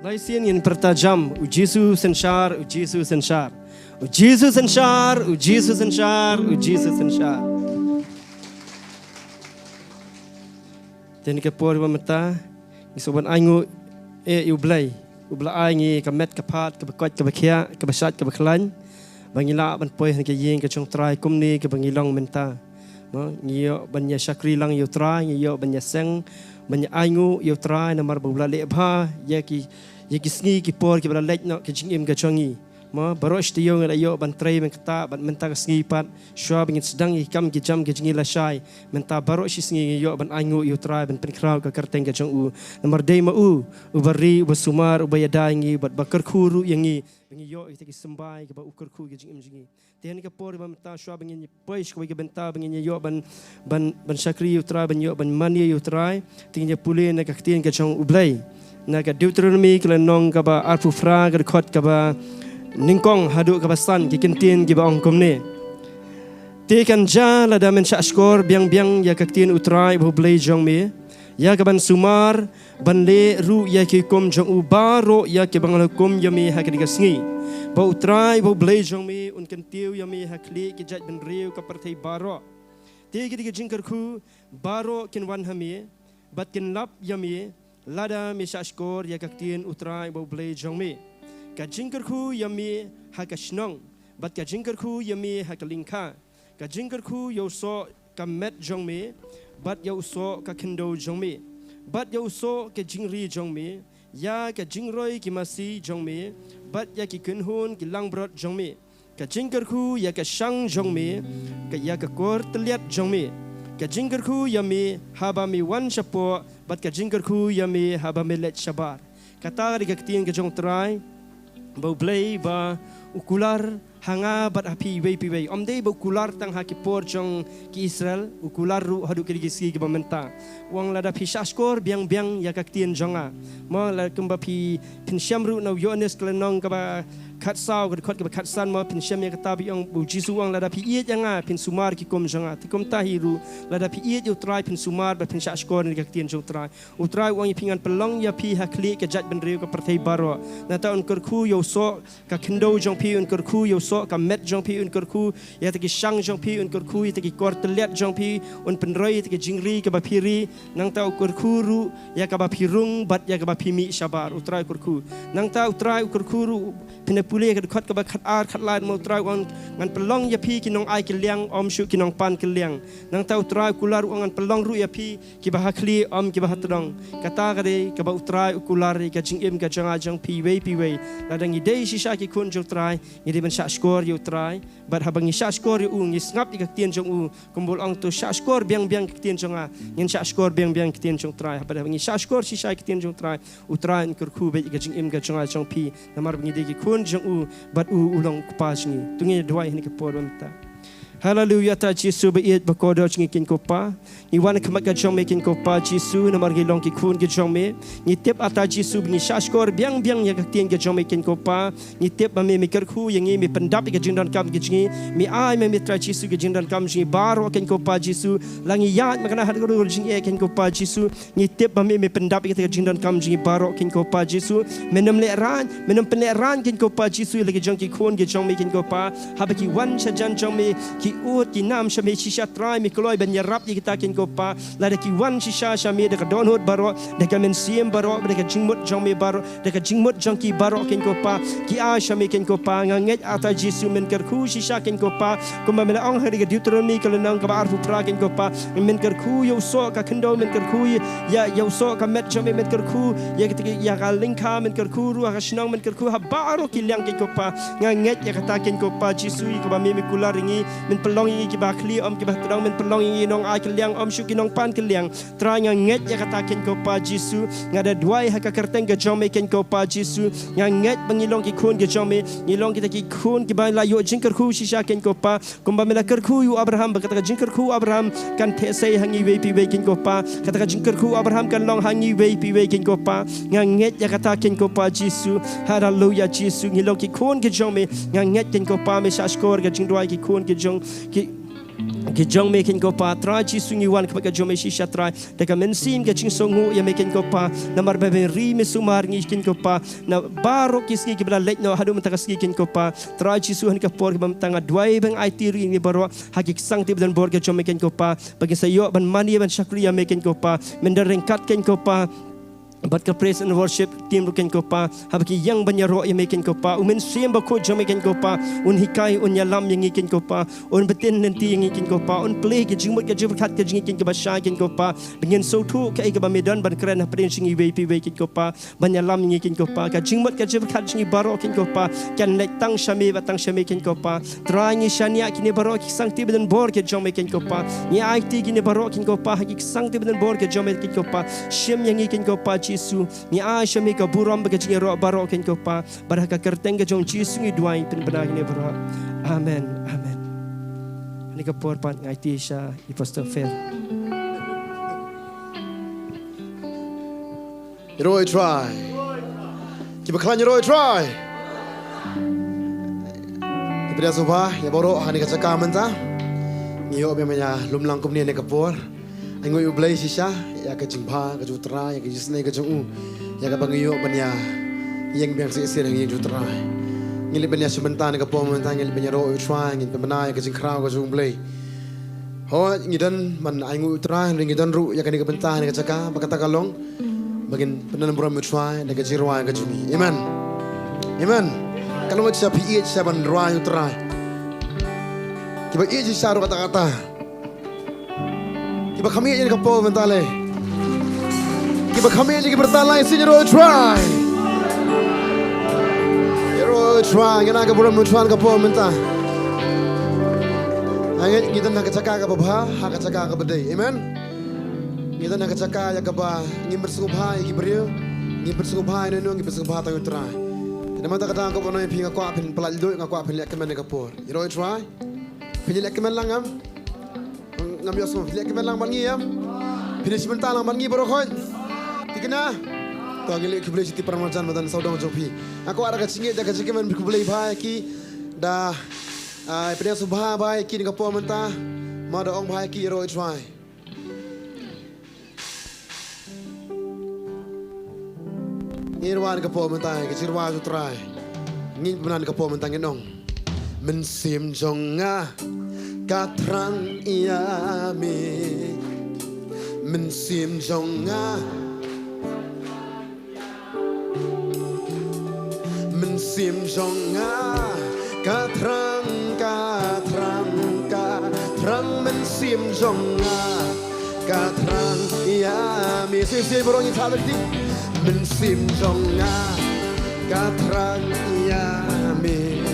Laisian yang pertajam, ujisu sensyar, ujisu sensyar, ujisu sensyar, ujisu sensyar, ujisu sensyar. Dan kepor pemeta, isoban aingu ublai ai kamet kapat kabakot kabakia kabasat kabaklan, bangila banpoy nagaying kacong try kumni kabangilong menta. Ngiyo banya syakri lang yu try, ngiyo banya seng, banya aingu yu try namar bulale bha yaki sngi ki por ki balek no ki jingim ka chongi ma barosh ti yong ayo Bantei menta ban menta sngi pat shwa bingit sedang ikam ki jam ki jingi la shai menta barosh sngi yo ban aingu yu try ban penkrau ka karteng ka chong u namar dei ma u bari basumar ubayada ngi bat bakar khuru yangi bingi yo ite ki sembai ki ba ukar khu ki jingim jingi tihan ka por ban menta shwa bingin poish ko ki benta bingin yo ban syakri yu try ban yo ban mani yu try tingnya pule na ka tien ka chong ublai naga Deuteronomy kala nong kaba arpufra kala khot kaba ningkong hadu kaba san ki kentin ki ba ong komne te kan ja la da men shashkor biang ya kaktin utrai bo blai jong me ya kaban sumar ban le ru ya ki kom jong u baro ya ki bang kom ya me ha ki sngi bo utrai bo blai jong me un kentiu ya me ha kli ki jat ben riu ka parthai baro te ki jingkar khu baro kin wan ha me bat kin lap ya me lada misashkor ya kaktin utrai bo blai jongme ka jingkar khu yami ha ka shnong bat ka jingkar khu yami ha ka lingkha ka jingkar khu yo so ka met jongme bat yo so ka khendo jongme bat yo so ka jingri jongme ya ka jingroi ki masi jongme bat ya ki kunhun ki langbrot jongme ka jingkar khu ya ka shang jongme ka ya ka kor tliat jongme ka jingkar khu yami haba mi wan chapo bat ka jingkar khu yami haba melet shabar kata ri kaktin ka jong trai bo blai ba ukular hanga bat api wei omdei bo ukular tang ha ki por jong ki Israel ukular ru hadu ki ski ki bamenta wang lada pi shaskor biang ya kaktin jonga mo la kumba pi pinsyam ru no yones klenong ka ba khat saw ka khot ka khat san mo pinsyam ya kata bi ong bu jisu wang lada pi iet yanga pin sumar ki kom jonga ti kom tahiru lada pi iet utrai pin sumar ba pin shaskor ni kaktin jong trai utrai wang pingan pelong ya pi hakli ka jat ben riu ka parthai baro na ta un kurkhu yo so ka khindo jong pi un kurkhu yo so ka met jong pi un kurkhu ya ta ki shang jong pi un kurkhu ta ki kor tlet jong pi un penroi ta ki jingri ka ba phiri nang ta kurkhu ru ya ka ba phirung bat ya ka ba phimi shabar utrai kurkhu nang ta utrai kurkhu ru pin pule ka khot ka ba khat ar khat lai mo utrai wan ngan pelong ya pi ki nong ai ki liang om shu ki nong pan ki liang nang ta utrai kular ngan pelong ru ya pi ki ba hakli om ki ba hatdong kata ka de ka ba utrai kular ka jingim ka janga jang pi wei la dang i dei shi sha ki kun jong trai ni de ben sha skor yu trai bat habang i sha skor yu ngi snap i ka tien jong u kumbul ong to sha skor biang ki tien jong a ngin sha skor biang ki tien jong trai bat habang i sha skor shi sha ki tien jong trai utrai kur khu be ka jingim ka janga jang pi namar bang i de ki kun jong u bat u ulong kupas ni tungi dwai ni ka por ta hallelujah ta Jesu be it bakodo chingi kin kopa ni wan kamat ka jong me kin kopa Jesu namar gi long ki kun ki jong me ni tep ata Jesu ni shashkor biang ya ka tien ki jong me kin kopa ni tep ba me kar khu yangi me pendap ki jingdan kam ki jingi mi ai me tra Jesu ki jingdan kam jingi baro kin kopa Jesu langi yat makana had ro jingi kin kopa Jesu ni tep ba me pendap ki jingdan kam jingi baro kin kopa Jesu menam le ran kin kopa Jesu lagi jong ki kun ki jong me kin kopa habaki wan chajan jong me ki ut ki nam shame shisha trai mi kloi ben yarap ki kita kin kopa la de ki wan shisha shame de ka don hot baro de ka men siem baro de ka jingmut jong me baro de ka jingmut jong ki baro kin kopa ki a shame kin kopa nganget ata Jesu men kar khu shisha kin kopa kuma men ong hari ka Deuteronomy kala nang ka arfu pra kin kopa men kar khu yo so ka khndo men kar khu ya yo so ka met jong men kar khu ya ka lingkha men kar khu ru ka shnong men kar khu ha baro ki liang kin kopa nganget ya kata kin kopa Jesu ko ba me kula ringi men pelong yi ki ba kli om ki ba tdong men pelong yi nong ai kliang om shu ki nong pan kliang tra nga nget ya kata ken ko pa Jesu nga da dwai ha ka kerteng ga jome ken ko pa Jesu nga nget bangilong ki khun ga jome ngilong kita ki khun ki ba la yo jingkar khu shisha ken ko pa kumba mela kar khu yu Abraham ba kata jingkar khu Abraham kan the sei hangi we pi we ken ko pa kata jingkar khu Abraham kan long hangi we pi we ken ko pa nga nget ya kata ken ko pa Jesu hallelujah Jesu ngilong ki khun ga jome nga nget ken ko pa me shashkor ga jingdwai ki khun ga jong ki Kejong making ko pa try Jisu ngiwan kapag kejong may sisya try daga mensim kejing songu ya making ko pa na marbabe ri mesumar ngikin ko pa na barok kisgi kibla lek no hadu mentakas ngikin ko pa try Jisu han kapor kibam tanga dwai bang IT ri ni baro hagik sang tib dan bor kejong making ko pa bagi sayo ban mani ban syakriya making ko pa mendereng kat ken ko pa But ka praise and worship team lukin ko pa habaki yang banyaro yang making ko pa umen siem ba ko jam making ko pa un hikai un yalam yang ikin ko pa un betin nanti yang ikin ko pa un play ke jingmut ke jibrkat ke jingikin ke basha kin ko pa dengan sautu ke ke ba medan ban kren prin singi wp kin ko pa banyalam yang ikin ko pa ka jingmut ke jibrkat jingi baro kin ko pa kan lek tang shami ba tang shami kin ko pa trangi shania kini baro ki sang ti ben bor ke jam making ko pa ni it kini baro kin ko pa haki sang ti ben bor ke jam making ko pa shim yang ikin ko pa Jisu ni Aisha mi ka buram ba kajing ro baro ken ko pa baraka kerteng ka jong Jisu ngi duai pen benar ni bro amen amen ni ka por pat ngai ti sha i pastor fair Roy try kiba klan Roy try kiba soba ya boro hani ka caka menta ni yo be manya lumlang kum ni ne ka por Anggo yu blay sisya ya ka jingpa ka jutra ya ka jisne ka jung ya ka bangiyo banya yang biang sisir yang jutra ngili banya sebentar ka pom mentang ngili banya ro yu try ngin pemana ka jingkrau ka jung blay ho ngidan man anggo yu tra ngidan ru ya ka ni ka bentah ni ka caka bakata kalong bagin penan bro yu try ka jirwa ka jumi amen amen kalau macam PH saban ro yu try kiba iji saru kata-kata Kiba kami aja ke Paul mentale. Kiba kami aja ke bertalai sini try. Try, ngana ke buram try ke Paul mentah. Angin kita nak cakap ke babha, hak cakap ke bedai. Amen. Kita nak cakap ya ke bah, ngin bersubha ya kibriu, ngin bersubha ini ngin bersubha tahu try. Kita mata kata ke bono pinga ko apin pelal do ngako apin lek kemen ke Paul. Try. Pinjil lek kemen langam. Ngam yosmo lek kemen lang bangi ya. Pinjil sebentar lang bangi baru koi. Tikna. Tu agak lek boleh citi permacan badan saudang jopi. Aku ada kecingit dah kecingit men boleh bahaya ki dah. Pinjil subha bahaya ki dengan Paul mentah. Mada ong bahaya ki try. Irwan ke Paul mentah kecirwa tu try. Ngin benan ke Paul mentah ngenong. Mensim jonga katrang iami mensim jonga mensim jonga katrang mensim jonga katrang iami sisi borong italati mensim jonga katrang iami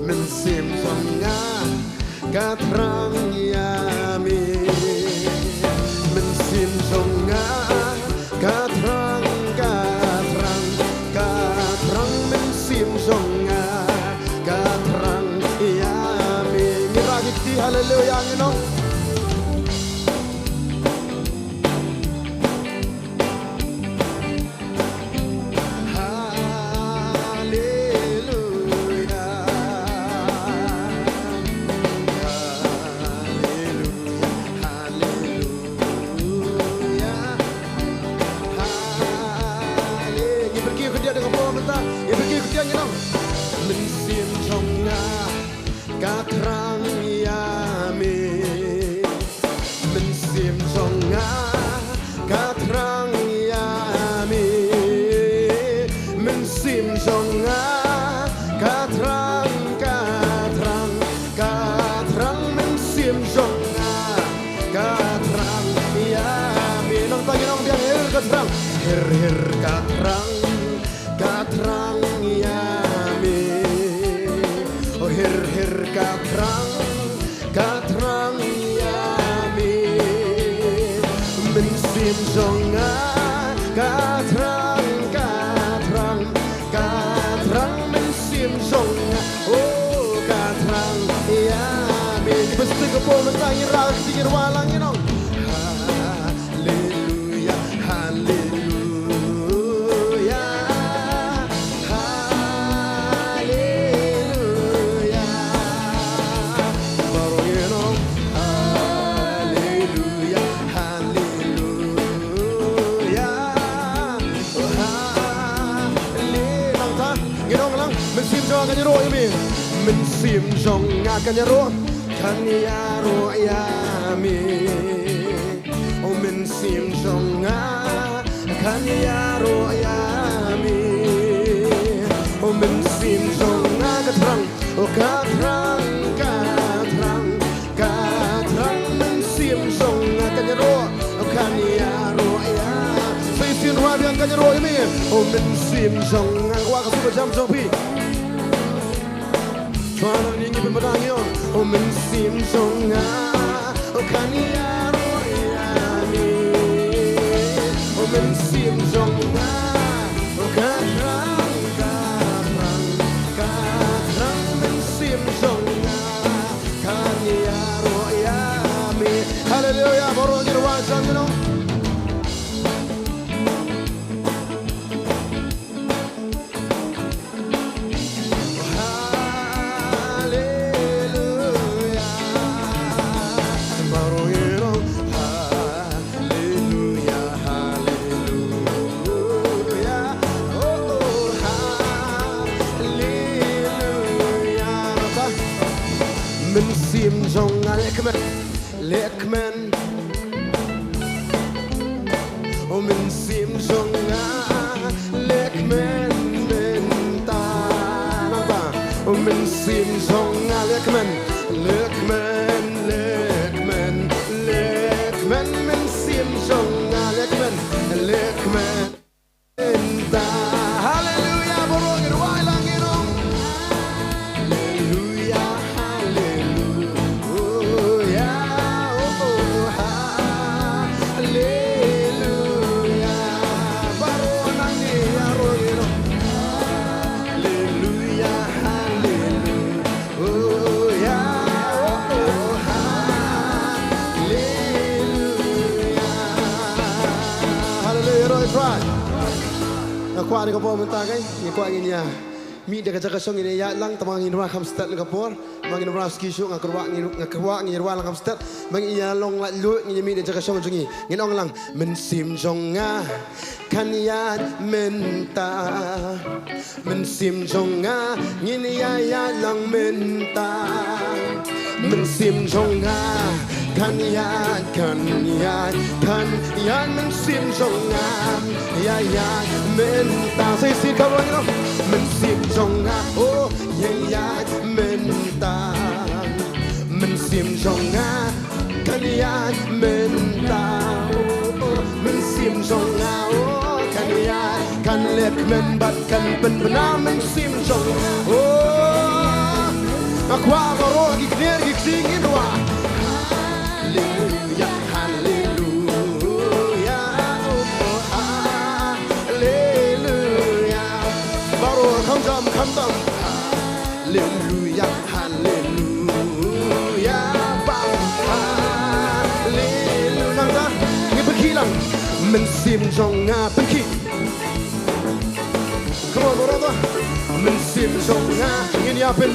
mensim jonga katrang yami mensim jonga katrang mensim jonga katrang yami ngiragiti haleluya ngino mensim jonga katrang yami mensim jonga katrang yami mensim jonga katrang mensim jonga katrang yami nong tangi nong biang katrang her katrang yami oh her katrang yami mensim jonga katrang mensim jonga oh katrang yami pasti kepol mentangi rak sikir walang you know haleluya haleluya haleluya baru you know กันโรยมีมันซิมจงงากันยาโรกันยาโรยามีโอมันซิมจงงากันยาโรยามีโอมันซิมจงงากระทรังโอกาทรังกาทรังกาทรังมันซิมจงงากันยาโรกันยาโรยาใส่เสียงว่าเรื่องกันยาโรยมีโอมันซิมจงงาว่ากับสุภาพจำจงพี่ชวนเรานิ่งเป็นประดางยอนโอมันซิมจงงาโอกันยาโรยามีโอมันซิมจงงาโอกาทรังกาทรังกาทรังมันซิมจงงากันยาโรยามีฮาเลลูยาบรองยิรวาจังน้องมันซิมจงงาเล็กมันโอ้มันซิมจงงาเล็กมันเป็นตาน้องป่าโอ้มันซิมจงงาเล็กมันมันซิมจงงาเล็กมันเป็นตาฮาเลลูยาบรองกันไว้ลังกินองกว่านี่ก็พอมันตาไงนี่กว่าini ya mi de ka kasong ini ya lang tamang ini kam start le kapor mang ini ski show ngakwa ni rwa lang kam start mang iya long la lu ni mi de ka kasong jungi ngin ong lang men sim jong nga kan ya men ta men sim jong nga ngin ya lang men ta men sim jong nga kan ya men sim jong nga ya men ta say si ka ro no men sim jong nga oh ya men ta men sim jong nga kan ya men ta oh men sim jong nga oh kan ya kan let men bat kan pen bana men sim jong oh akwa ro gi kner gi sing in wa hallelujah hallelujah oh hallelujah baro kham jam hallelujah hallelujah ba hallelujah nang ta ngi pe khi lang men sim jong nga pe khi come on baro ta men sim jong nga ngi ya pen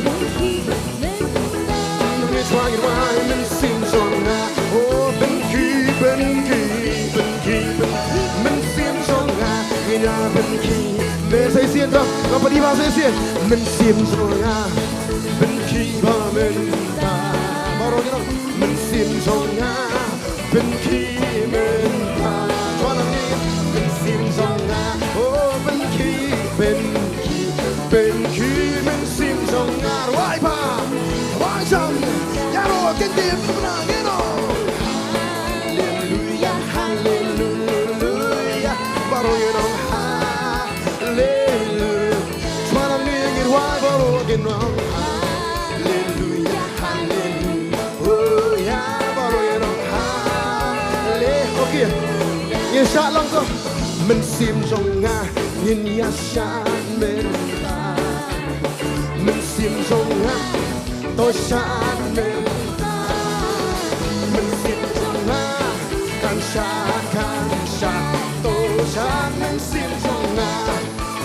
try it why men sim jong nga oh ben ki men sim jong nga ngi ya ben ki me sai sien ta ga pa di ba sai sien men sim jong nga ben ki ba men ta ba ro ni no men sim jong nga ben ki men ta chwa na ni men sim jong nga oh ben ki men sim jong nga why pa why jong cái tim nó nghe nó hallelujah hallelujah baro you know hallelujah chua nam nghe nghe hoa baro cái nó hallelujah hallelujah baro you know hallelujah okay nghe sa long cơ mình sim trong nga nhìn ya sa mình ta mình sim trong nga tôi sa mình Toshan men sim jong nga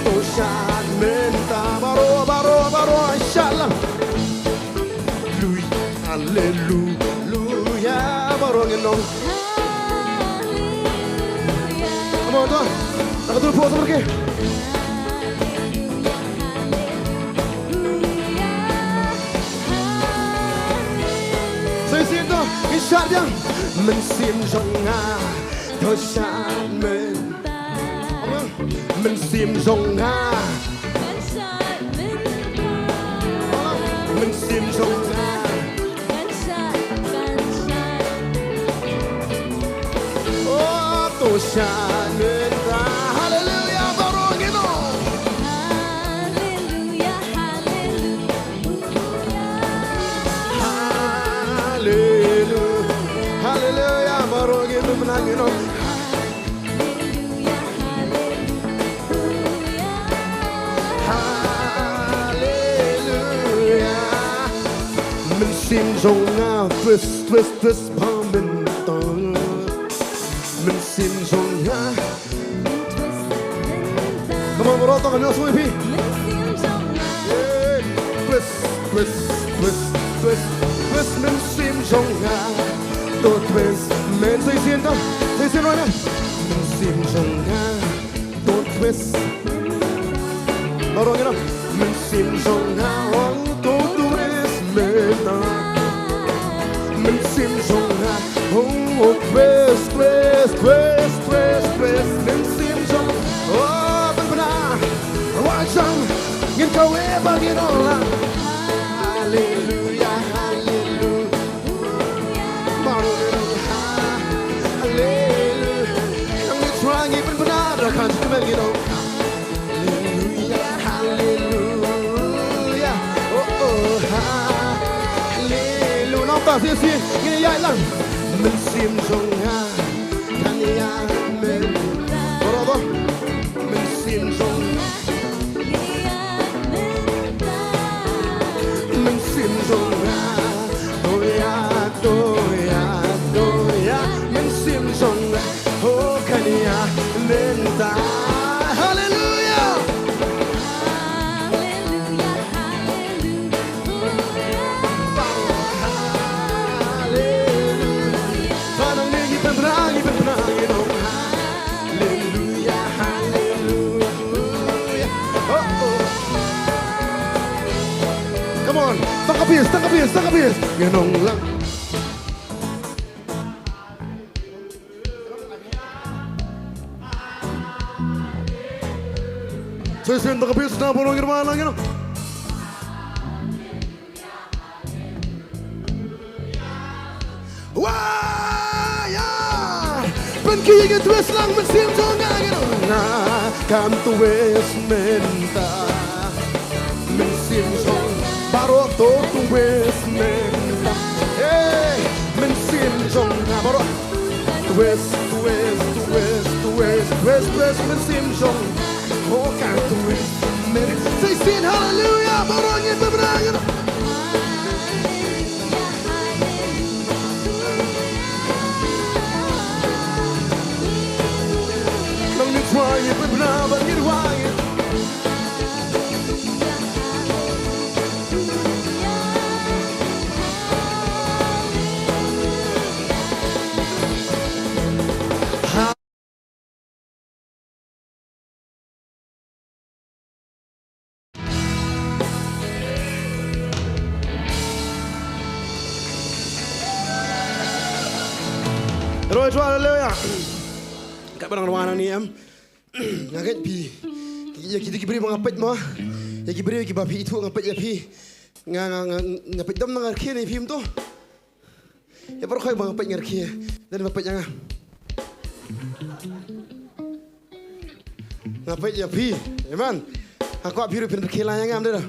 Toshan men ta baro inshallah Lui hallelujah baro ngin nong Come on to nakatul po sa marke Tôi xin tôi cái sát nhá. Mình xiêm rong nga tôi sát mình xiêm rong nga mình xiêm rong nga oh tôi sát mình ta hallelujah baru gitu hallelujah baru gitu menangin oh xiêm rong nga twist palm mình tông mình xiêm rong nga come on bro tao kan semua pi twist mình xiêm rong nga to twist men say xiên rồi nè mình xiêm rong nga to twist baru gitu mình xiêm rong nga orang to twist men mình xiêm rong nga oh twist mình xiêm rong oh benar wah sang ngin kau bagi orang hallelujah hallelujah hallelujah yang diterangi benar akan kembali dong hallelujah hallelujah oh hallelujah nampak sih ini ya lang mình xiêm rong nga kan ya men berapa mình xiêm rong mình xiêm rong nga doya mình xiêm rong nga oh kan ya men ta hallelujah Come on, tangkap bis. Ganong lang. Saya tangkap bis na po ng irmana ganong. Wah, ya. Penkigit twist lang mensim so nga ganong. Na kam twist menta. Mensim so baru to twist menta. Hey, mensim so nga baru twist mensim so. Oh, kam twist menta. Say sin hallelujah baru ngin bebenang. Trying, but now I get wired. Rồi cho hallelujah. Các bạn đồng ni em. Ngaget pi ya kita beri mengapet mo ya kita beri kita pi itu ngapet ya pi ngapet dam nang arki ni film tu ya baru kau mengapet ngarki dan ngapet yang ngapet ya pi amen aku biru pin berkela yang am dah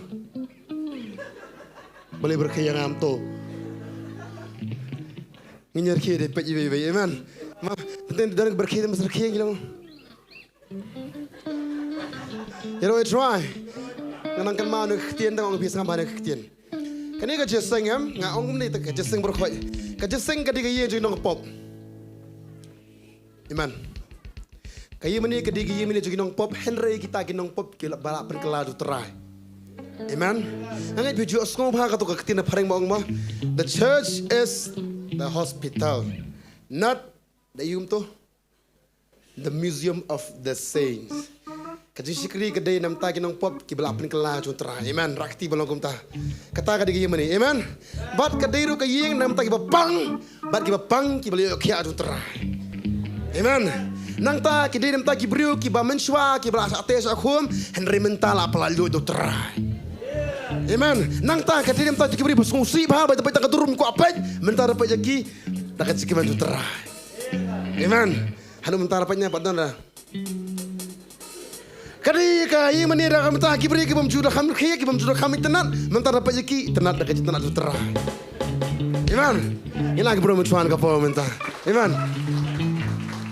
boleh berkela yang am tu ngarki de pet ye amen ma dan berkela mas berkela gilang. Rồi try ngang kan mau nak tien tang ong pisang mana tien kan ni ka jeseng em nga ong ni tak jeseng berkhoi ka jeseng ka diga ye jing nong pop iman ka ye mani ka diga ye mani jing nong pop henry kita gi nong pop ki bala pen keladu terai iman ngai biju skong pha ka to ka tien phareng mong ma the church is the hospital not the yum to the museum of the saints. Kajing sikri kedai nam ta kinong pop ki belap kelah juntra. Amen. Rakti balong kumta. Kata ka digi mani. Amen. Bat kedai ru kayeng nam ta ki bapang. Bat ki bapang ki beli kia juntra. Amen. Nang ta ki dai nam ta ki briu ki ba menshwa ki bela ate sa khum Henry mental apalalu juntra. Amen. Nang ta ka dai nam ta ki bri basungsi ba ba ta kadurum ko apaj mentar apa jaki takat sikiman juntra. Amen. Hanu mentar apanya padan dah. Kari kai manira kami tak kibri kibam juda kami kaya kibam juda kami tenat mentara pajaki tenat dekat tenat utara. Iman, ini lagi belum mencuan kapal mentah. Iman,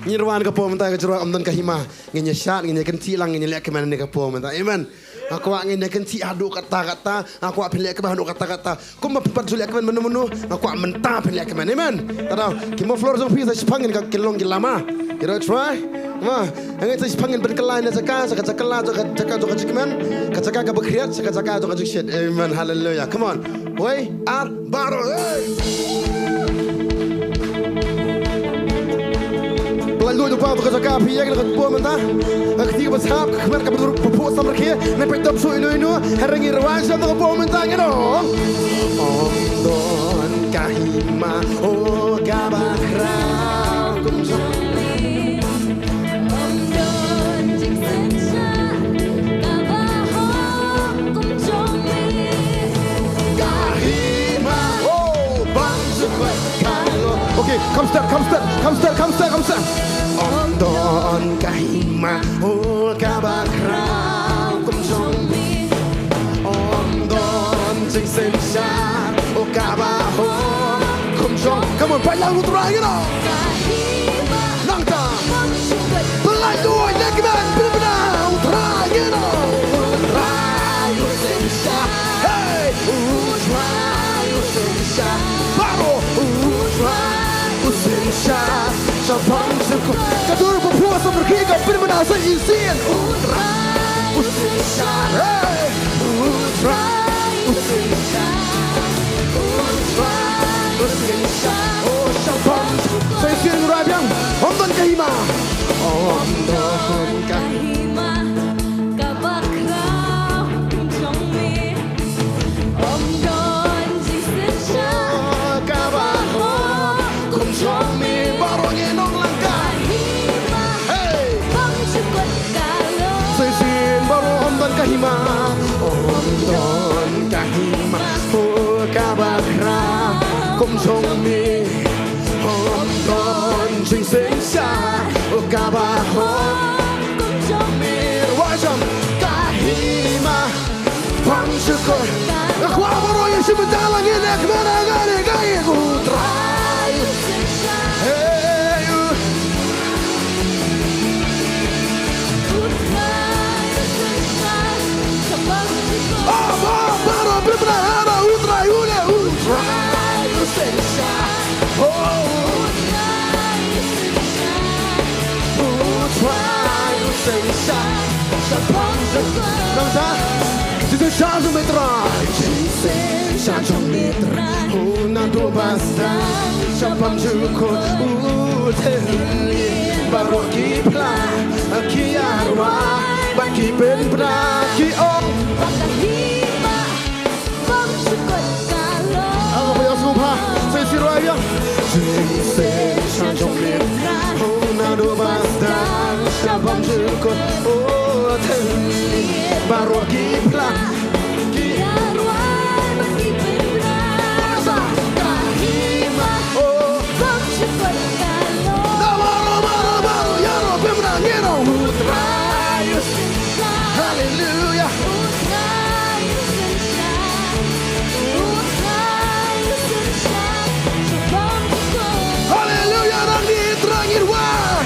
nyirwan kapal mentah kecerah amdan kahima, ngenye syat, ngenye kenti lang, ngenye liak kemana ni kapal mentah. Iman, aku ngenye kenti adu kata-kata, aku pilih kemana adu kata-kata. Kau mampu juliak kemana menu-menu, aku mentah pilih kemana. Iman, tahu, kimo floor jom pisa sepangin kau kelong gilama. You know, try. Wah, yang itu sepangin berkelain dan cakap kelah, cakap cuman, cakap berkriat, cakap shit. Amen, hallelujah. Come on, woi, baru. Lalu jumpa tu cakap piye kita buat mentah. Ketika bersab, kemarin kita berpuas sama dia, naik top so inu, harangi rawan sama buat mentah gitu. Om don kahima, oh kabakra, Okay, come start. Om don kahima, oh kabakra, kum jongmi. Om don jing sensha, oh kabaho, kum jong. Come on, baik lagu terakhir dong. Nangta, belai dua lagi man, benar terakhir dong. Rayu sensha, hey, rayu sensha, baru rayu sensha. Sabang suku, kadur berpuas pergi kau benar seizin. Usisha, hey, usisha, oh sabang. Seizin rabiang, om don kahima, om don kahima, kabakra, jongmi, om don jisisha, kabaho, jongmi. Kahima, om don kahima, oh kabakra, kum jongmi, om don jing sensha, oh kabaho, kum jongmi, wajam kahima, pam syukur, aku baru yang sebentar lagi nak mana gaya ku try, hey. Baru kipla kahima oh hallelujah hallelujah nanti terakhir wah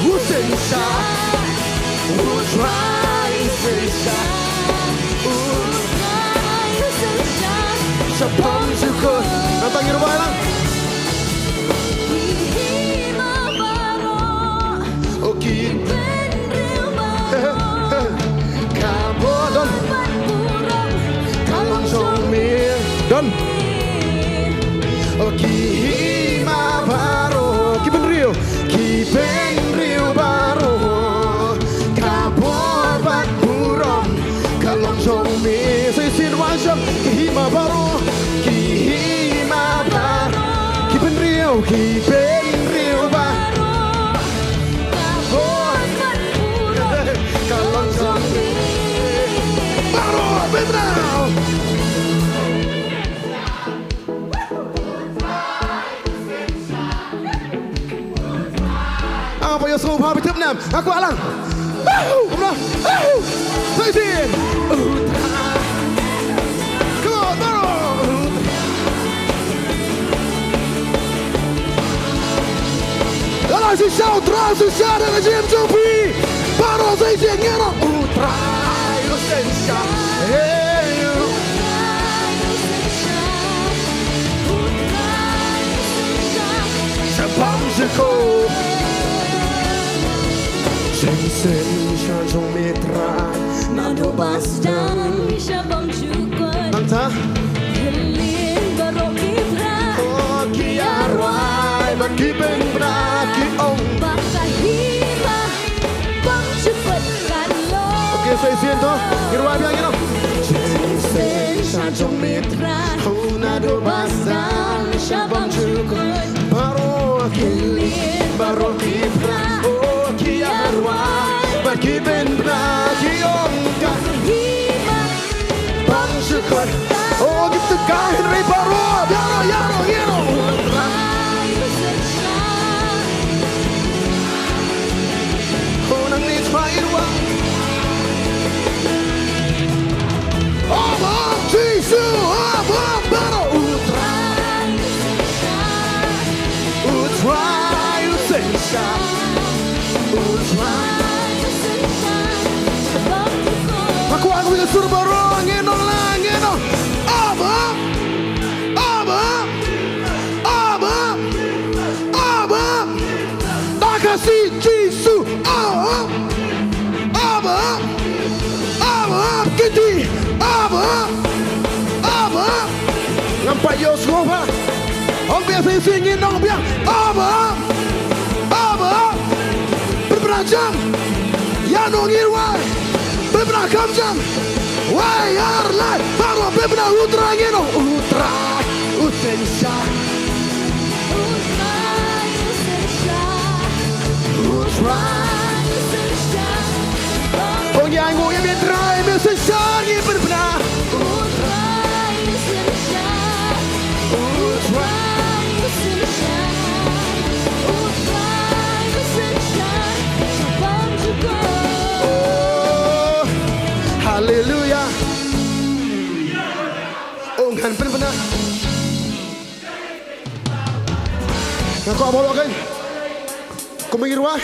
usensha Sabang syukur Nantang irwa lang Oki Kabo Don Kalong Somir Don Oki hima baro Kipen Rio Baro Kabo ที่เป็นเรียวบาโอ้กาลอนจอนบาโรเป็นดาวไปยสูพาไปทึบน้ำaku alangผมนะใส่สิก็บาโรAllora si shoutra, si shouta la gente qui Paro sei genero Ultra lo senza Sabam seko Sen shanjong metra Nado basdan Sabam chukoi Nangta Helin barok kitra Oh kiarwai Bagi ben beraki om Bakahima Bang cepet kan lo Oke saya siento Kirwai biang gino Sen shanjong metra Nado basdan Sabam chukoi Barok Helin barok kitra Oh kiarwai Bagi ben beraki om Bakahima Bang cepet Oh gitu kan Henry Barok Yaro Aku ingin suruh barang ngenong lah ngenong Tak kasih Jisu Kiti Nampak Yosua Pak Orang biasa singin nong biang Berberajam Ya nongirwai Berberakam jam Wai arlai Baru bebna utra ngeno Utra Utensha Utra Oh yang gue yang try Mesesha Ngi berbena Utra Utra Haleluya Oh kan benar-benar Ngaku abolok kan Kau mengirwah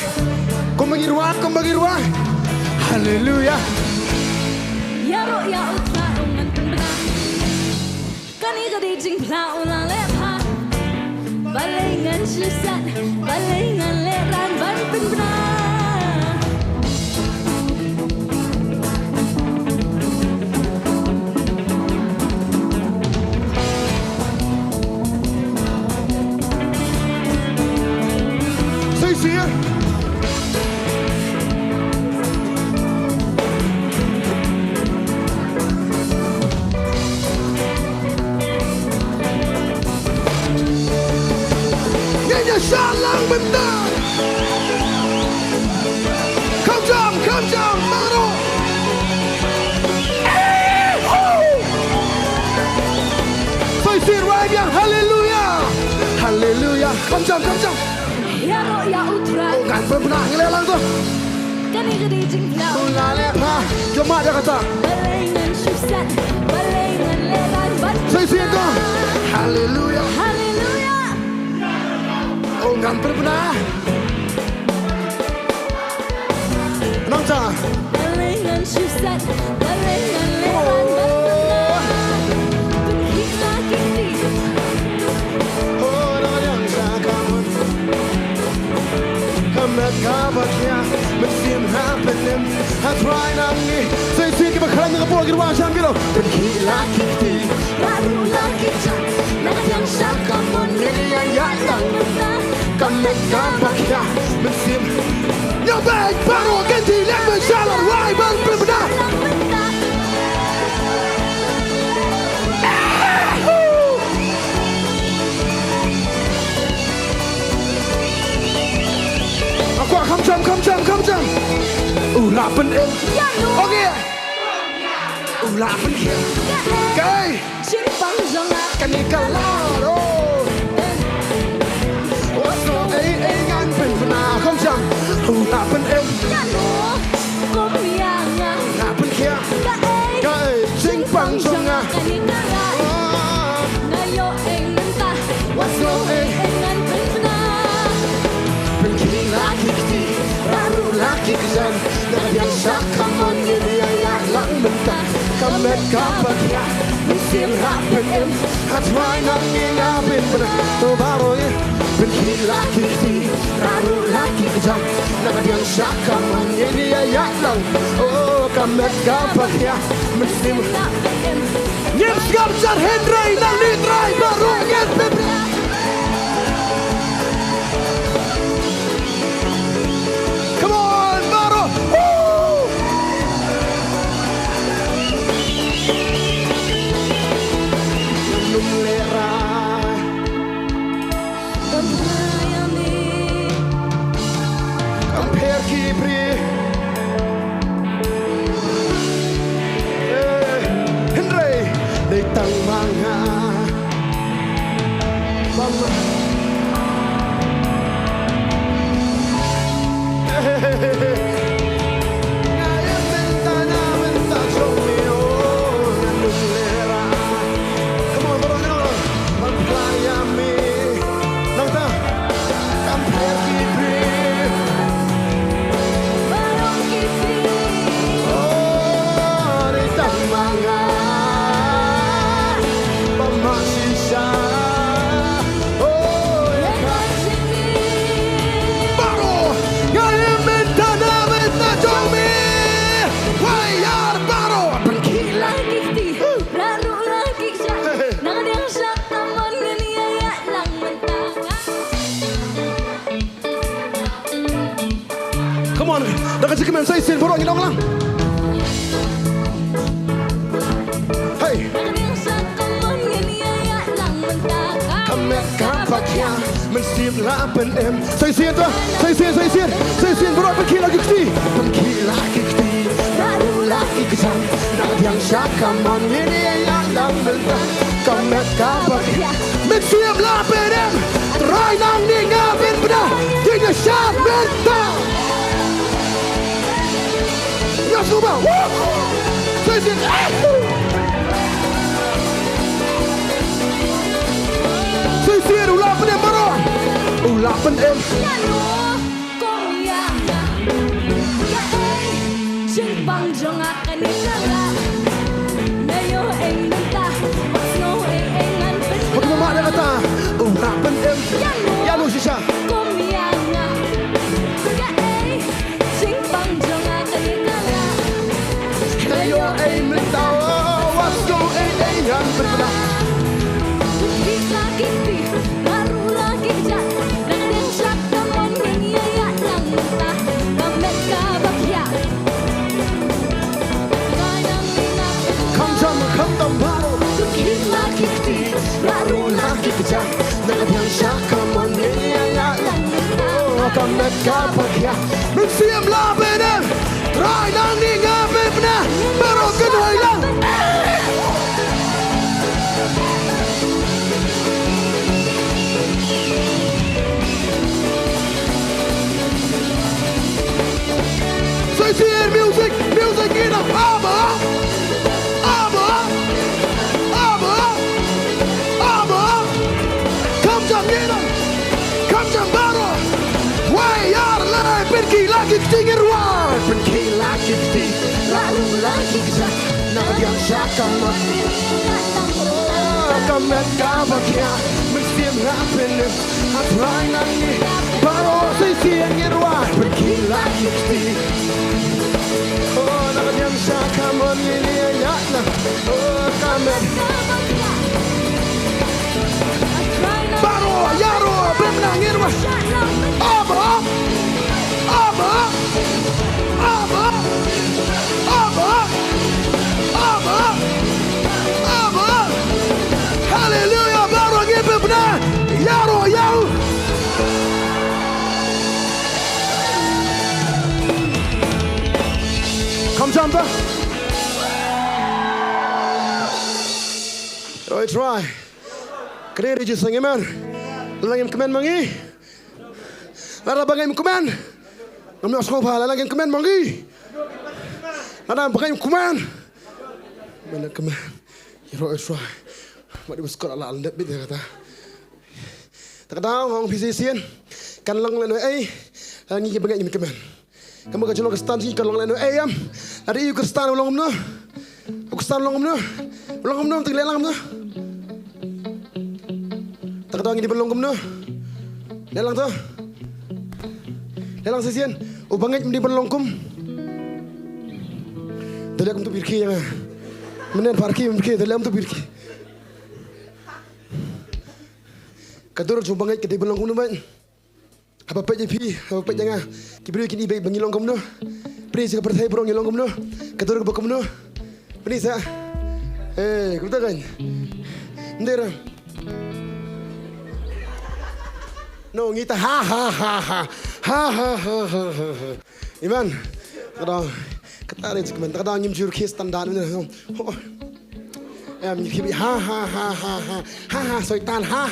Haleluya Ya roh ya utra ungan benar Kan ika di jing pla ulang lepa Balengan susah Balengan leran ban benar Here. Nyanyi salang benar. Come down, Maro. Saya sirwai yang haleluya. Come down. Ya roh ya utra Kan benar ngelelang tuh Kan ika di jing pla ulang lepa Cuma dia kata Balengan susah Balengan leran ban Saya situ Haleluya Oh kan benar Nongta Balengan susah Balengan leran ban benar Berhila kini Oh yang sakamun Kabatnya mesin happening Hatrai nangi Saya sih kebakaran dengan buah kira wajah gitu Dan gila kiti Baru lagi cak Nak yang sakamun Milian yang benar Kamet kabatnya mesin Yang baik baru ganti Lihat menjalar Wai bang benar ulapan em. Okay. Ulapan kia. Kay. Simpang jangat Kanikalaro. Waso ay ngan pena kom jam. Ulapan em. Ulapan kia. Kay. Simpang jangat. Waso ay ngan pena. Pergi lagi kiti, baru lagi kejan. Yang sakaman ini ayah lang mentah. Kamet kapat ya, musim rapen em. Hatwai nang ngapin benar. Tu baru ya. Pergi lagi kiti, baru lagi kejan. Yang sakaman ini ayah lang. Oh kamet kapat ya, musim rapen em. Nyem skarjar Henry nang nitrai baru ngapin. Saya sin borong ini orang. Hey. Kamet kapaknya mesti lapan em. Saya sin tu, saya sin borong pergi lagi kiti, baru lagi kesan. Nak yang sakaman ini yang lang mentah. Kamet kapaknya mesti lapan em. Try nang ni ngapin benar, dia syak mentah. Suba, saya sin, ulapan em baru, ulapan em. Simpang jangat kanikala, nayo eng mentah, no engan pen. Bagaimana dia kata, ulapan em. Ya lu sisa. Yo ay mentao wasto ay yang berbeda. Kita kiti baru lagi jat dengan yang sakaman ini ayat lang mentah kamet kabak ya. Kadang ingat Kam baru. kita kiti baru lagi jat dengan yang sakaman ini ayat lang mentah Kamet kabak ya. Musim labenan. Try nang ni ngapin benar. Baru kedua hilang. Saya sin music ini apa? Kam jam baru. Why yar lai pergi lagi ketingin ruang. Pergi lagi keti, lalu lagi kesan. Nak yang sakaman. Kamet kabaknya mesti ngapin em. Hatrai nangi baru saya sin ruang. Pergi lagi keti. Oh nak yang sakaman ini ayat lah. Oh kamet baru yaro benangin wah. Hallelujah, baru lagi benar. Yaro. jump ta. Rồi try. Kena dia sang iman. Lang kemen mangi. Lara bangay kemen. Namnya sekolah lang kemen mangi. Lara bangay kemen. Mana kemen. Rồi try. Mak dia skor ala aldet bit dia kata. Tak tahu orang physician kan long leno ai ngi ke bangay kemen. Kamu kacau kestan sih kan long leno ai am. Ada iu kestan long no. Kestan long no. Long no tinggal lang no. Tak tahu ini belum kumno. Lelang tu. Lelang sesian. Oh bangit di belum kum. Tadi aku tu birki yang. Mana parki birki. Tadi aku tu birki. Kadur jumpa bangit di belum kum tu baik. Apa pej pi. Apa pej jangan. Kibri kini baik bangilong kum tu. Peri sih percaya berong ngilong kum tu. Kadur ke kum tu. Peri sah. Kau tahu kan? Ndera. No ngita ha. Iman. Kadang kata ada cakap kadang nyimjur kes standar ni. Nyimjur ha. Syaitan ha.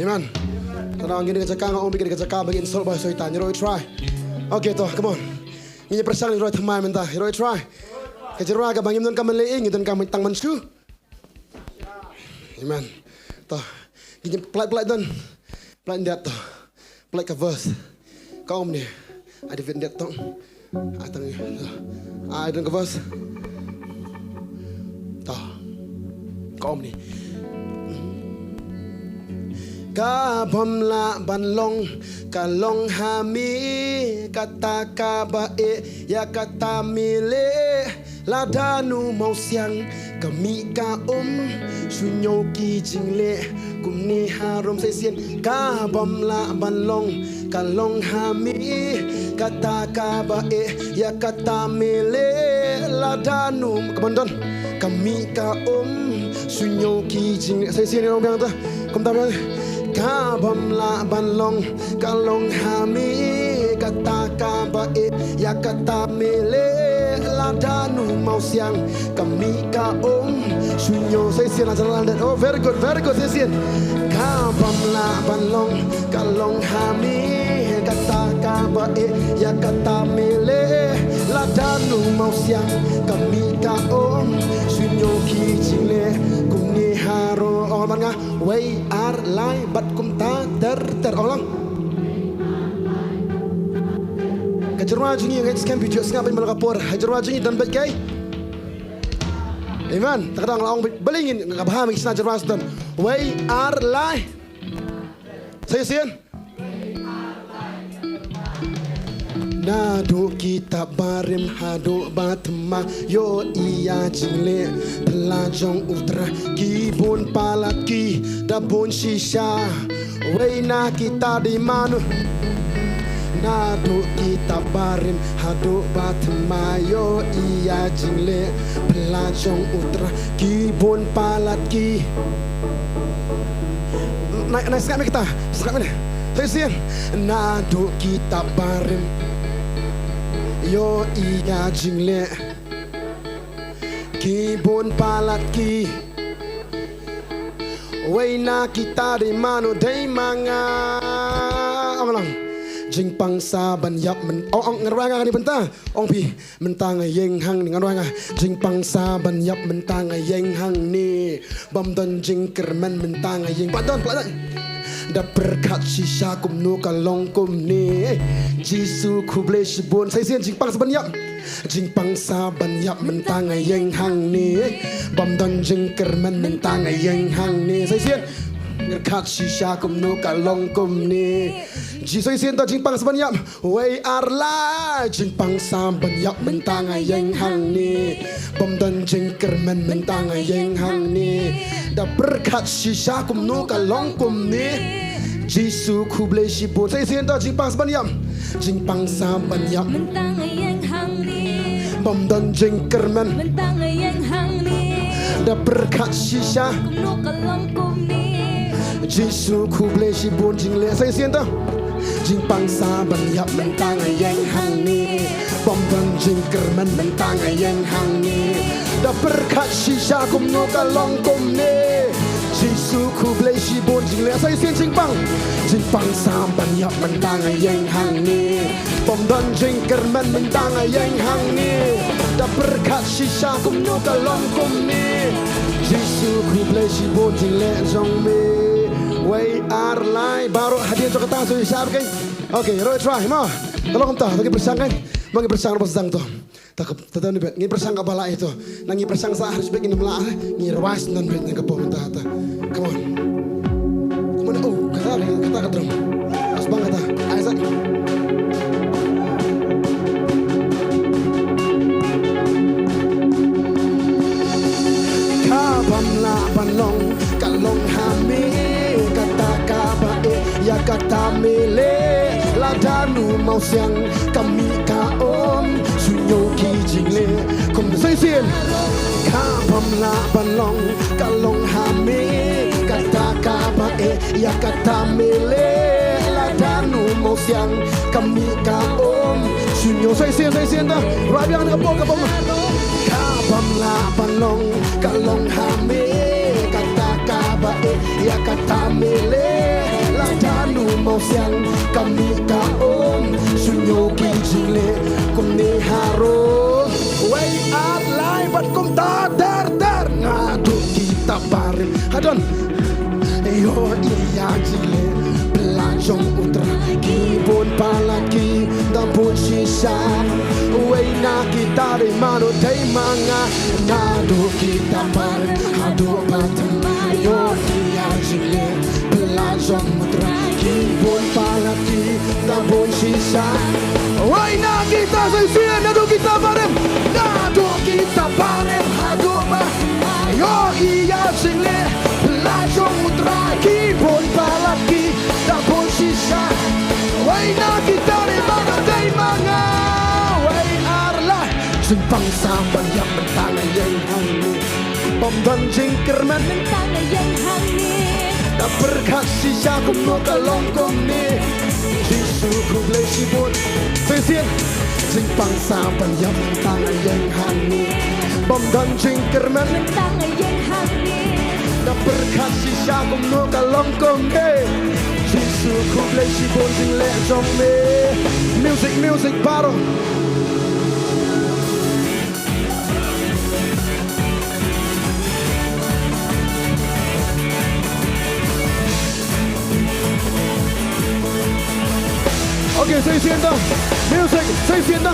Iman. Kadang gini cakap ngau bikin cakap bagi insult bah syaitan. You try. Okay toh, come on. Ini persang you thamai mentah. You try. Kejerwa ka bangim don ka manleing don ka tang mansku. Iman. Toh. Gini pelat don. Pelan dia tu, pelan ke verse. Kau ni, ada video dia tu, ada ke verse. Tahu, kau ni. Kabam la banlong, kalong hami, kata kabae, ya kata mile, ladanu mau siang, kami ka sunyo ki jingle. Kumni harum sesien kabam la banlong kalong hami kata kabae ya kata mele ladanum kebandon kami ka sunyo ki jing sesien orang bilang tu kom tahu kabam la banlong kalong hami kata kabae ya kata mele ladanu mau siang kami ka sunyo sesien ajaran dan oh very good sesien kabam la banlong kalong hami kata kabae ya kata mele ladanu mau siang kami ka sunyo ki jingle kumni haro orang ngah way ar lai bat kum ta ter orang kajerwa jungi yang scan video ngapin malakapor kajerwa jungi dan bat kai Iman, kadang laong belingin enggak paham kisah jerwas dan way ar lai. Saya sian. Nado kita barim hado batma yo iya jingle pelajong utra kibun palaki dabun shisha way na kita di manu. Nado kita barim hado batmayo iya jingle pelajong utra kibun palaki naik sekarang kita sekarang ni saya sian nado kita barim yo iya jingle kibun palaki wena kita di mano day mga amalang jing pangsa banyap men ong ngarwanga ni benta ong pi mentang yeng hang ni ngarwanga jing pangsa banyap mentang yeng hang ni bam don jing kerman mentang yeng padon peladan da berkat sisa kumnu kalong kum ni jisu kuble shibun sai sian jing pangsa banyap jing pangsa banyap mentang yeng hang ni bam don jing kerman mentang yeng hang ni sai sian berkat sisa kumnu kalong kum ni Jisoi siento jing pang sabanyap way arla jing pang sabanyap mentang yang hang ni bomdan jing kermen mentang yang hang ni da berkat sisa kumnu kalong kum ni jisu kuble shibu sai siento jing pang sabanyap mentang yang hang ni bomdan jing kermen mentang yang hang ni da berkat sisa kumnu kalong kum ni jisu kuble shibu jing le sai siento jing pang sa ban yap mentang yang hang ni bom ban jing kerman mentang yang hangi da berkat shisha kum no kalong kum ne Jisu ku blei si bon jing le sai sien jing pang sam ban yap mentang yang hangi pom don jing kerman mentang yang hangi da berkat shisha kum no kalong kum ne Jisu ku blei si bon jing le jong me way are lai baru hadiah cokatan so siap kan okay roy try mo kalau kamu tahu lagi bersang kan mau bersang apa sedang tu tak tahu ni bet ni bersang apa lah itu nangi bersang sah harus begini melah ni rawais non bet ni kapau mentah ta come on oh kata drum as bang kata Isaac kapam la panlong kalong hami kata kabae ya kata mele ladanu mau siang kami kaom sunyo ki jingle kom sai sien kapam la panlong kalong hami kata kabae ya kata mele ladanu mau siang kami kaom sunyo sai sien dah rabiang nak kapom kapam la panlong kalong hami kata kabae ya kata mele ladanu mau siang kami kaom sunyo ki jingle kum ni haro way out lai bat kum ta dar ngadu kita barim hadon yo iya jingle pelajong utra kibon palaki dampun sisa way na kita di mano dai manga nadu kita barim hadu batam yo iya jingle pelajong utra kibon palaki dampun sisa way na kita sisia nadu kita barim hadu ba yo iya jingle pelajong utra kibon palaki dampun sisa way na kita di mano dai manga way arlah simpang samban yang mentang yang hangi bom dan jingkerman mentang yang hangi da berkat sisa kum no kalong kum ni Jisu ku blei si bon sesien simpang samban yang mentang yang hangi bom dan jingkerman mentang yang hangi da berkat sisa kum no kalong kum ni Jisu ku blei si bon jing le jong me music battle Okay, 谁先的 music 谁先的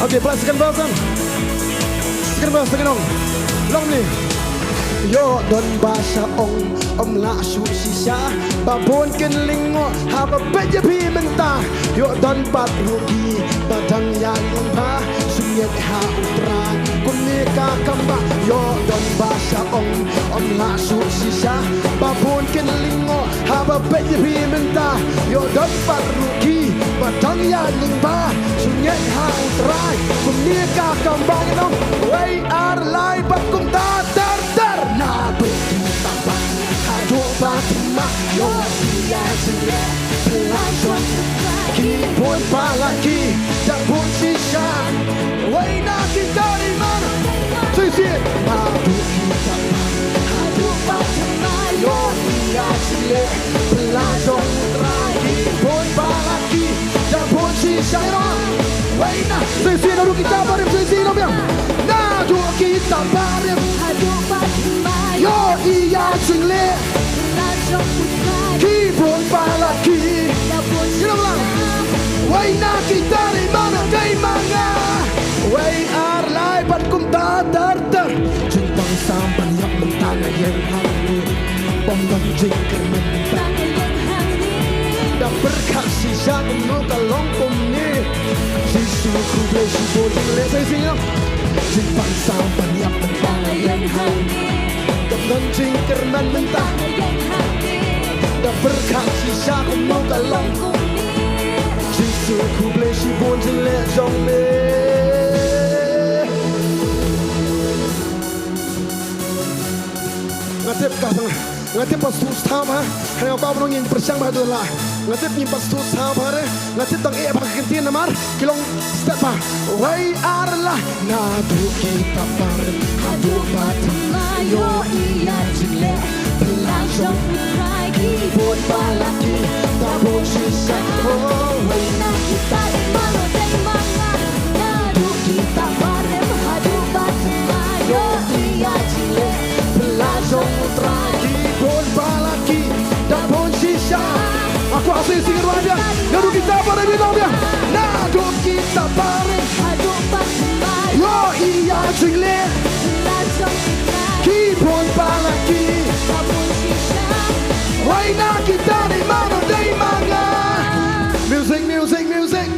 Okay, plus second verse second long ni yo don basa om la su sisa babon ken lingo ha ba beje pi menta yo don pat rugi badang yang pa sunyet ha utra kunika kamba yo don basa om la su sisa babon ken lingo ha ba beje pi menta yo don pat rugi badang yang pa sunyet ha utra kunika kamba no way are live but kum ta na do kita ba hado ba ma yo dia sile pelajong kibon palaki dan pun sisa way na kita di mana sisi na do kita ba hado ba ma yo dia sile pelajong kibon palaki dan pun sisa way na sisi na do kita ba sisi na biang na do kita ba yo iya jingle kibon palaki Shillong lang way na kita di mana dai manga way ar lai pat kum ta dar jintang samban yak mentang yang hangi bom dan jingker mentang yang hangi da berkat sisa no kalong kum ni Jisu ku blei si bon jingle sai sing jintang samban yak mentang yang hangi dan jingkerman mentah da berkat sisa kum no kalong Jisu ku blei si bon jingle jong me ngatip ka tengah ngatip pas tu stop ha kaya ba bro ngin persang ba tu la ngatip ni pas tu stop ha ngatip tang e ba kentin namar kilong step pa wai arla na tu kita par hadu bat yo iya jile langsung lagi buat balaki tak posisi oh wai na kita di mana dai mana na tu kita par hadu bat yo iya jile langsung lagi buat balaki tak posisi aku asal singir wajah lalu kita pada bilang dia nado kita bareng hadu bat yo iya jile kipon palaki why na kita di mana day manga music music music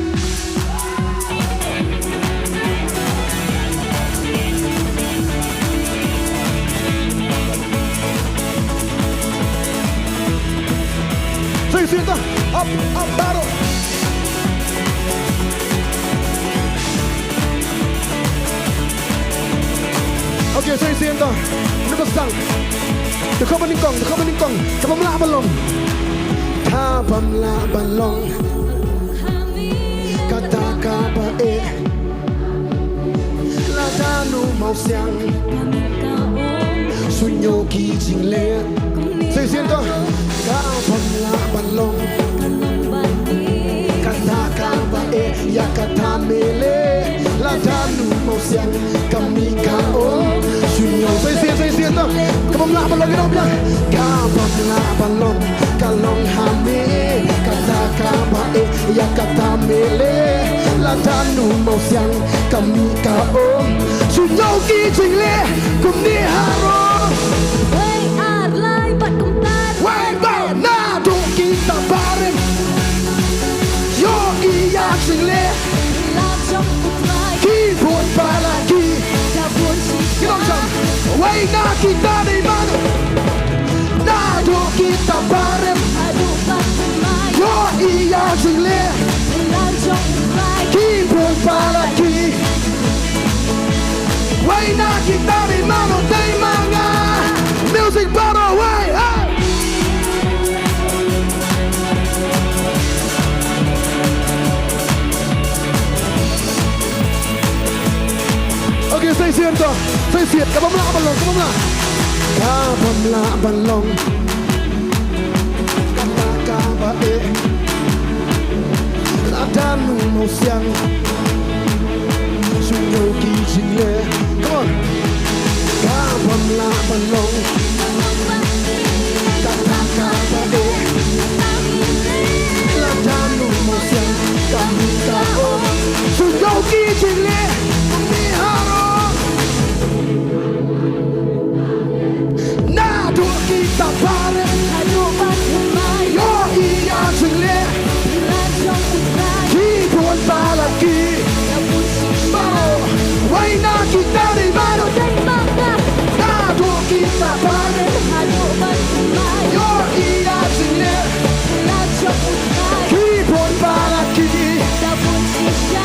sienta up up battle okay saya sienta lepas sang dekat meningkong kapam la balong kata kapa la danu mau siang sunyo ki jing le saya sienta kapam la balong kata kapa ya kata mele la danu mau siang kami kao sunyo saya sienta kapam la balong kapam la balong kalong hame kata kapa ya kata mele la danu mau siang kami kao sunyo ki jing le kum ni haro wai ar lai bat kum tan wai ba na do kita bareng yo iya jing le langsung lagi ki buat balaki tak posisi wai na kita di mana na do kita bareng hadu bat yo iya jing le langsung lagi ki buat balaki wai na kita di mana day manga music battle way hey okay saya siap kapam la balong kata kapa la danu mau siang sunyo ki jing le come on kapam la balong kata kapa la danu mau siang kami kao sunyo ki jing le kami haro na do kita bareng hadu bat yo iya jing le langsung lagi kipon balaki tak posisi why na kita di mana dai mana na do kita bareng hadu bat yo iya jing le langsung lagi kipon balaki tak posisi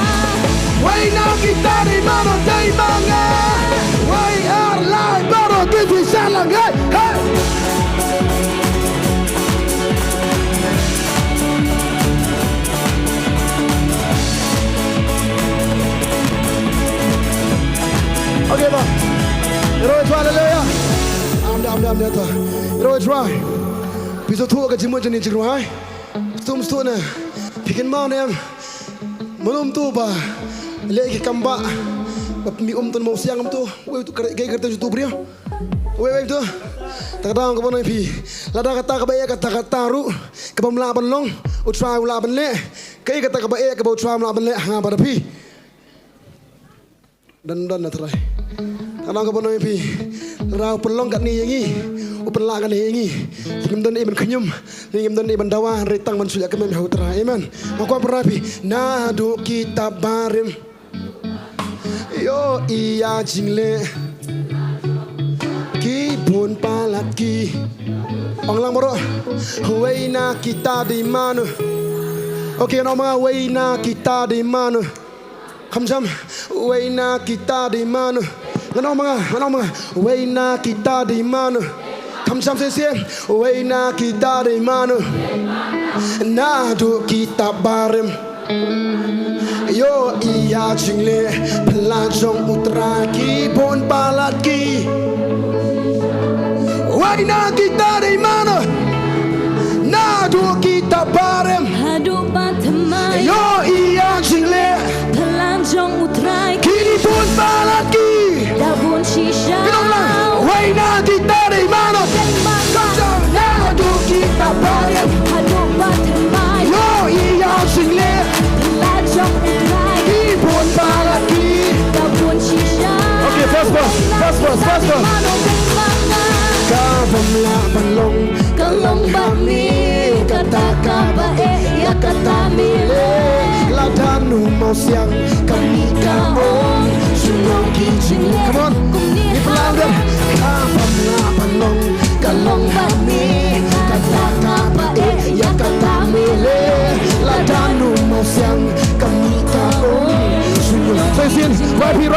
why na kita di mana day manga why are live baru kita salang hey hey okay ba Roy try hallelujah am ta Roy try bisa tu ka jimu jeni jigrai tum stu na pikin mau nem belum tu ba lagi kamba mi tun mau siang tu we tu kai kerja tu brio we tu tak dang ko bonai pi lada kata ka ba kata kata ru ka bam la ban long u try la ban le kai kata ka ba ka ba try la ban le ha ba pi dan na try kadang ka bonai pi rau pelong kat ni yangi u pen la kan ni yangi ngim dan ibn kanyum ngim dan ibn dawa retang man suya ka mem ha utra amen mako perapi na do kita barem yo iya jingle ki pun palaki panglang moro weina kita di mana okay no mga weina kita di mana kamjam weina kita di mana ano mga weina kita di mana Kamsam sesi Waina kita di mana Nadu kita barem Yo iya jingle Pelajong utra ki Pon balat ki Waina kita di mana Nadu kita barem Hadu Bantei Yo iya jingle Pelajong utrai Kini pun balat ki Dabun shisha Waina kita di mana Nadu kita barem Hadu Bantei Yo iya jingle Pelajong utrai Pun balat ki Dabun shisha Okay, first verse Kabam la balong Kalong bami Kata kabae Ya kata mile Ladanu mau siang Kami kaon Shillong ki jingle Come on Ni pelan. Kabam la balong Kalong bami Kata kabae Ya kata mile Ladanu mau siang Kami kaon Shillong. Saya sin Rapi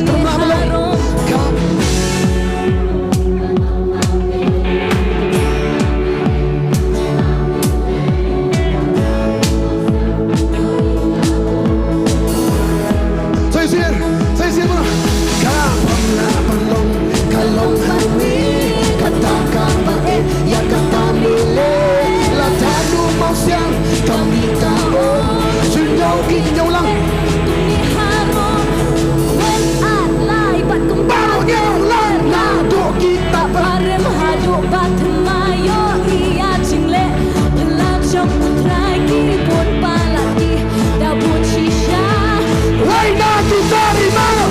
Kabam la balong Saya sin mana? Kabam la balong Kalong bami Kata kabae Ya kata mile Ladanu mau siang Kami kaon Shillong ki nhau lang Baru nhau lang Nadu kita Barem hadu Bantei yo iya jingle Pelajong utrai kiri pun palaki Dabun shisha Waina kita di mana?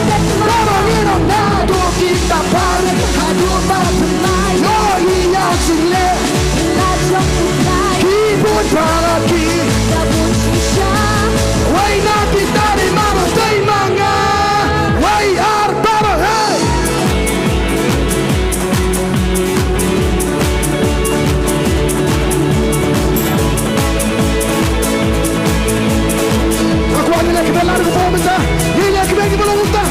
Barangnya nadu kita bareng Hadu Bantei Yo iya jingle Pelajong utrai Kibut baraki Dabun shisha Waina kita di mana? Di mana? Wai arbara hey. Aku ada lagi belar ke bawah masa. Ini lagi bagi belum utah.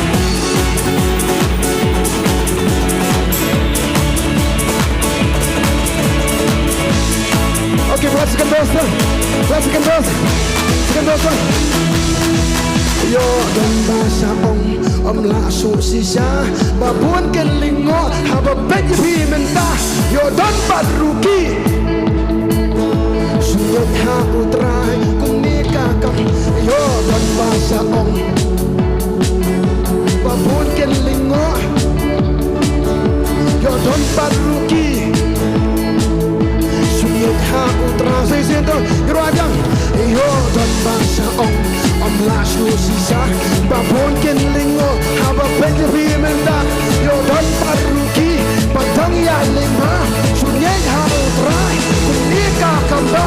Okay, buat second verse. Yo dan bahasa om la su sisa babun kelingo haba bet pi menta yo dan badruki suyet ha utrai kumika kam yo dan bahasa babun kelingo yo dan badruki suyet ha utrai saya sentuh geruajang yo dan bahasa om la su sisa babon ken lingo haba pete pi menda yo dan paruki padang ya lima sunyen ha utrai kunika kamba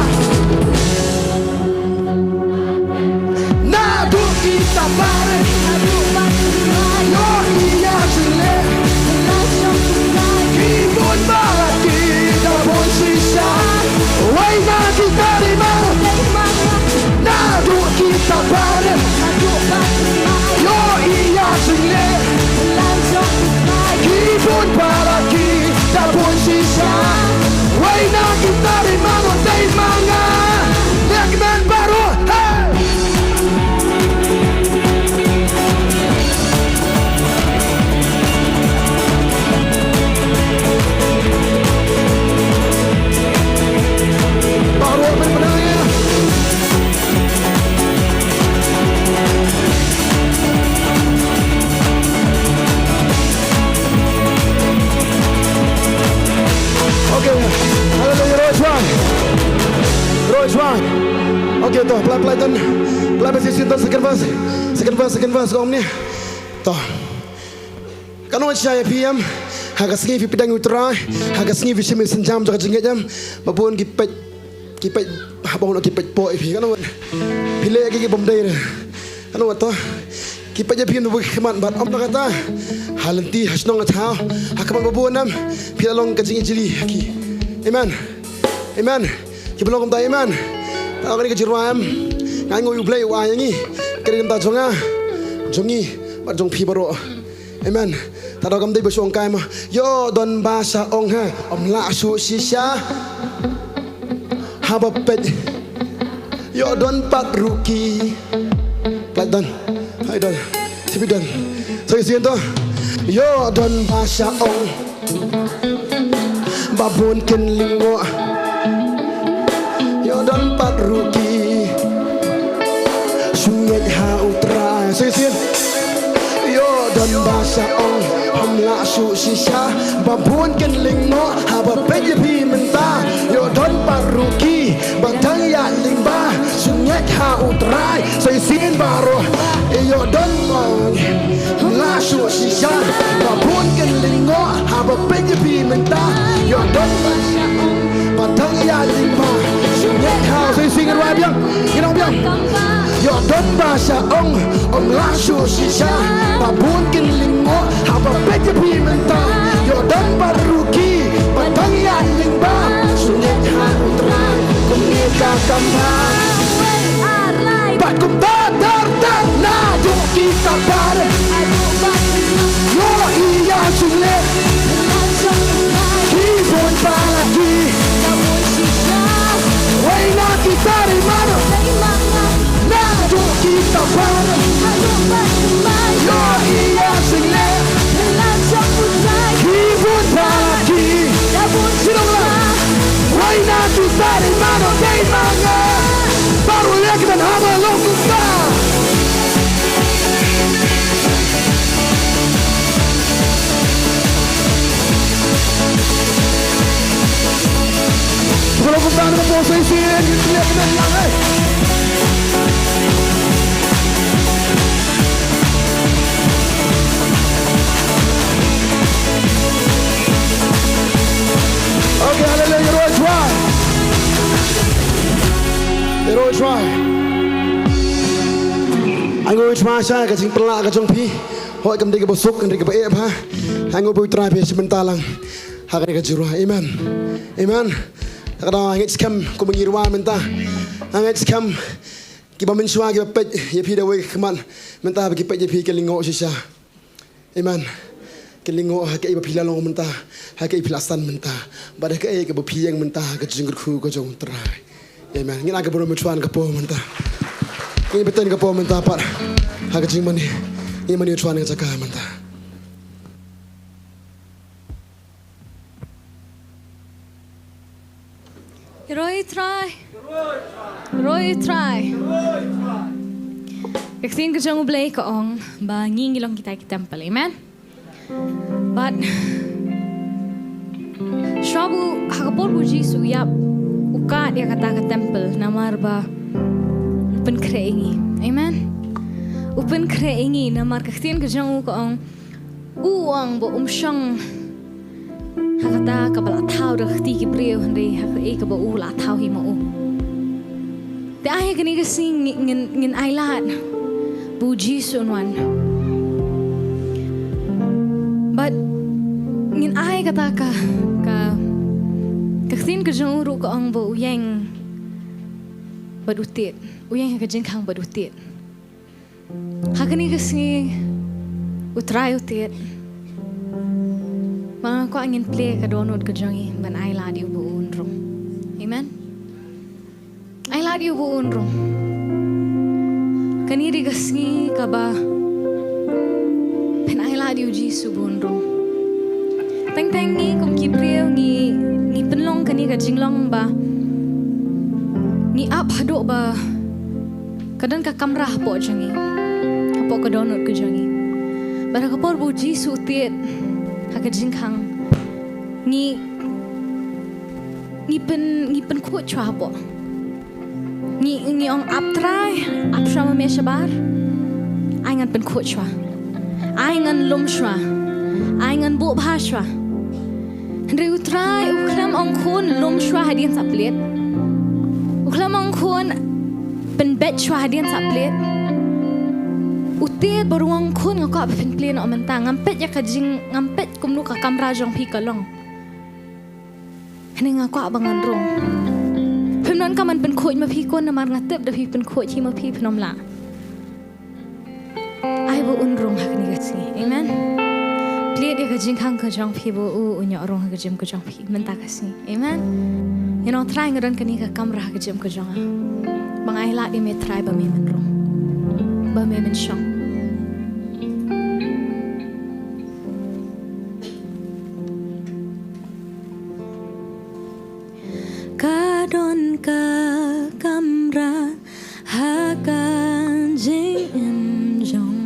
nadu kita bare Hadu Bantei yo iya jile Pelajong utrai kibun baraki dabon sisa waina kita di mana nadu kita bare Hadu Bantei yo iya jile Pelajong utrai Kibun baraki dabon sisa Waina kita di mana di mana Legmen baru hey. Baru menangnya Okay, hallelujah, Royce one. Okay, toh, pelan-pelan sesi tu second verse kau ni. Toh, kan orang cakap PM, harga sengi pidang utara, harga sengi visi senjam jaga jengket jam, babon kipet, habang nak kipet po ipi kan orang, pilih lagi Bantei dah, kan orang toh. Kipatnya PM tu berkeman, bat om nak kata, halanti hasnong atau, hakaman babon nam, pilalong kajing jeli, ki, amen. Kita belum tahu iman. Tahu ni kejiruam. Ngai ngoi ublay uai ni. Kiri kita jonga, jongi, mat jong pi baru. Amen. ta do kam dei besong kai ma yo don ba sa ong ha om la su si sha ha ba pet yo don pat ruki like don hai don tipi don sai sien to yo don ba sa ong babun ken lingo yo don pat ruki sungai ha utra sai sien yo don ba sa ong om la su si sha babun ken lingo ha ba pet ye pi menta yo don pat ruki bantang ya limba sungai ha utra sai sien baro yo don la su si sha babun ken lingo ha ba pet ye pi menta yo don bantang ya limba sungai ha sai sien ra biang kinong biang yo don ba sa ong om la su si sha babun ken lingo ha ba pet ye pi menta yo don baruki bantang ya limba sungai ha utra kumika kamba Bakum dar na jo kita par yo iya sunle kibon palagi wai na kita di mana na jo kita par yo iya sunle kibon palagi wai na kita di mana dei mana baru lagi dan hama lokuta kalau kita ada posisi yang lihat dan yang okay, hallelujah, Lord, try. Lord, try. Anh ngồi try sai cái chính pelak cái trong pi. Hỏi cầm đi cái bột súp, cầm đi cái bột ép ha. Anh ngồi bôi try pi sebentar lang. Hak cái juru. Amen. Amen. Kalau anh scam ko mengirwa menta. Anh scam kita mensua kita pet ye pi dawai keman. Menta bagi pet ye pi ke lingo sisa. Amen. Ke lingo hak iba pila long menta. Hak iba pilasan menta. Badak ke bot pi yang menta ke jenggur ku ke jong try. Amen. Ngin aga boro mechuan ka po menta. Ngin beten ka po menta par. Ha ka jing mani. Ngin mani chuan ka ka menta. Roy try. Keksin ka jang ublay ka ong ba ngingilong kita ki temple. Amen. But shabu hakapor buji su yap ukat ya kata ke temple namar ba open kreingi. Amen. Open kreingi namar keksin ke jang ko ang uang bo umshang hakata ka bala thau de khti ki breu hande hak e ka bo u la thau hi mo u te ai ka ni ka sing ngin ai lat bu ji sun wan but ngin ai kata ka keksin ke jang ru ko ang bo yang badutit uyang ka jing khang badutit hakani ka sing utrai utit Mga ko angin play ka donut ka jangi ban ay ladi ubu unrong. Amen. Ay ladi ubu unrong. Kaniri gasngi ka ba pen ay ladi uji subu unrong. Teng ni kum kipriyo ni penlong kani ka jinglong ba. Ni ap hado ba kadan ka kamrah po jangi. Kapo ka donut ka jangi. Bara kapor bu ji sutit hak jing khang ni pen ko chwa bo ni ong ap trai ap shama me shabar ai ngan pen ko chwa ai ngan lum shwa ai ngan bu bha shwa re utrai uklam ong khon lum shwa hadien saplet uklam ong khon pen bet shwa hadien saplet utit baruang khun ngaka pen plane om mentang ngampet ya kajing ngampet kumnu ka kamra jong pi kalong hene ngaka bangan rong penon ka man pen khoj ma pi kon na mar ngatep da pi pen khoj hi ma pi pnom la ai bo un rong hakni gatsi amen plate kajing kang kajong pi bu unyo rong kajim kajong pi menta kasih. Amen. You know try ngadan kani ka kamrah kajim kajong. Bangai la di me try ba me men rong. Ba me men shong. Kadon ka kamrah hakan jing jong.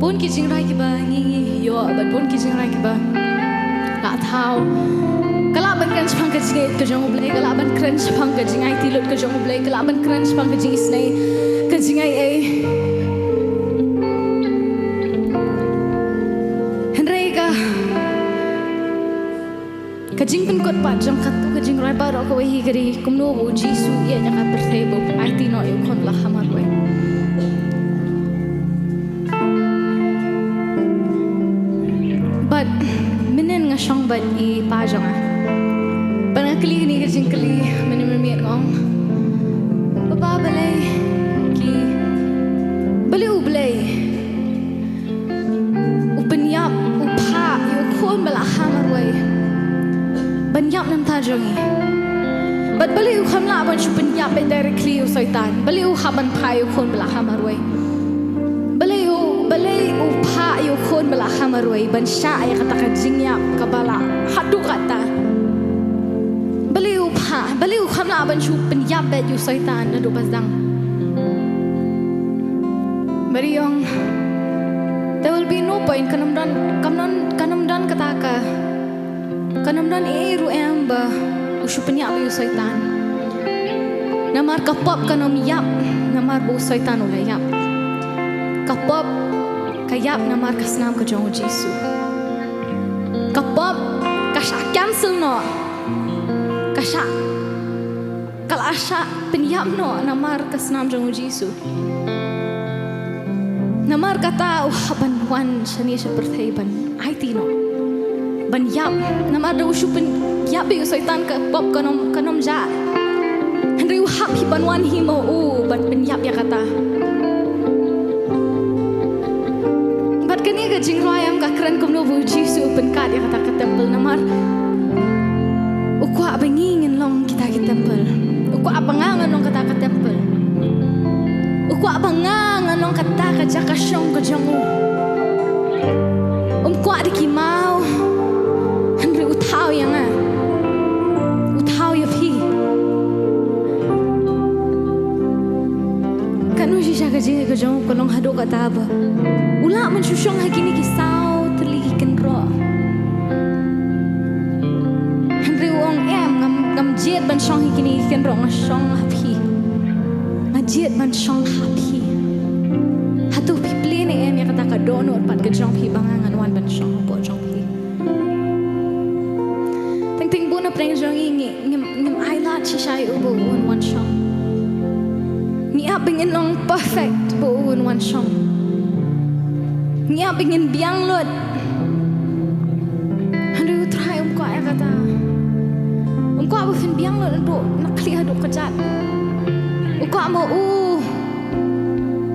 pun kijing rai kiba ngi yo ban pun kijing rai kiba la thau kala ban kan spang ka jingai ka jong blai kala ban kran spang ka jingai tilut ka jong blai kala ban kran spang ka jingai snai ka jingai ai henrei ka jing pen kot pa jong khat ka jing rai ba ro ko hi gari kumno bu jisu ye nya ka perthei bu ai ti no yo khon la hamar we but minen nga shong bat I pa jong panakli ni ka jing kali minen miet ngong baba balai ki balai u balai u penyap u pa yo khon bala hamar we penyap nam ta jongi but balai u kham la ban chu penyap be directly u saitan balai u haban pa yo khon bala hamar we balai u pa yo khon bala hamar we ban sha ay kata ka jingyap ka bala hadu kata balai u kham la ban chu penyap be yo saitan na do pasdang Mariong there will be no point kanamdan kata ka kanamdan eru amba ushu penyap yo saitan namar kapop kanom yap namar bo saitan ulay yap kapop kayap namar kasnam ka jong Jesu kapop kasha cancel no kasha kalasha penyap no namar kasnam jong Jesu namar kata haban wan shani seperti ban IT no ban yap namar do ushu pen yap yo saitan ka pop kanom ja henry hap hi ban wan hi mo ban pen yap ya kata bat kani ka jing royam ka kran kumno bu Jesu pen kat ya kata ka temple namar ukwa bangingin long kita ki temple ukwa abangangan long kata ka temple ukwa abangangan long kata ka jaka shong ka jongu kwa di ki mau henry utau yang utau ya phi kanu shisha ka jing ka jong ko long hado ka taba ula man shushong hakini ki sao tli ken ro henry wong ngam jet ban shong hakini ken ro nga shong happy nga jet ban shong happy hatu pi plene ya kata ka donor pat ka jong phi bangangan wan ban shong po jong phi ting bu na preng jong ngim ai la chi shai u wan shong ni abing in long perfect bu wan shong ni abing in biang lot handu try ko ay kata ko bu fin biang lot do nakli hadu kajat ko mo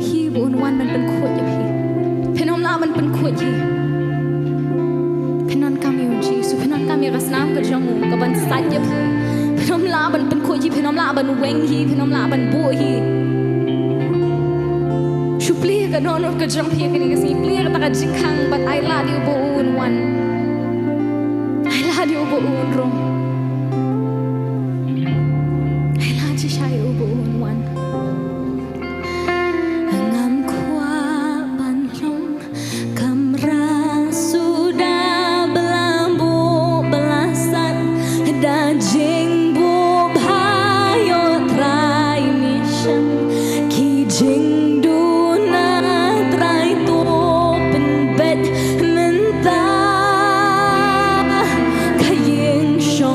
hi bu wan ban pen khot ya phi penom la man pen khot ji penon kami Jesu penon kami kasnam ka jong ka ban sat ya phi penom la ban pen khot ji penom la ban weng hi penom la ban bu hi supli ka non ka jong phi ka ni ka si pli ka ta jikang but I love you bu wan I love you bu rong I love you shai bu wan Shong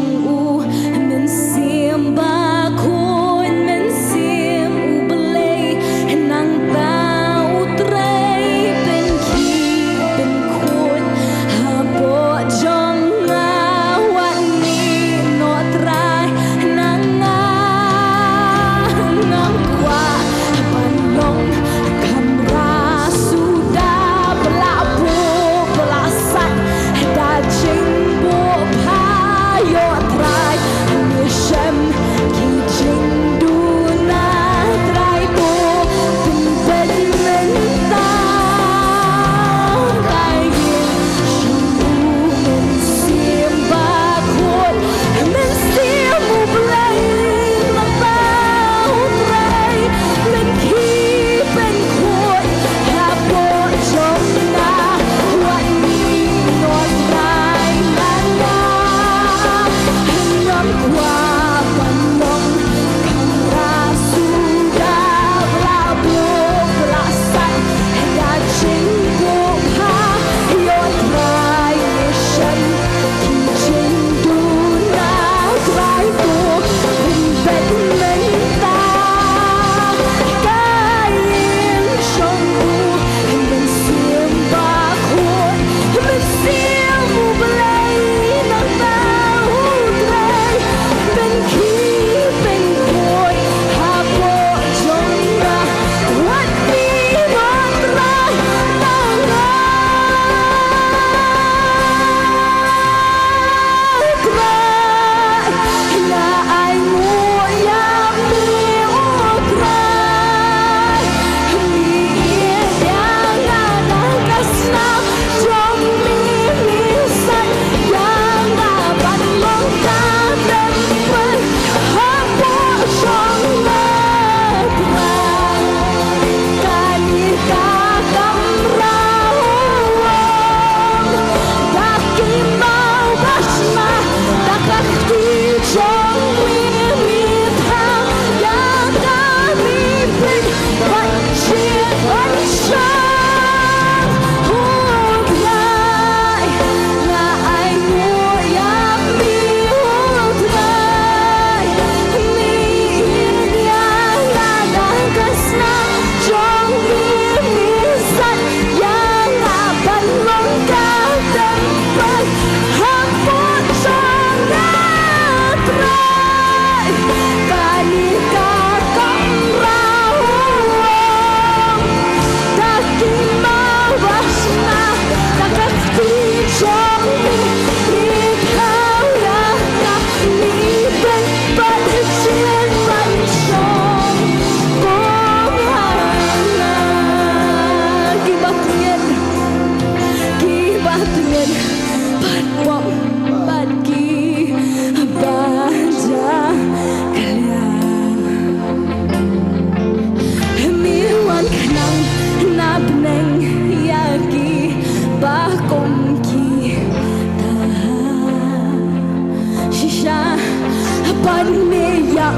ban me yap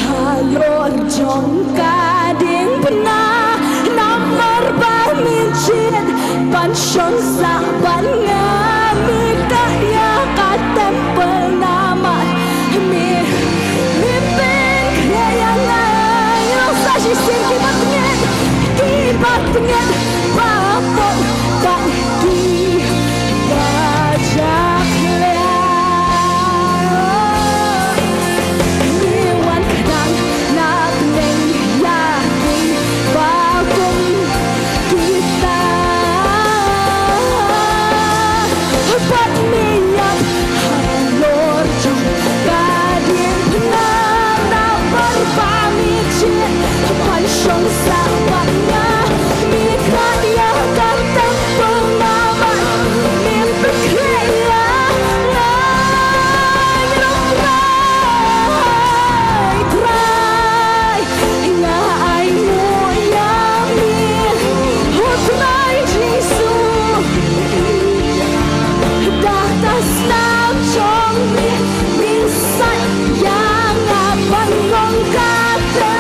halor jong kading pena namar ba min chin ban shong sa ban ngami kaya katem penama mi ben kaya yo sa shi sin ki batnget bapot dan ki gajak Shong sa banya mi kaya kata penama mi berkaya try nga ai mo ya mi hutnai jisu dah tas nam chong mi sai yang abang ngong kata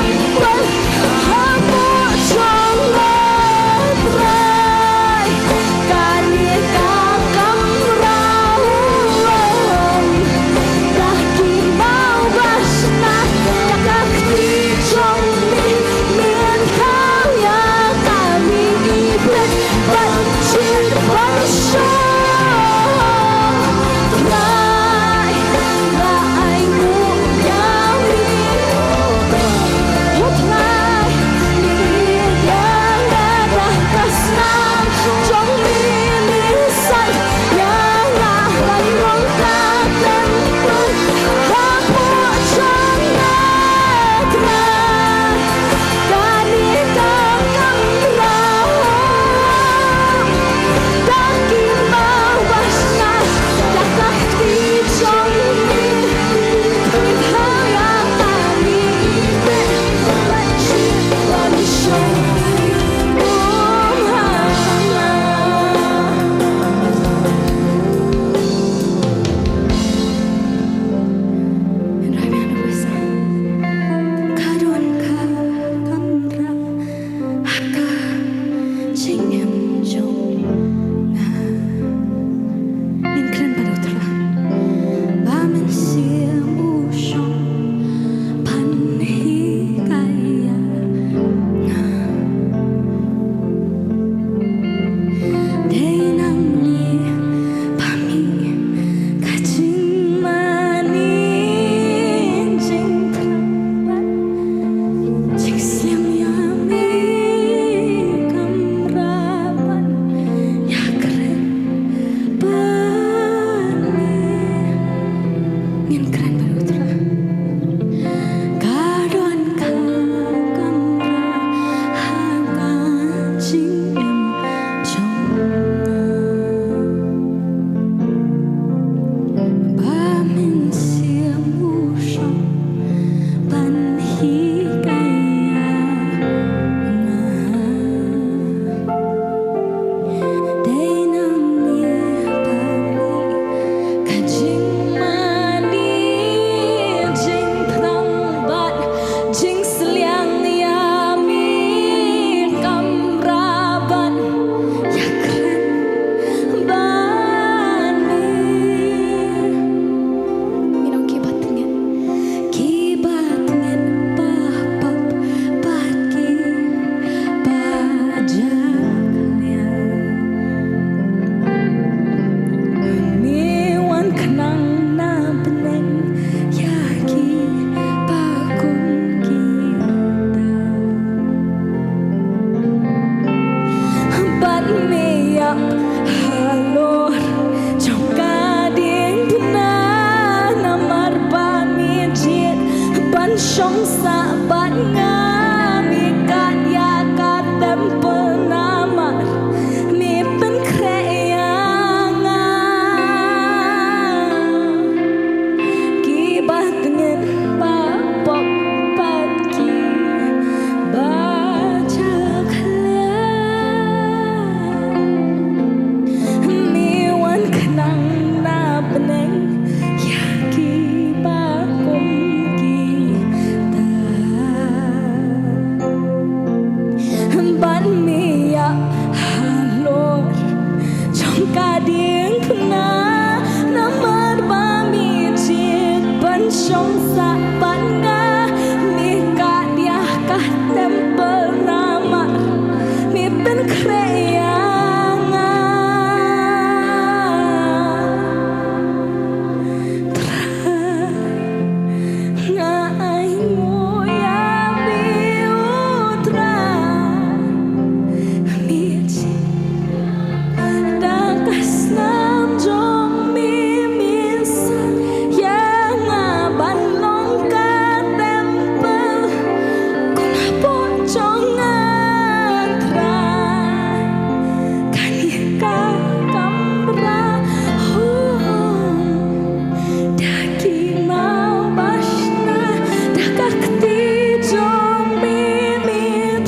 peneng ya ki ba kum trong sa ban nga mi ka dia ka temple nama mi ben kreyang ngai moya mi utra mi dakas nam jong mi minsan yang ban long ka temple kuna po chong tra kanika kamra daki mau basna dakakti jong mi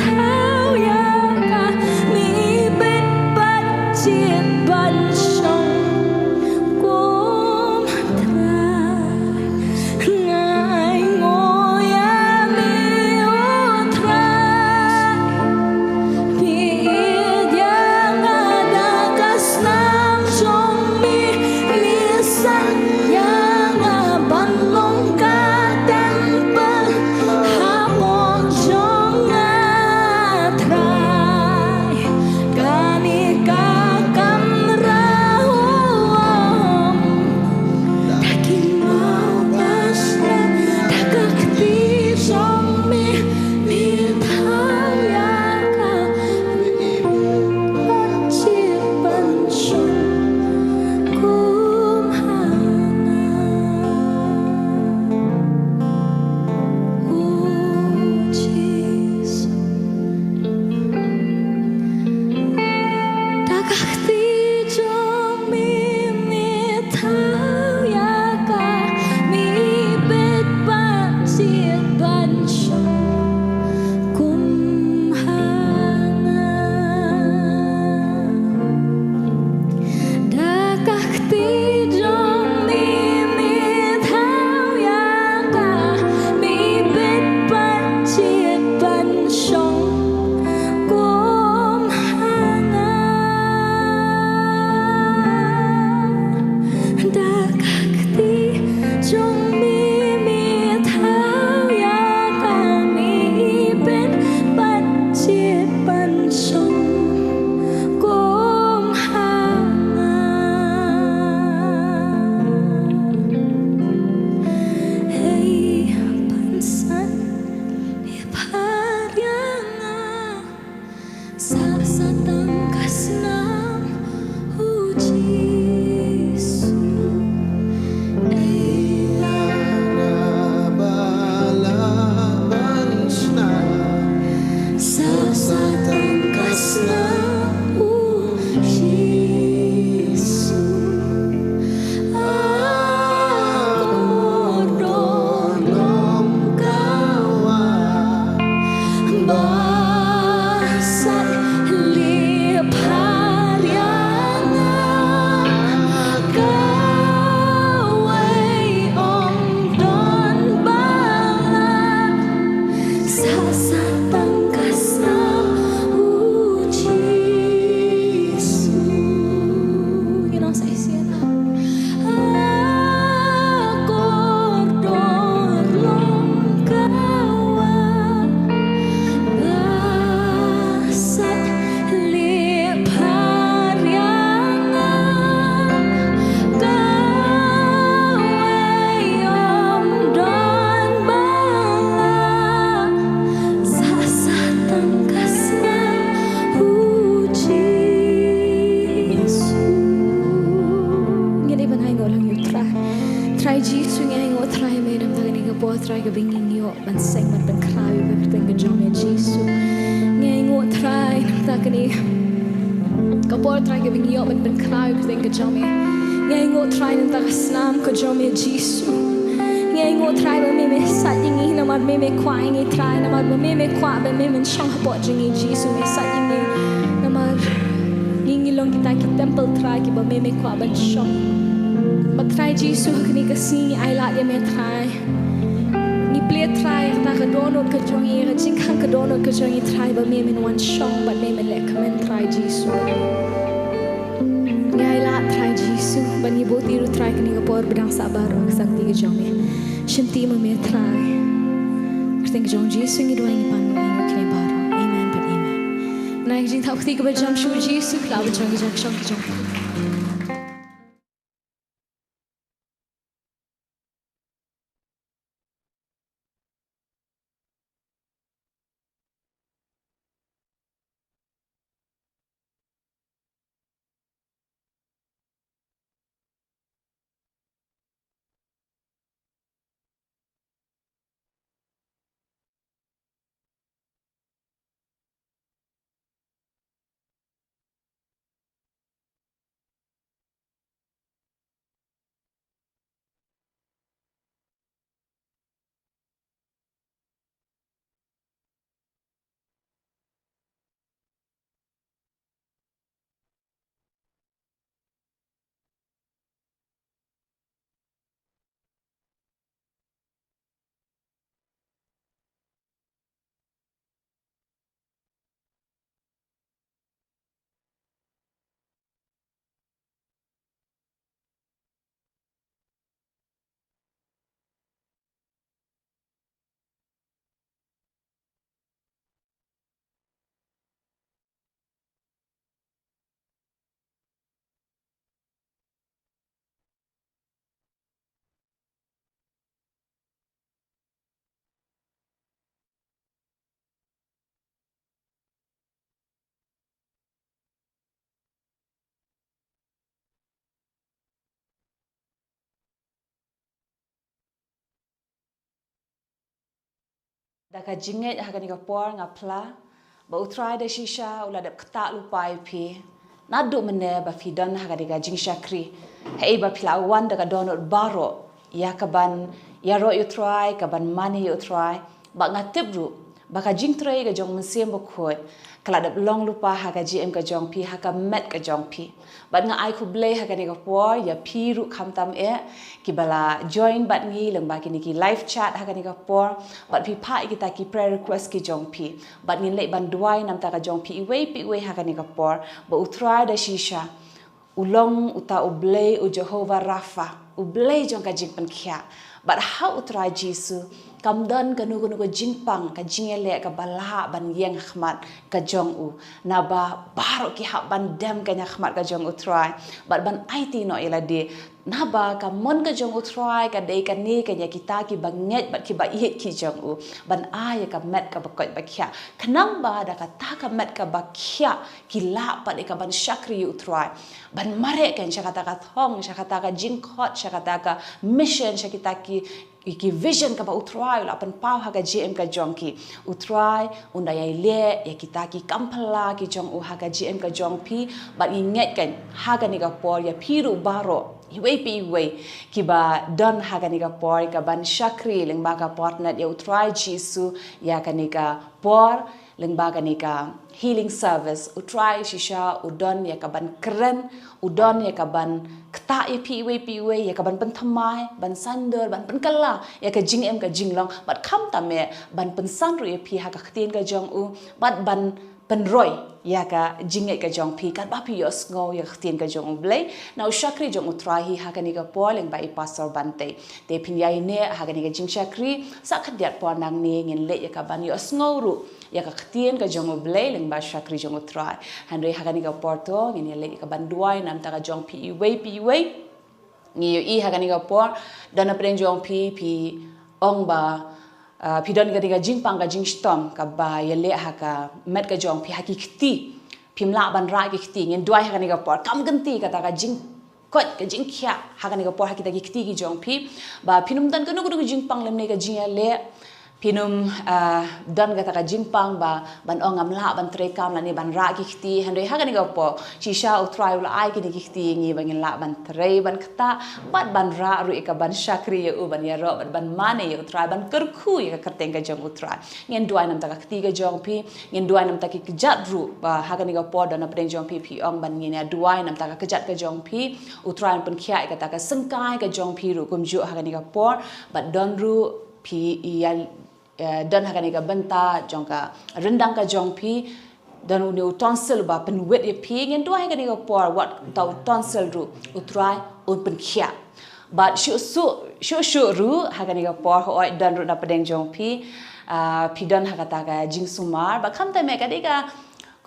thao ya ka mi bet bat chiet ban song kum tra ngai ngoya mi utra mi yang ada kasnam jong mi lisan yang ban long ka temple hamon jong trai kanika kamra daki mau basna dakakti jong mi thao ya ka ban chiet ban song kum Jesus dakakti jong mi thao ya ka mi bet ban chiet ban song kum dakakti jong mi thao ya ka mi bet ban chiet ban song kum dakakti jong mi thao ya ka mi bet ban chiet ban song kum hey pansan mi paryanga sa satang kasnam Jesus sa satang kasnam Jesus aku dorong kawa basat lip haryanga kawai om don bala sa satang kasnam Jesus you know say siya aku dorong kawa basat lip haryanga kawai om don bala sa satang kasnam Jesus ngani ban hai ngol hang try Jesus ngai ngo try me nam ta ni ka po try ka binging yo ban seng man ban krai ba teng ka jom ya Jesus ngai ngo try nam ta ka ni ka po try ka binging yo ban krai ba teng ka jom ya ngai ngo try nam ta ka snam ka jom ya Jesus ngai ngo try ba me sat ying na mat me kwa ngai try na mat me kwa ba me men shong ha po jing Jesus me sat ying na mat ngilong kita ki temple try ki ba me kwa ban shong ba try Jesus kini ka sini ai la ya me try ni ple try ta ka donut ka jong ye ka jing kan ka donut ka jong ye try ba me men wan shong ba me le ka men try Jesus ngai la try Jisu bani boti ru try kani ka por bedang sabar ak sakti ke jong me shinti ma me try think jong Jisu ngi doing pan ngi kini baro amen but amen na jing thau ti ka ba jam shu Jisu kla ba jong jang shong jong Daka jinget haga ni kapor ngapla ba utrai da shisha ula dap kta lupai pi nadu mene ba fidan haga diga jing shakri hei ba pila wan daga donut baro ya kaban ya ro you try kaban money you try ba ngatip ru ba ka jing try ga jong mensiem ba khot kala dap long lupa haga gm ka jong pi haga met ka jong pi ba nga ai khu blay haga ni kapor ya pi ru kham tam e ki bala join bat ngi leng ba ki ni ki live chat haga ni kapor bat pi pa kita ki prayer request ki jong pi bat ngin le ban duai nam ta ka jong pi we haga ni kapor ba utrai da shisha ulong uta ublay u Jehovah Rafa ublay jong ka jing pen khia bat how utrai Jisu kamdan kanu jingpang ka jingele ka bala ban yeng khmat ka jong u na ba baro ki ha ban dem ka nya khmat ka jong utrai bat ban IT no ila de na ba ka mon ka jong utrai ka de ka ni ka nya kita ki banget bat ki ba yet ki jong u ban ay ka met ka ba kot ba khia khnang ba da ka ta ka met ka ba khia ki la pa de ka ban shakri utrai ban mare kan shakata ka thong shakata ka jingkhot shakata ka mission shakita ki vision ka ba utrai la pan pau ha ka GM ka jong ki utrai unda ya le ya kita ki kampala ki jong u ha ka GM ka jong pi ba inget kan ha ka ni ka por ya piru baro iwe pi iwe ki ba don ha ka ni ka por ka ban shakri leng ba ka Potternet ya utrai Jisu ya ka ni ka por leng ba ka ni ka healing service utrai shisha udon ya ka ban keren udon ya ka ban kta ya pi iwe ya ka ban penthamai ban sander ban penkala ya ka jing em ka jinglong bat kham ta me ban pensan ru ya pi ha ka khtin ka jong u bat ban penroy ya ka jinget ka jong pi kan ba pi yos ngo ya khtin ka jong blay na shakri jong utrai hi ha ka ni ka poleng ba I pastor Bantei te pin ya ne ha ka ni ka jing shakri sa khadiat po nang ni ngin le ya ka ban yos ngo ru ya ka khtin ka jong blay leng ba shakri jong utrai hanre ha ka ni ka porto ngin le ka ban duai nam ta ka jong pi iwe ni yo I ha ka ni ka por dana preng jong pi ong ba pidon ga jingpang ga jingstom ka ba yele ha ka met ka jong pi hakikti pimla ban ra ki khti ngin duai ha ka ni ka por kam ganti ka ta ka jing kot ka jing khia ha ka ni ka por hakita ki khti ki jong pi ba pinum dan ka nu jingpang lem ne ka jing le pinum dan ga ta ka jingpang ba ban ongam la ban tre kam la ni ban ra ki khti hanre ha ka ni ka po shisha utrai ula ai ki ni ki khti ngi bangin la ban tre ban khta bat ban ra ru ka ban shakri ya u ban ya ro ban mane ya utrai ban kerkhu ya ka kerteng ka jong utrai ngin duai nam ta ka khti ka jong pi ngin duai nam ta ki kjat ru ba ha ka ni ka po dan apreng jong pi ong ban ngin ya duai nam ta ka kjat ka jong pi utrai pun khia ka ta ka sengkai ka jong pi ru kum ju ha ka ni ka po bat don ru pi ya dan ha ka ni ka benta jong ka rendang ka jong pi dan uni tonsil ba penwet ye pingin dua kan ni por wat tau tonsil ru utrai un pen khia but shu ru ha kan ni por ho dan ru na pedeng jong pi dan ha kata ka jing sumar ba kham tai me ka de ka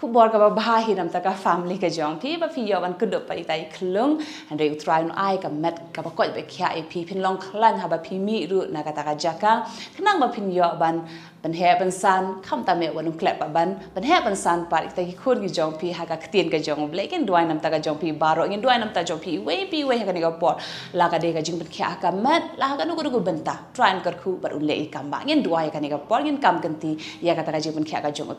ku bor ka ba bahi nam ta ka family ka jong pi ba fi yo ban ku do pa tai klung and they try no ai ka met ka ba ko be khia e pi pin long khlan ha ba pi mi ru na kata ka jaka khnang ba pin yo ban ban he ban san kham ta me wanum klep ba ban he ban san pa ta ki khur gi jong pi ha ka ktien ka jong ble ken duai nam ta ka jong pi baro ngin duai nam ta jong pi we ha ka ni ka por la ka de ka jing ban khia ka met la ka nu ku benta try an kar khu bar un le kam ba ngin duai ka ni ka por ngin kam kan ti ya ka ta ka jing ban khia ka jong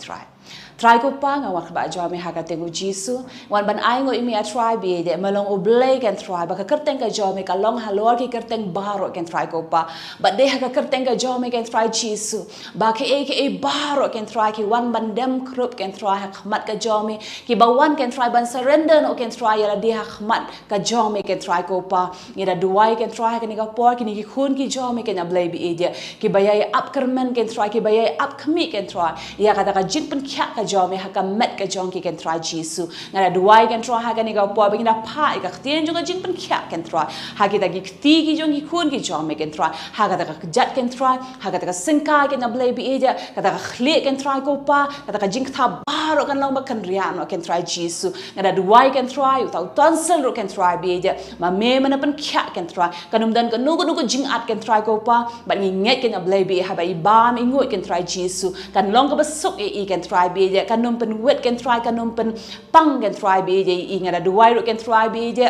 try ko pa nga wa ba jom ha ka te gu jisu wan ban ai ngo imi a try be de malong o ble ken try ba ka kerteng ka jom ka long halor ki kerteng baro ken try ko pa ba de ha ka kerteng ka jom ken try jisu ba ke e baro ken try ki wan ban dem krup ken try ha khmat ka jomi ki ba wan ken try ban surrender no ken try ya de ha khmat ka jomi ken try ko pa ni da duai ken try ka ni ka por ki ni ki khun ki jomi ken ya blai bi e ki ba ya up kermen ken try ki ba ya up khmi ken try ya ka ta ka jin pen kya ka jomi ha ka met ka jong ki ken try jisu ngara duai ken try ha ka ni ka por bi na pa ka ktien jong ka jin pen kya ken try ha ki ta ki kti ki jong ki khun ki jomi ken try ha ka ta ka jat ken try ha ka ta ka singka ken ya blai bi e kata ka khli ken try ko pa kata ka jing tha baro kan long ba kan rian no ken try jisu ngada duai ken try utau tonsil ro ken try bi je ma me mana pen kya ken try kanum dan ka nugo jing at ken try ko pa ba ngi nget ken ablai bi ha ba i ba mi ngoi ken try jisu kan long ka basuk e ken try bi je kanum pen wet ken try kanum pen pang ken try bi je i ngada duai ro ken try bi je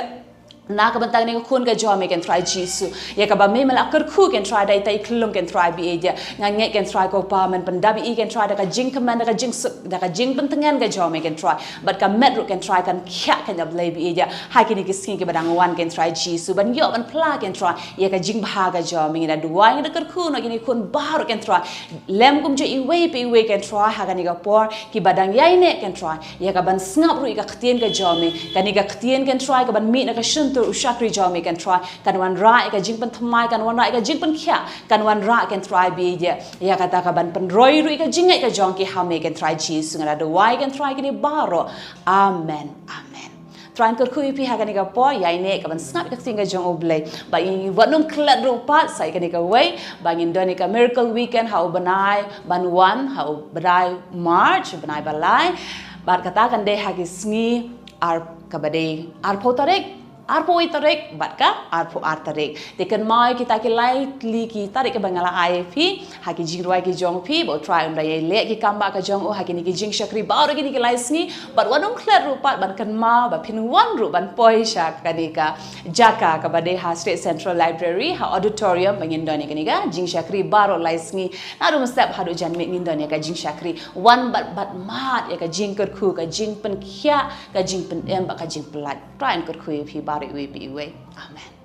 na ka bantang ni khun ka jom ken try jisu ya ka ba me mala kar khu ken try dai tai klum ken try bi e nga nge ken try ko pa man pan dabi ken try da ka jing command da ka jing da ka jing pan tengan ka jom ken try but ka met ru ken try kan kya kan ya blai bi e ha ki ni ki skin ki badang wan ken try jisu ban yo ban pla ken try ya ka jing bha ka jom da duai da kar khu no ki ni khun bar ken try lem kum je i we ken try ha ka ni ka por ki badang yai ne ken try ya ka ban snap ru ka ktien ka jom ka ni ka ktien ken try ka ban mi na ka shun tu ushakri jom kan try kan wan ra ka jing pan thamai kan wan ra ka jing pan khya kan wan ra kan try bi je ya kata ka ban pan roi ru ka jing ka jong ki ha me kan try Jesus ngara do wai kan try ki baro amen try kar khu pi ha kan ka po yai ne ka ban snap ka singa jong oblay ba in wanum klat ru pa sai kan ka way ba in don ka miracle weekend how banai ban wan how badai march banai balai bar kata kan de ha ki sngi ar kabade ar potarek arpo itarik batka arpo artarik tekan mai kita ki lightly ki tarik ke bangala IP haki jingruai ki jong pi bo try unda ye le ki kamba ka jong o haki ni ki jing shakri ba ora ki ni ki laisni but wadong kler rupa ban kan ma ba pin wan ru ban poi sha kadika jaka ka bade ha state central library ha auditorium bangin doni ka ni ga jing shakri baro laisni na rum step hadu janme ngin doni ka jing shakri wan bat mat ya ka jing ker khu ka jing pen khya ka jing pen em ba ka jing plat try ker khu pi bari we be way amen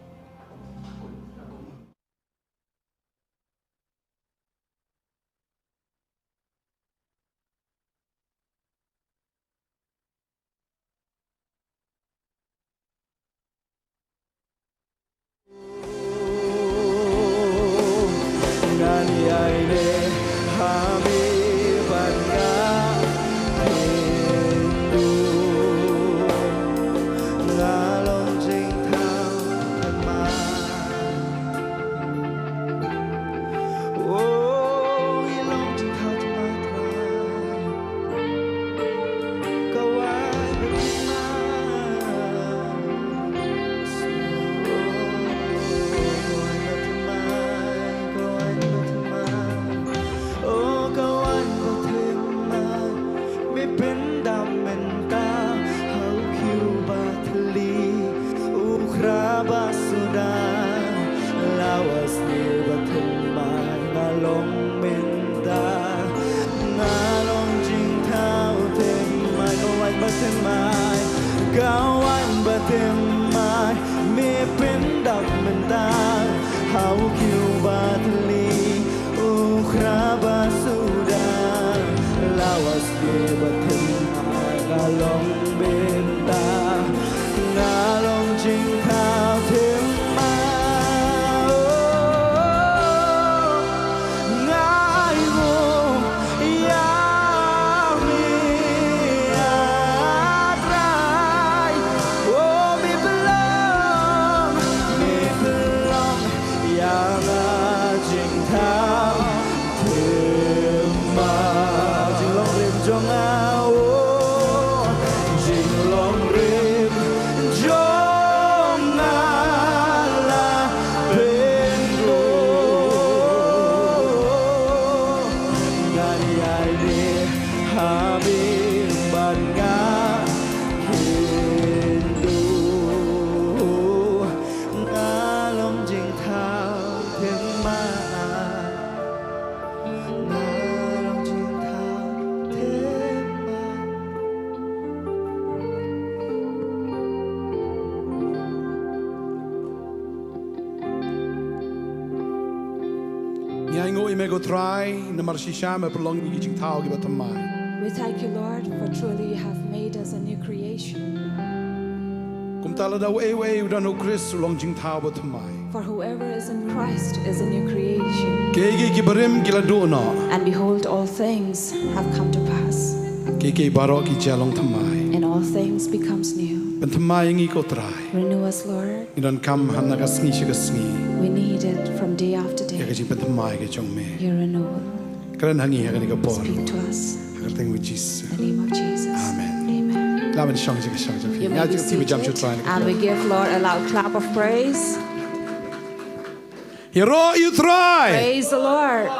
Nga Ngai ngoi me go try na marsisha me prolong ni jing tao ki batamai. We thank you, Lord, for truly you have made us a new creation. Kum tala da we udan o Chris long jing tao batamai. For whoever is in Christ is a new creation. Kegi ki barim ki la do na. And behold, all things have come to pass. Kegi barok ki jalong tamai. And all things becomes new. Bantamai ngi ko try. Renew us, Lord. Idan kam han naga sngi shiga sngi. We need it from day after Ya day. ka jing bantamai ke chong me. Your renewal. Karan hangi ha ka ni ka por. Speak to us. Agarteng with Jesus. In the name of Jesus. Amen. Amen. Laban shong jiga shong jiga. You Ya may be jiga tiba jam should try. seated. And we give Lord a loud clap of praise. Hero you try. Praise the Lord.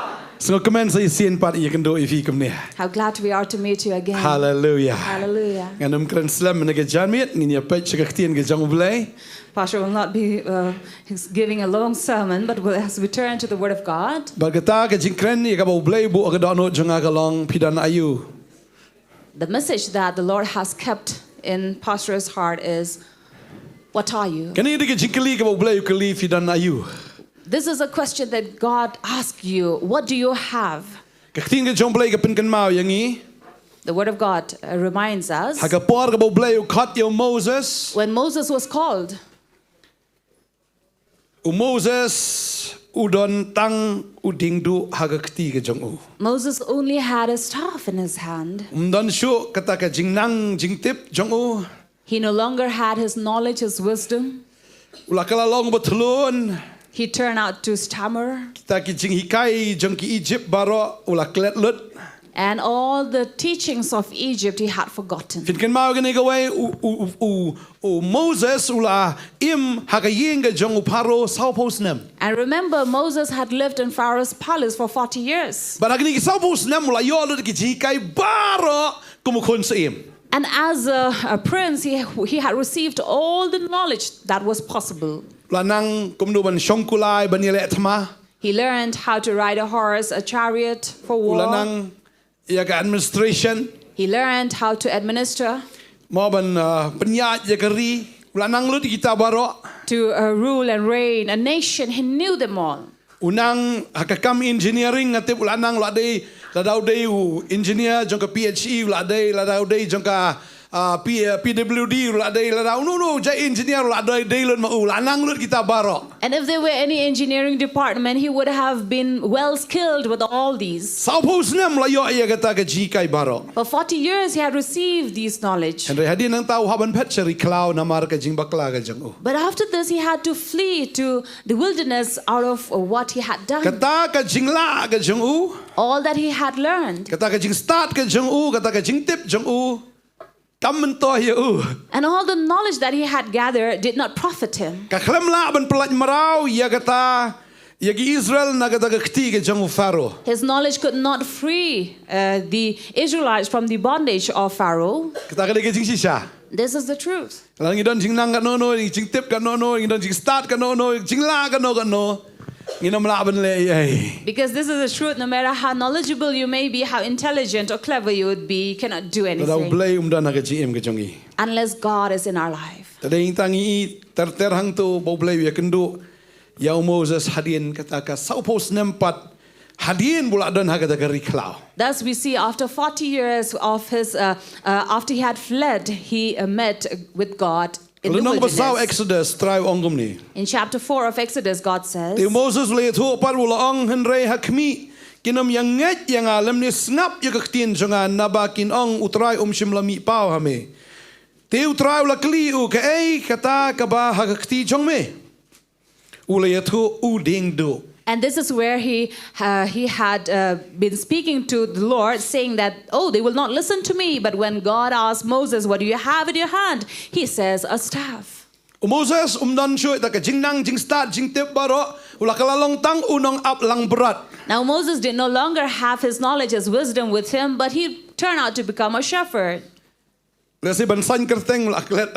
So commence I sien pat I can do if he come near. How glad we are to meet you again. Hallelujah. Hallelujah. Nganum kran slam na ga jamit ni ya pet chika tien ga jang blay. Pastor will not be giving a long sermon, but will as we turn to the Word of God. Bagata ga jing kran ni ga ba blay bu ga dono janga ga long pidan ayu. The message that the Lord has kept in Pastor's heart is, what are you? Kan ni ga jing kali ga ba blay kali pidan ayu. This is a question that God asks you. What do you have? Ka tien ga jong blay ga pin kan mau yangi. The Word of God reminds us Ha ga por ga ba blay kat yo Moses. when Moses was called, U Moses udon tang uding du ha ga kti ga jong u. Moses only had a staff in his hand. Don shu kata ka jing nang jing tip jong u. He no longer had his knowledge, his wisdom. Ula kala long ba tulun. He turned out to stammer. Kita ki jing hikai jong ki Egypt baro ula klet lut. And all the teachings of Egypt he had forgotten. Fin kan mau gani gawai u Moses ula im hagaying ga jong paro sao pos nem. And remember, Moses had lived in Pharaoh's palace for 40 years. But agni ki sao pos nem ula yo lut ki hikai baro kumukun sa im. And as a prince, he had received all the knowledge that was possible. La nang kumdu ban shongkulai banile tama. He learned how to ride a horse, a chariot for Ula war. nang yaga administration. He learned how to administer, Mo ban penyat yakari. Ula nang lut kita baro. to rule and reign a nation. He knew them all. Unang hakakam engineering ngatip ula nang la dei la dau dei u engineer jong ka PhD la dei la dau dei jong ka PWD la dei la dau no ja engineer la dei dei lun ma u la nang lut kita baro. And if there were any engineering department, he would have been well skilled with all these. Sao pos nem la yo ya kata ka ji kai baro. For 40 years, he had received these knowledge. Henry hadin nang tau haban pet seri cloud namar ka jing bakla ka jang u. But after this, he had to flee to the wilderness out of what he had done. Kata ka jing la ka jang u. All that he had learned. Kata ka jing start ka jang u, kata ka jing tip jang u. Kam to ya u. And all the knowledge that he had gathered did not profit him. Ka khlam la ban pelaj marau ya kata ya ki Israel na kata ka khti ka jang u Pharaoh. His knowledge could not free the Israelites from the bondage of Pharaoh. Kata ka jing sisa. This is the truth. Lang idon jing nang ka no jing tip ka no idon jing start ka no jing la ka no. Nginom la ban le ai. Because this is the truth. No matter how knowledgeable you may be, how intelligent or clever you would be, you cannot do Dau anything blay dan ka GM ka jang i. unless God is in our life. Tadeng tangi ter hang tu bau blay ya kendo ya Moses hadin kata ka sao pos nempat hadin bula dan ha kata ka riklau. Thus we see after 40 years of his, after he had fled, he met with God in the Lunong basau wilderness. Exodus try ongom ni. In chapter 4 of Exodus, God says, Te Moses le tu par bula ong henrei hakmi kinom yang nget yang alam ni snap ya kaktin jonga nabakin ong utrai shimlami pau hame. Te utrai ula kli u ka ei kata ka ba hakti jong me. Ula ya tu u ding do. and this is where he had been speaking to the Lord, saying that, oh, they will not listen to me. But when God asked Moses, what do you have in your hand? He says, a staff. Moses dan shui ta ka jing nang jing start jing tip baro ula kala long tang unong up lang berat. Now Moses did no longer have his knowledge, his wisdom with him, but he turned out to become a shepherd. Lesi ban san kerteng ula klet.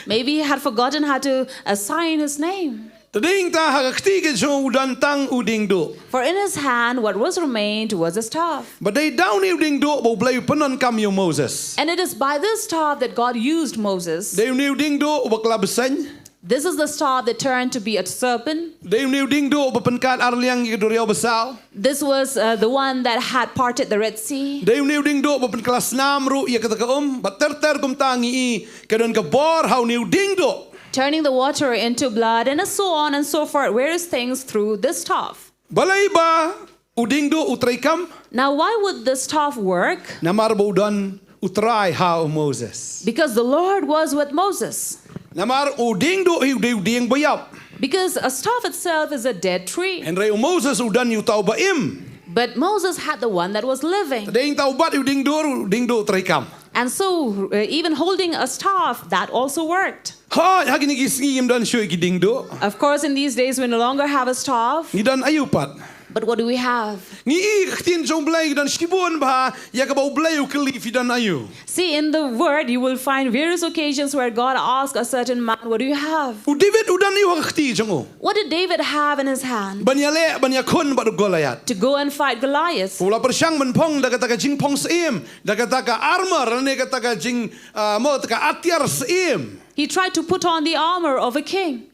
Maybe he had forgotten how to assign his name. Tading ta hakti ke jo udan tang uding do. For in his hand, what was remained was a staff. But they down uding do bo blay penon kam yo Moses. And it is by this staff that God used Moses. They uding do bakla besany. This is the staff that turned to be a serpent. Dei new ding do bepenkat arliang ke doriau besar. This was the one that had parted the Red Sea. Dei new ding do bepen kelas 6 ru ia kata but ter kum tangi I kedon ke bor how new ding do. Turning the water into blood and so on and so forth, various things through the staff. Balai ba uding do utraikam. Now, why would the staff work? Namar bodan utrai how Moses. Because the Lord was with Moses. Namar uding do uding bayap. Because a staff itself is a dead tree. And rei Moses udan yu tau baim. But Moses had the one that was living. Dei tau bat uding do utraikam. And so, even holding a staff, that also worked. Ha, hagini gisngim dan shui giding do. Of course, in these days, we no longer have a staff. Ngidan ayupat. But what do we have? Ni ktin jong blay dan shibun ba ya ka bau blay ukli fidan ayu. See, in the word, you will find various occasions where God asked a certain man, what do you have? U David udan yu kti jongo. What did David have in his hand? Banyale banyakon ba Goliath. To go and fight Goliath. Ula persyang menpong da kata jing pong seim, da kata armor ne kata jing mo taka atyar seim. He tried to put on the armor of a king.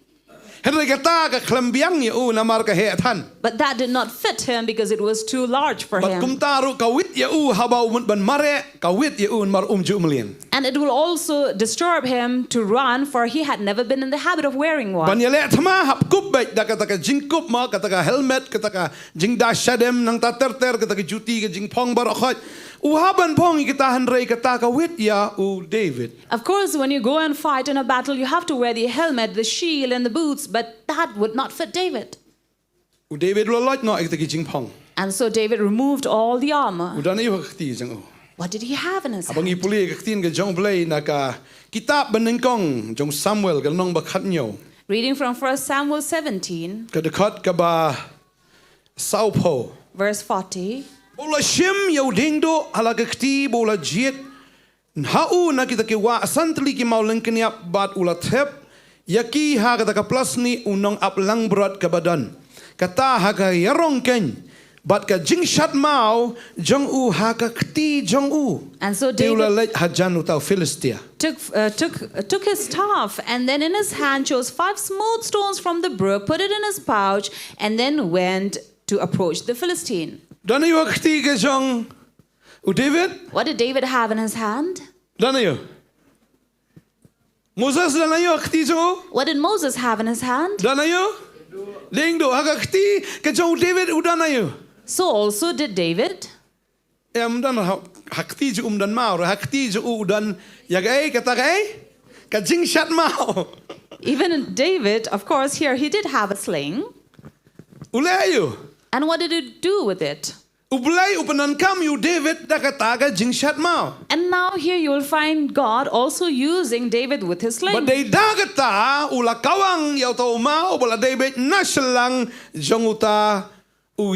Henry kata ka klambiang yu namar ka heatan. But that did not fit him because it was too large for But him. kumtaru kawit yu habau ban mare kawit yu mar jumlien. And it will also disturb him to run, for he had never been in the habit of wearing one. Banyale thama hap kup baik da kata jing kup ma kata helmet kata jing dashadem nang tater kata juti ka jing pong barokhat. Uhaban pong kita Henry kata kawit ya u David. Of course, when you go and fight in a battle, you have to wear the helmet, the shield, and the boots, but that would not fit David. U David lo lot no ikta jing pong. And so David removed all the armor. Udan yu kti jang. What did he have in his Abang hand? ipuli kaktin ke jong blay na ka kitab benengkong jong Samuel ke nong bakat nyo. Reading from 1 Samuel 17, Ke dekat ke ba saupo. verse 40. Bola shim yau dingdo ala kakti bola jiet. Hau na kita ke wa santli ki mau lengkeniap bat ula tep. Yaki ha kata ka plasni unong aplang berat ke badan. Kata ha ka yarong ken. Bat ka jing shat mau jong u ha ka kti jong u. And so Tiula David lej hajan utau Philistia. took his staff, and then in his hand chose 5 smooth stones from the brook, put it in his pouch, and then went to approach the Philistine. Dan yu kti ke jong u David. What did David have in his hand? Dan yu. Moses dan yu kti jong u. What did Moses have in his hand? Dan yu. Dingdo ha ka kti ke jong David u dan yu. So also did David. Dan hakti ju dan mau hakti ju dan ya gai kata gai ka jing shat mau. Even David, of course, here he did have a sling. Ulayu. And what did he do with it? Ublay upanan kam yu David da kata ka jing shat mau. And now here you will find God also using David with his sling. But they da kata ula kawang yaw tau mau bala David nasalang jong uta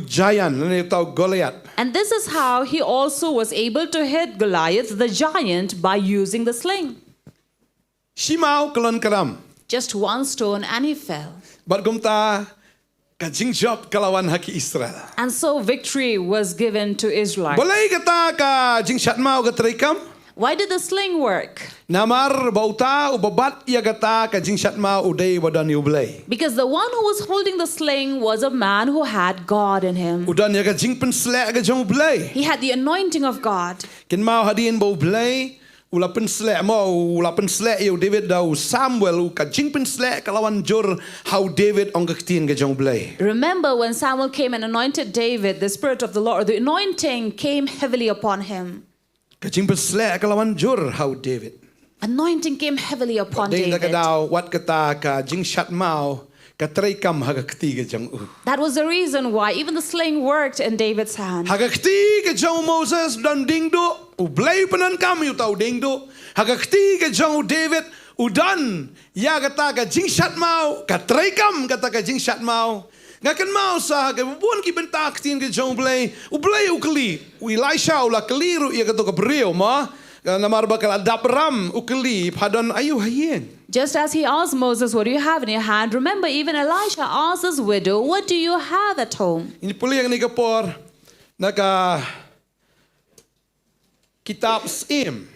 giant ne tau Goliath. And this is how he also was able to hit Goliath, the giant, by using the sling. Shimau kelon karam. Just one stone and he fell. But gumta ka jing job kalawan haki Israel. And so victory was given to Israel. Balay kata ka jing shat mau ka trikam. Why did the sling work? Namar bauta ubabat ya kata ka jing shat mau uday wadan ublay. Because the one who was holding the sling was a man who had God in him. Udan ya ka jing penslek ka jong blay. He had the anointing of God. Kin mau hadin bau blay ula penslek mau ula penslek yu David dau Samuel ka jing penslek kalawan jur how David ong kaktin ka jong blay. Remember when Samuel came and anointed David, the Spirit of the Lord, the anointing came heavily upon him. Ka jing penslek kalawan jur how David. Anointing came heavily upon Ding David. ka daw wat kata ka jing shat mau ka trikam hagakti ka jong u. That was the reason why even the sling worked in David's hand. Hagakti ka jong Moses dan dingdo ublay panan kam yu tau dingdo. Hagakti ka jong David udan ya kata ka jing shat mau ka trikam kata ka jing shat mau. Ngakan mau sa ka buon ki bentak tin ka jong blay ublay ukli u Elisha ula keliru ya kato ka brio ma namar bakal adapram ukli padan ayu hayen. Just as he asked Moses, what do you have in your hand? Remember, even Elisha asked his widow, what do you have at home? Ini puli yang ni kapor naka kitab Sim.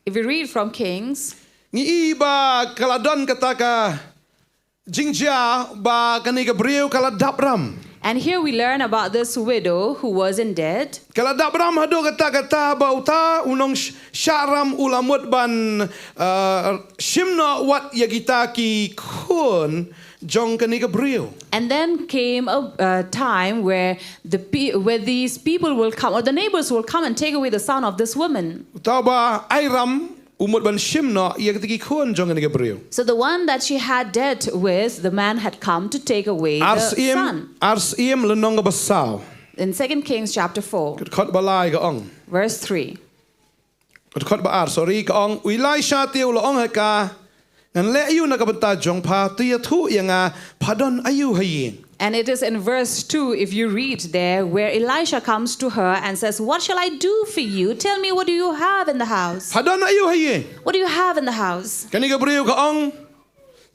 If you read from Kings, Ni iba kaladon kata ka Jingja ba kani Gabriel kala dabram. And here we learn about this widow who was in debt. Kala dabram hado kata bauta unong syaram ulamut ban shimna wat yagita ki kun jong kani Gabriel. And then came a time where these people will come, or the neighbors will come and take away the son of this woman. Taba airam umut ban shimna yagita ki kun jong kani Gabriel. So the one that she had debt with, the man had come to take away the son. Arsim lenong basau. In 2 Kings chapter 4, Kot balai ka ong. verse 3. Kot ba sorry ka ong Elisha tiu lo ong haka ngan le ayu nakabanta jong pa tu thu yanga padon ayu hayin. And it is in verse 2, if you read there, where Elisha comes to her and says, "What shall I do for you? Tell me, what do you have in the house? Padon ayu hayin. What do you have in the house?" Kani Gabriel ka ong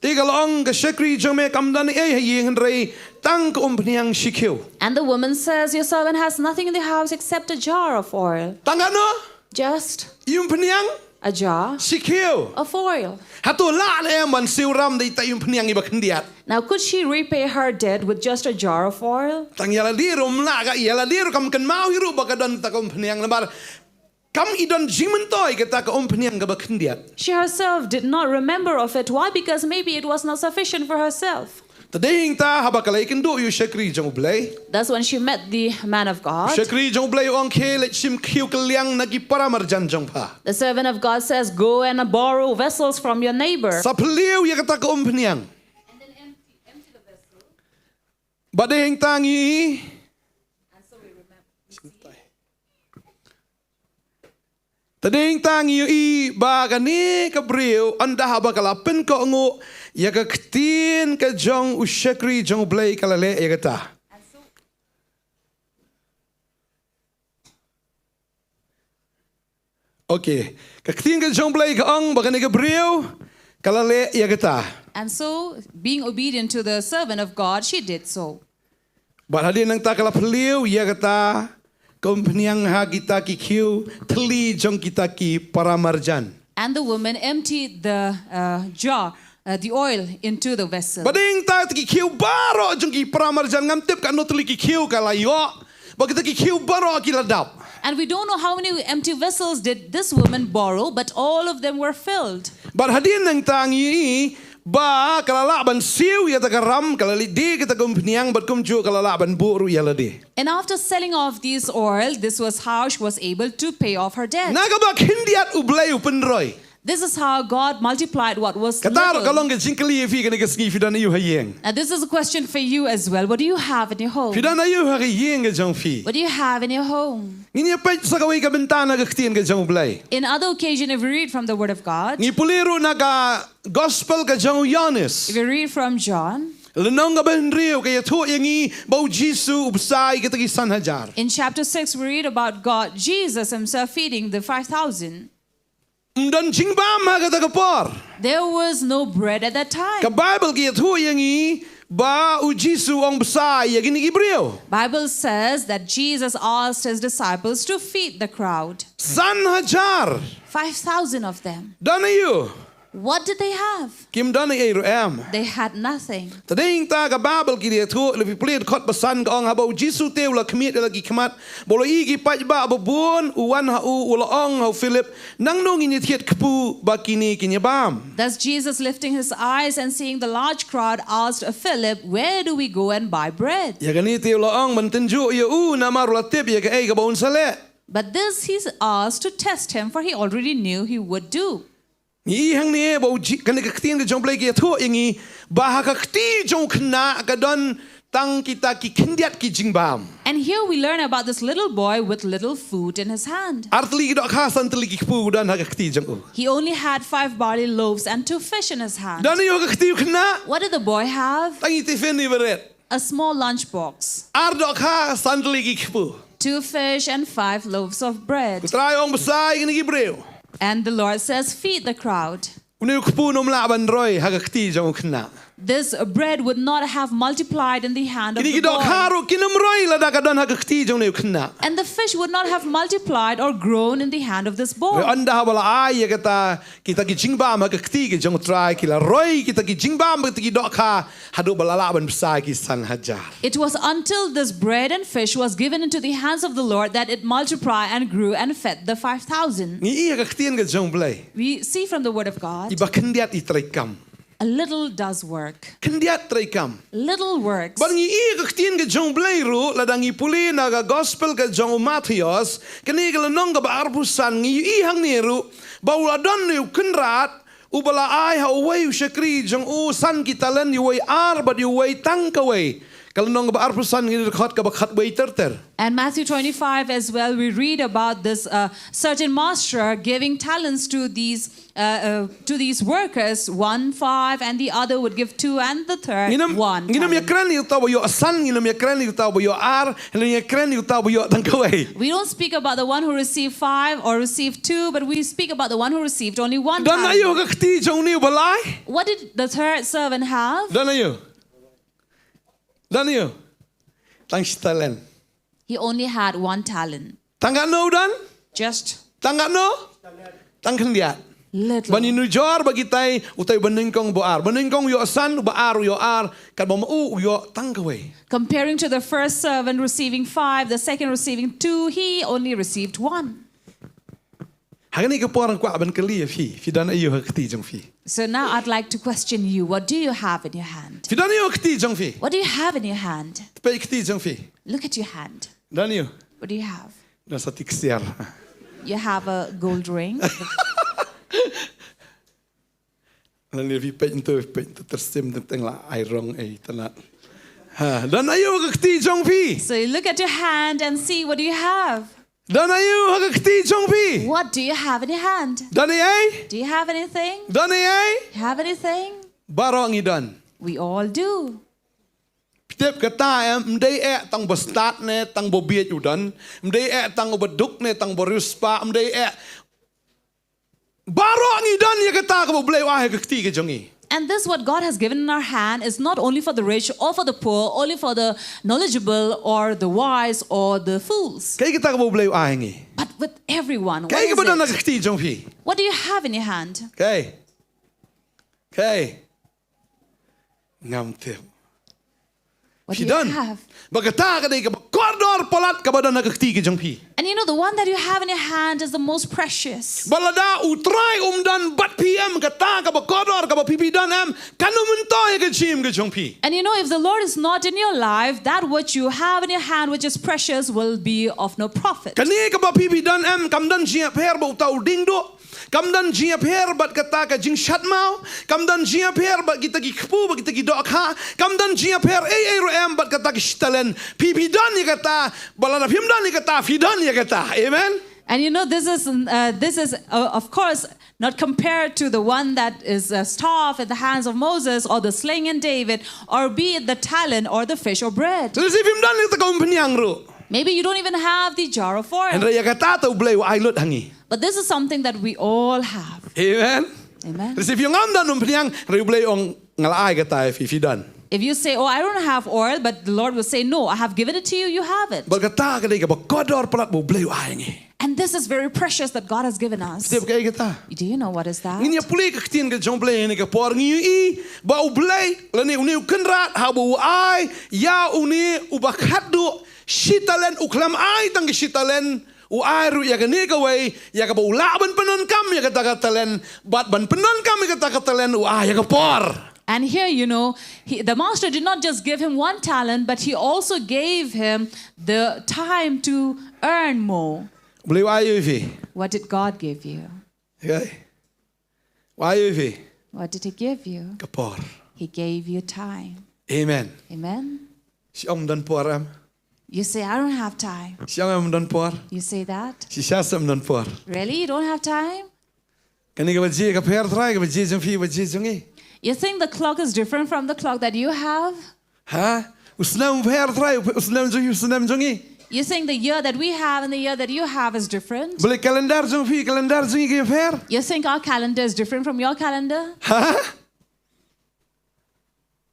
tiga lo ong ka shekri jong me kamdan hayin rei tang ka umpniang shikyo. And the woman says, "Your servant has nothing in the house except a jar of oil." Tangano Just umpniang a jar shikyo. of oil. Hatu la le man siuram dei ta umpniang iba kendiat. Now, could she repay her debt with just a jar of oil? Tang yala dirum la ka yala dir kam kan mau hiru bakadon ta umpniang lamar kam idon jimentoy kata ka umpniang ka bakendiat. She herself did not remember of it. Why? Because maybe it was not sufficient for herself. Tading ta habakalay kendo yu shekri jong blay. That's when she met the man of God. Shekri jong blay ong kele chim kiu kaliang nagi paramarjan jong pa. The servant of God says, "Go and borrow vessels from your neighbor." Sa peliu ya kata ka umpniang. And then empty the vessel. Bading tangi. And so we remember. Tading tangi yu I bagani Gabriel anda habakalapen ko ngo ya ka ktin ka jong u shekri jong blay kalale ya kata. Okay, ka ktin ka jong blay ka ong bagani Gabriel kalale ya kata. And so, being obedient to the servant of God, she did so. But hadin nang takala peliu ya kata kompniang ha kita ki kiu teli jong kita ki paramarjan. And the woman emptied the jar, the oil, into the vessel. Bading ta ki kiu baro jong ki paramarjan ngam tip ka no teli ki kiu kalayo. Bagita ki kiu baro ki ladap. And we don't know how many empty vessels did this woman borrow, but all of them were filled. But hadin nang tangi ba kalalaban siu ya tagaram kalalidi kita kompniang bat kumju kalalaban buru ya ladi. And after selling off this oil, this was how she was able to pay off her debt. Nagabak hindiat ublay upenroy. This is how God multiplied what was Katar little. kalong ke jingkali fi ka ngasngi fidan yu hayeng. Now this is a question for you as well. What do you have in your home? Fidan yu hayeng ka jong fi. What do you have in your home? Nginya pa sa kaway ka bentana ka ktin ka jong ublay. In other occasion, if we read from the Word of God, Ni puliru na ka gospel ka jong Yohanes. if we read from John, Lenong ka benriu kaya tu yangi bau Jisu upsai kita ki sanhajar. in chapter 6, we read about God, Jesus himself feeding the 5,000. Mdan jingbam ha kata kapor. There was no bread at that time. Ka Bible kaya tu yangi ba u Jisu ong besai ya gini Ibreu. Bible says that Jesus asked his disciples to feed the crowd. Sanhajar. 5,000 of them. Dana yu. What did they have? Kim dana eiru em. They had nothing. Tading ta ka Bible kaya tu lepi pelit kot pesan ka ong ha bau Jisu teu la kemit lagi kemat. Bolo igi paj ba babun uwan ha u ula ong ha Philip nang nong ini tiat kepu bakini kinyabam. Thus Jesus, lifting his eyes and seeing the large crowd, asked Philip, "Where do we go and buy bread?" Ya gani teu la ong mentenju ya nama rulatip ya ka ei ka baun sale. But this he asked to test him, for he already knew he would do. Ni hang ni bau kani ka ktin ka jong play ki tu ingi ba ka kti jong kena ka don tang kita ki kendiat ki jingbam. And here we learn about this little boy with little food in his hand. Artli dok khasan tli ki pu dan ha ka kti jong u. He only had 5 barley loaves and 2 fish in his hand. Dan yo ka kti kena What did the boy have? tangi tifen ni beret. A small lunchbox, Ar dok khasan tli ki pu. 2 fish and 5 loaves of bread. Try ong besai ni Ibreu. And the Lord says, "Feed the crowd." Unu kupu nom la ban roy ha ka kti jong kena. this bread would not have multiplied in the hand of Kini the kidok boy. haru kinamroi la da kadon hakakti jong neu kena. And the fish would not have multiplied or grown in the hand of this boy. Anda habala ai kata kita ki jingba ma kakti ki jong try kila roi kita ki jingba ma kita ki dok ha hadu balala ban besai ki sang hajar. It was until this bread and fish was given into the hands of the Lord that it multiplied and grew and fed the 5,000. Ni iya kaktian ke jong blai. We see from the word of God, Iba kendiat I traikam. a little does work. Kendiat traikam. Little works. Bang iya kaktian ke jong blai ru ladang I puli na ga gospel ke jong Matius kini ke lenong ke baarpusan ngi I hang ni ru bau ladon ni kenrat ubala ai ha wei ushakri jong u san kitalen yu wei ar but yu wei tang ka wei. Kalau ba arpusan ngi khat ka ba khat wei ter. And Matthew 25 as well, we read about this certain master giving talents to these workers, 1, 5, and the other would give 2, and the third 1. Nginam ya kren yu tawo yo san nginam ya kren yu tawo yo ar nginam ya kren yu tawo yo tang ka wei. We don't speak about the one who received 5 or received 2, but we speak about the one who received only 1 Dan talent. ayo ka kti jong ni balai. What did the third servant have? Dan ayo. Tang stalen. He only had 1 talent. Tangga no dan? Just Tangga no? Tang kendiat. little. Bani nu jor bagi tai utai benengkong bo ar. Benengkong yo san ba ar yo ar kan ba u yo tang ka wei. Comparing to the first servant receiving 5, the second receiving 2, he only received 1. Hagani ka porang kwa ban kali fi dan ayo ka kti jong fi. So now I'd like to question you. What do you have in your hand? Fi dan ayo ka kti jong fi. What do you have in your hand? Pe kti jong fi. Look at your hand. Dan ayo. What do you have? Na sa tiksiar. You have a gold ring. Dan ayo fi pe tersim tentang la ai rong ai tanat. Ha, dan ayo ka kti jong fi. So you look at your hand and see, what do you have? Dan ayo ka kti jong fi. What do you have in your hand? Dan ai? Do you have anything? Dan ai? You have anything? Barang idan. We all do. Tiap kata mdei tang bestat ne tang bobiet udan, mdei tang beduk ne tang boruspa, mdei barang idan ya kata ka boleh wah ka kti ke jongi. And this what God has given in our hand is not only for the rich or for the poor, only for the knowledgeable or the wise or the fools, Kay kita ka boleh wah ngi. but with everyone. What, Kay is ka ba na it? ka kti jong fi. What do you have in your hand? Kay. Ngam te. What do you Fidan. have? Bagata ka dai ka kordor palat ka ba na ka kti ke jong fi. And you know, the one that you have in your hand is the most precious. Balada utrai dan bat PM kata ka ba kordor ka ba pipidan kanu mentoy ka jim ke jong fi. And you know, if the Lord is not in your life, that what you have in your hand, which is precious, will be of no profit. Kani ka ba pipidan kamdan jia per ba utau dingdo. Kamdan jia per bat kata ka jing shat mau. Kamdan jia per bat kita ki kpu bat kita ki dok ha. Kamdan jia per ro bat kata ki stalen. Pipidan ni kata balada pimdan ni kata fidan ni kata. Amen. And you know, this is of course not compared to the one that is a staff in the hands of Moses or the sling in David, or be it the talent or the fish or bread. So si pimdan ni ta kom penyang ru. Maybe you don't even have the jar of oil. And ya kata tu boleh wa ailut hangi. But this is something that we all have. Amen. Amen. So if yung amdan penyang ru boleh ong ngalai kata fidan. If you say, oh, I don't have oil, but the Lord will say, no, I have given it to you, you have it. Berkata ka dai ka ba kodor palat boleh wa hangi. And this is very precious that God has given us. Setiap kaya kita. Do you know what is that? Nginya puli ka ktin ka jong play ni ka por ngi ba ublay lani uni kenrat ha bu ai ya uni ubakadu shitalen uklam ai tang shitalen u ai ru ya ka ni ka wei ya ka ba ulaban penon kam ya ka takatalen bat ban penon kam ya ka takatalen u ai ya ka por. And here, you know, the master did not just give him 1 talent, but he also gave him the time to earn more. Boleh wa you fi. What did God give you? Okay. Wa you fi What did he give you? ka por. He gave you time. Amen. Amen? Si om dan poram. You say, I don't have time. Si om dan por. You say that? Si siasam dan por. Really? You don't have time? Kani ka ba ji ka per try ka ba ji jong fi ba ji jong e. You think the clock is different from the clock that you have? Ha? Usnam per try usnam jong e. You think the year that we have and the year that you have is different? Boleh kalendar jong fi kalendar jong e per. You think our calendar is different from your calendar? Ha?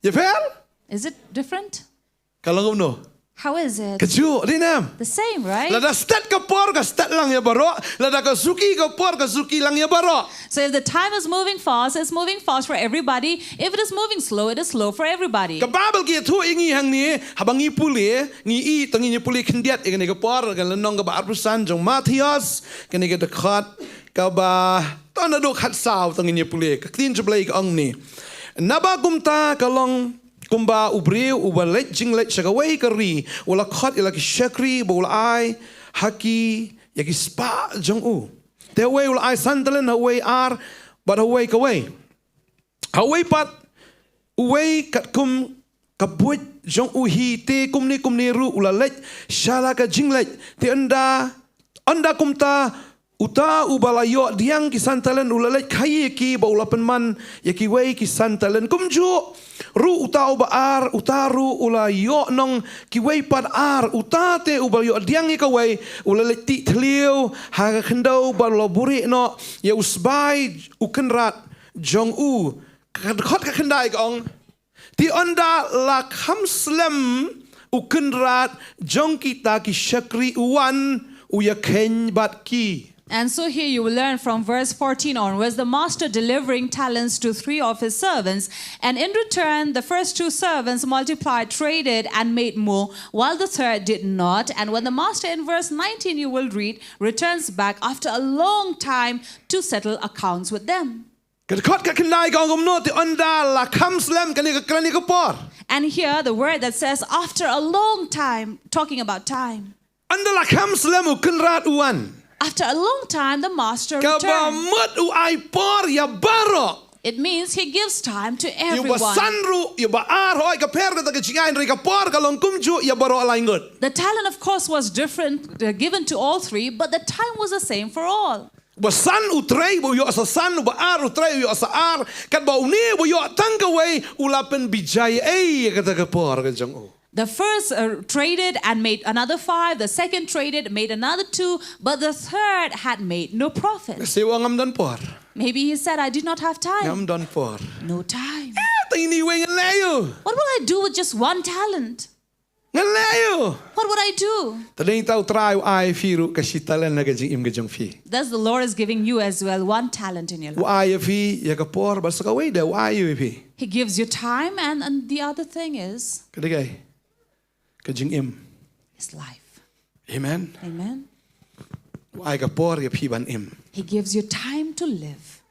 Ya fel? Is it different? Kalau no. How is it? Kaju, dinam. The same, right? Lada start kapor ka start lang ya baro. Lada ka suki kapor ka suki lang ya baro. So if the time is moving fast, it's moving fast for everybody. If it is moving slow, it is slow for everybody. Ka Bible ki tu ingi hang ni habang i puli ngi I tangi ni puli kendiat kan ni kapor kan lenong ka ba arpusan jong Matias kan ni ka dekat ka ba tana do khat saw tangi ni puli ka tin jeblai ka ong ni. Naba kumta kalong kumba ubriu ubalet jinglet shagaway kari wala khat ila ki shakri bola ai haki yaki spa jong u te way wala ai sandalen haway ar but haway kaway haway pat uway kat kum kabuit jong u hi te kumni ru ula let shala ka jinglet te anda kumta uta ubalayo diang ki santalan ulalet kai ki ba ulapan man yaki way ki santalan kumju ru uta ubaar utaru ulayo nong ki way pad ar utate ubalayo diang ka way ulalet ti tliu ha khendau ba loburi no ya usbai ukenrat jong u khot ka khendai kong ti onda la khamslem ukenrat jong kita ki shakri uwan uyaken bat ki. And so here you will learn from verse 14 onwards, the master delivering talents to 3 of his servants. And in return, the first 2 servants multiplied, traded, and made more, while the third did not. And when the master, in verse 19 you will read, returns back after a long time to settle accounts with them. And here the word that says, after a long time, talking about time. After a long time, the master returned. It means he gives time to everyone. The talent, of course, was different, given to all 3, but the time was the same for all. The first traded and made another 5. The second traded, made another 2. But the third had made no profit. Maybe he said, I did not have time. No time. What will I do with just 1 talent? What would I do? Thus the Lord is giving you as well 1 talent in your life. He gives you time, and the other thing is his life. Amen. Amen. He gives you time to live.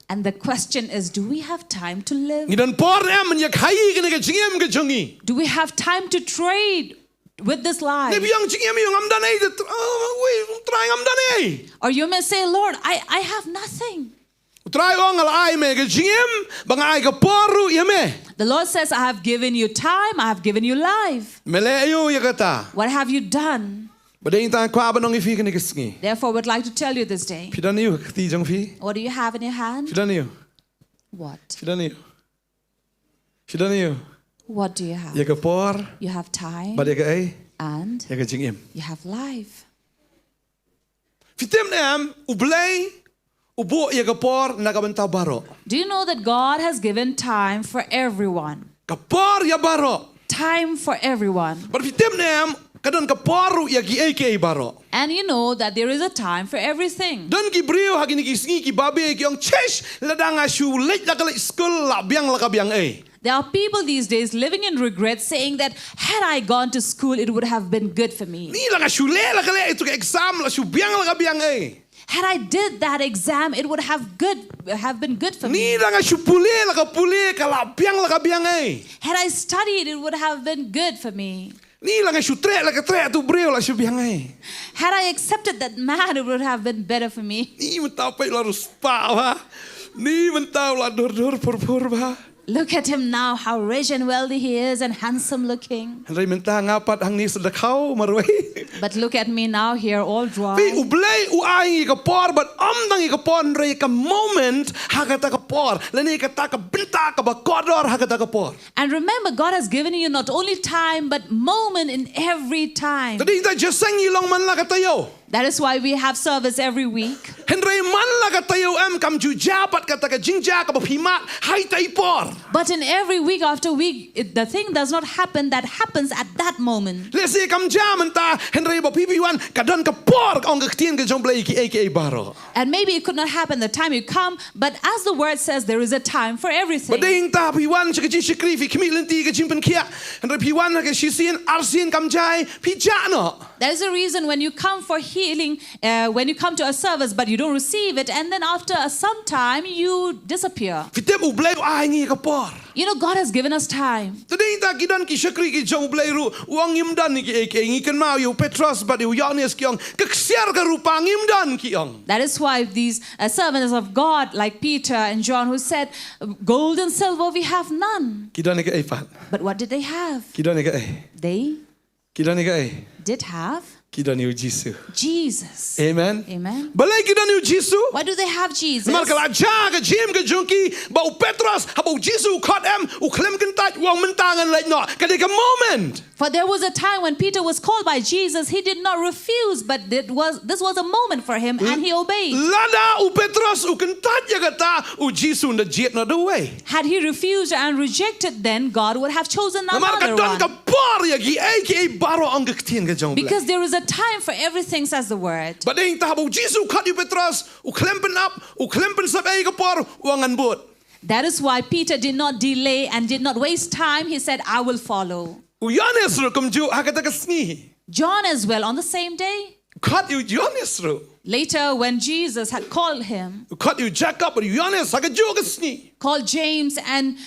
And the question is, do we have time to live? Do we have time to trade with this life? Or you may say, Lord, I have nothing. The Lord says, I have given you time, I have given you life. What have you done? Therefore, we'd like to tell you this day. What do you have in your hand? What? What do you have? You have time and you have life. Do you know that God has given time for everyone? Time for everyone. And you know that there is a time for everything. There are people these days living in regret, saying that had I gone to school, it would have been good for me. Had I did that exam, it would have been good for me. Had I studied, it would have been good for me. Had I accepted that man, it would have been better for me. Look at him now, how rich and wealthy he is and handsome looking. But look at me now here, all dry. And remember, God has given you not only time, but moment in every time. That is why we have service every week. Henry man la ka tayo kam ju japat ka taga jingja ka bhimat hai tai por. But in every week after week, the thing does not happen that happens at that moment. Let's say kam jaman ta Henry ba pipiwan ka don ka por ong ka tien ka jong blai ki aka baro. And maybe it could not happen the time you come, but as the word says, there is a time for everything. But ding ta piwan ka ji shikri fi kmi lenti ka jimpen kia. Henry piwan ka shisian arsian kam jai pi jano. There is a reason when you come for healing, when you come to a service, but you don't receive it, and then after some time, you disappear. Fitep u blai ai ngi ka por. You know, God has given us time. Tading ta kidan ki shakri ki jong blai ru uang imdan ki aka ngi kan mau you Petros but you Yohanes ki ong kaksiar ka rupa imdan ki ong. That is why these servants of God, like Peter and John, who said, gold and silver we have none. Kidan ka ai fan. But what did they have? Kidan ka ai. They Kidan ka ai. did have Kidan yu Jisu. Jesus. Amen. Amen. Balai kidan yu Jisu. Why do they have Jesus? Mar kala ja ka jim ka junki ba Petros ha ba Jisu khat em u klem kan ta wang mentangan like no. Kadi ka moment. For there was a time when Peter was called by Jesus, he did not refuse, but this was a moment for him, and he obeyed. Lada u Petros u kan ta ya kata u Jisu na jet na the way. Had he refused and rejected, then God would have chosen Mar ka another don ka one. par ya gi aka baro ang ka tien ka jong. Because there is a time for everything, says the word. But ding ta ba Jisu khat yu Petros u klempen up u klempen sab ai ka par wangan bot. That is why Peter did not delay and did not waste time. He said, I will follow. U Yohanes ru kum ju hakata ka sni. John as well on the same day. Khat yu Yohanes ru. Later, when Jesus had called him, Khat yu Jacob ru Yohanes haka ju ka sni. called James and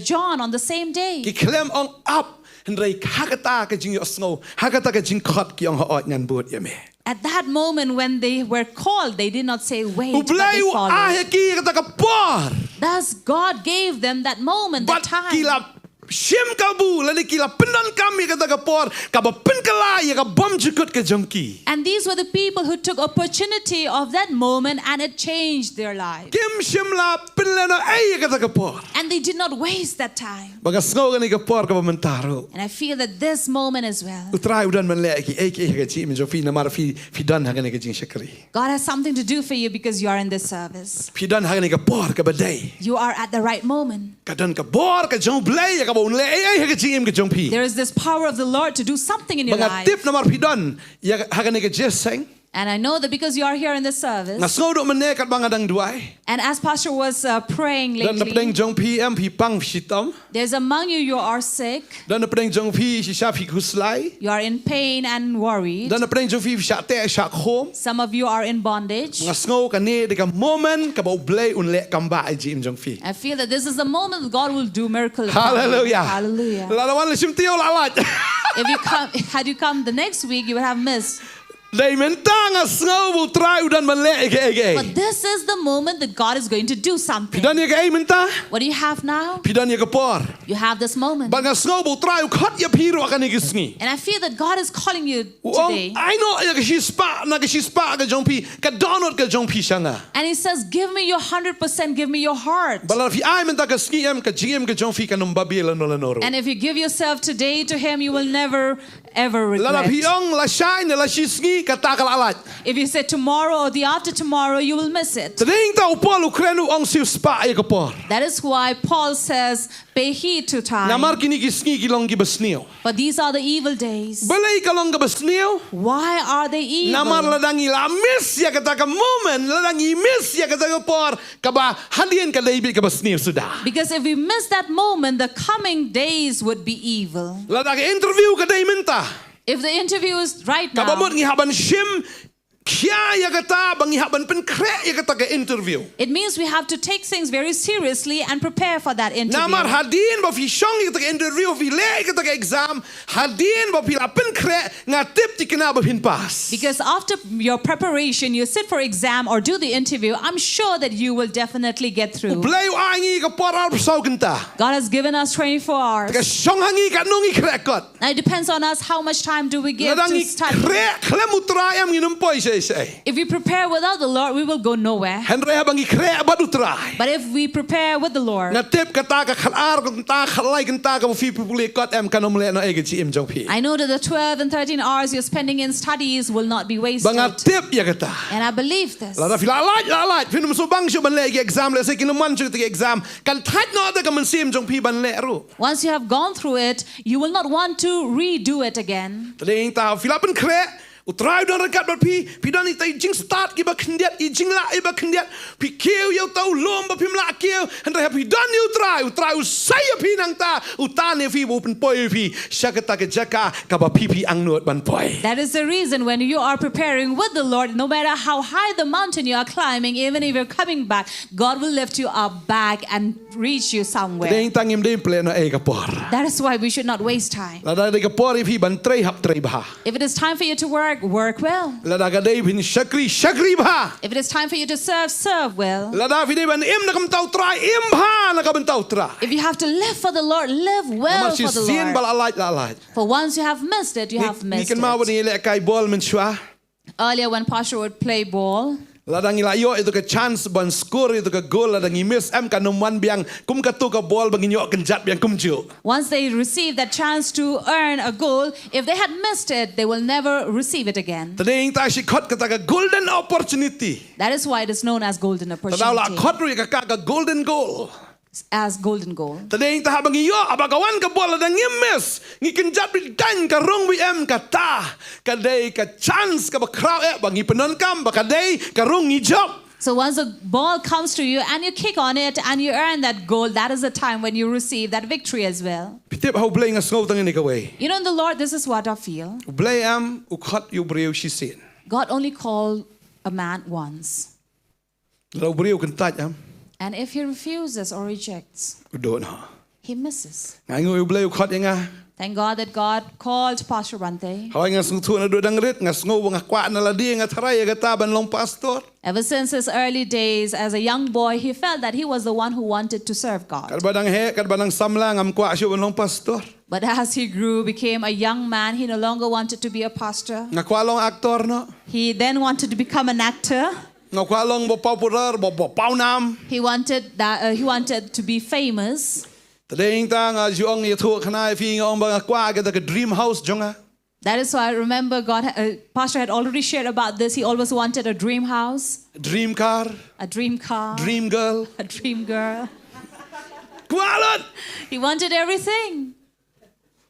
John on the same day. Ki klem ong up hendrei hakata ka jing yo snow hakata ka jing khat ki ong ha ngan bot ya me. At that moment when they were called, they did not say wait, U but they blai u followed. a ki kata ka par. Thus God gave them that moment, But that time. kila shim kabu lani kila pendan kami kata ka por ka ba pen kala ya ka bom jukut ka jongki. And these were the people who took opportunity of that moment, and it changed their lives. Kim shim la penlana ai kata ka por. And they did not waste that time. Baga snow ka ni ka por ka ba mentaro. And I feel that this moment as well, Utrai udan man le ki aka ka ji min jo fi na mar fi dan ha ka ni ka jing shakri. God has something to do for you because you are in this service. Fi dan ha ka ni ka por ka ba dai. You are at the right moment. Ka dan ka bor ka jong blai ya ka ba un le ai ha ka jing ka jong pi. There is this power of the Lord to do something in your Mga life. tip na mar fi dan ya ha ka ni ka just sang. And I know that because you are here in this Na service, snow do man ne kat banga dang duai. and as Pastor was praying Dan na pedeng lately, jong pi am pi pang shitam. there's among you, you are sick, Dan na pedeng jong pi si sha fi kuslai. you are in pain and worried. Dan na pedeng jong fi sha te sha khom. Some of you are in bondage. Mga snow ka ni de ka moment ka ba blai un le kam ba ai jim jong fi. I feel that this is the moment that God will do miracle. upon you. Hallelujah. Hallelujah. Lalawan le sim tio la lat. If you come, had you come the next week, you would have missed. Dei mentang a snow will try udan man le ege. But this is the moment that God is going to do something. Pidan ya ka ai menta. What do you have now? Pidan ya ka por. You have this moment. Banga snow will try u khat ya piro ka ni gisni. And I feel that God is calling you Wong today. I know ya ka shispa na ka shispa ka jong pi ka donot ka jong pi shanga. And He says, give me your 100%, give me your heart. Bala fi ai menta ka ski em ka jim ka jong fi ka num babi la no la noro. And if you give yourself today to Him, you will never, ever La regret. fi ong la shine la shisgi ka ta ka la lat. If you say tomorrow or the after tomorrow, you will miss it. Tading ta upol ukrenu ong si spa ya ka por. That is why Paul says, pay heed to Na mar time. kini gisni ki long ki basnio. But these are the evil days. Balai ka long ka basnio. Why are they Namar evil? ladangi la miss ya kata ka moment ladangi miss ya kata ka por ka ba hadian ka daibil ka basnio sudah. Because if we miss that moment, the coming days would be evil. Ladangi interview ka daimenta. If the interview is right Ka ba now, mo ngi haban shim kya ya kata bangi haban pen kre ya kata ka interview. it means we have to take things very seriously and prepare for that interview. Namar hadin ba fi shong ya kata ka interview fi le kata ka exam hadin ba fi la pen kre nga tip ti kena ba pin pass. Because after your preparation, you sit for exam or do the interview, I'm sure that you will definitely get through. Blay angi ka por al saw kenta. God has given us 24 hours. Ka shong hangi ka nongi kre kot. Now it depends on us how much time do we give to Ladangi study. kre klem utra am nginum poise If we prepare without the Lord, we will go nowhere. Henry bangi kre ba utrai. But if we prepare with the Lord, Na tip kata ka khalar kata khalai kata ka fi puli kot em kanom le no ege chi im jong pi. I know that the 12 and 13 hours you're spending in studies will not be wasted. Banga tip ya kata. And I believe this. La fi la light finum so bang shu ban le exam le se kinum man chu te exam kan thait no da ka man sim jong pi ban le ru. Once you have gone through it, you will not want to redo it again. Tadeng ta fi la ban kre utrai don rakat ba pi don itai jing start ki ba khndiat I jing la I ba khndiat pi keu yo tau lom ba pim la keu and pi don utrai sai pi nang ta utane fi bo pen poi pi shakata ke jaka ka ba pi ang not ban poi. That is the reason when you are preparing with the Lord, no matter how high the mountain you are climbing, even if you're coming back, God will lift you up back and reach you somewhere. Tadeng tangim de pleno e ka por. That is why we should not waste time. La da ka por pi ban trei hap trei ba. If it is time for you to work well. La da ka de bin shakri ba. If it is time for you to serve well. La da fi de ban im na kam tau trai im ba na ka ban tau trai. If you have to live for the Lord, live well for the Zien bal Lord. alait. For once you have missed it, you have missed Ni kan ma it. ni le kai ball men shwa. Earlier when Pastor would play ball, Ladang ilayo itu ke chance ban score itu ke goal ladang miss em kan nomwan biang kum katu ke ball bagi nyok kenjat biang kum ju. once they received that chance to earn a goal, if they had missed it, they will never receive it again. Tadeng ta si khot kata ke golden opportunity. That is why it is known as golden Tadaw la opportunity, khot ru ka golden goal. as golden goal. Tadeng ta bagi yo abagawan ke ball ladang miss ngi kenjat bi dan ka rong bi em kata ka dei ka chance ka ba crowd bagi penon kam ba ka dei ka rong ngi job. So once the ball comes to you and you kick on it and you earn that goal, that is the time when you receive that victory as well. Pitip how blay nga snow tang ni ka way. You know, in the Lord, this is what I feel. Blay am u khot yu breu shi sin. God only called a man once. Lo breu kan tat am. And if he refuses or rejects, U do na. he misses. Ngai ngu u blay u khot nga. Thank God that God called Pastor Bantei. Hawai nga sung tu na do dang rit nga sngo nga kwa na ladi nga tharai ga taban long pastor. Ever since his early days as a young boy, he felt that he was the one who wanted to serve God. Kadbadang kadbadang samlang am kwa shu long pastor. But as he grew, became a young man, he no longer wanted to be a pastor. Nga kwa long actor no. He then wanted to become an actor. Nga kwa long bo popular bo pau nam. He wanted to be famous. Tadeng ta nga juong ye thu khana fi nga ong ba kwa ga the dream house jonga. That is why I remember Pastor had already shared about this. He always wanted a dream house, Dream car, a dream car, dream girl. a dream girl. Kualat. He wanted everything.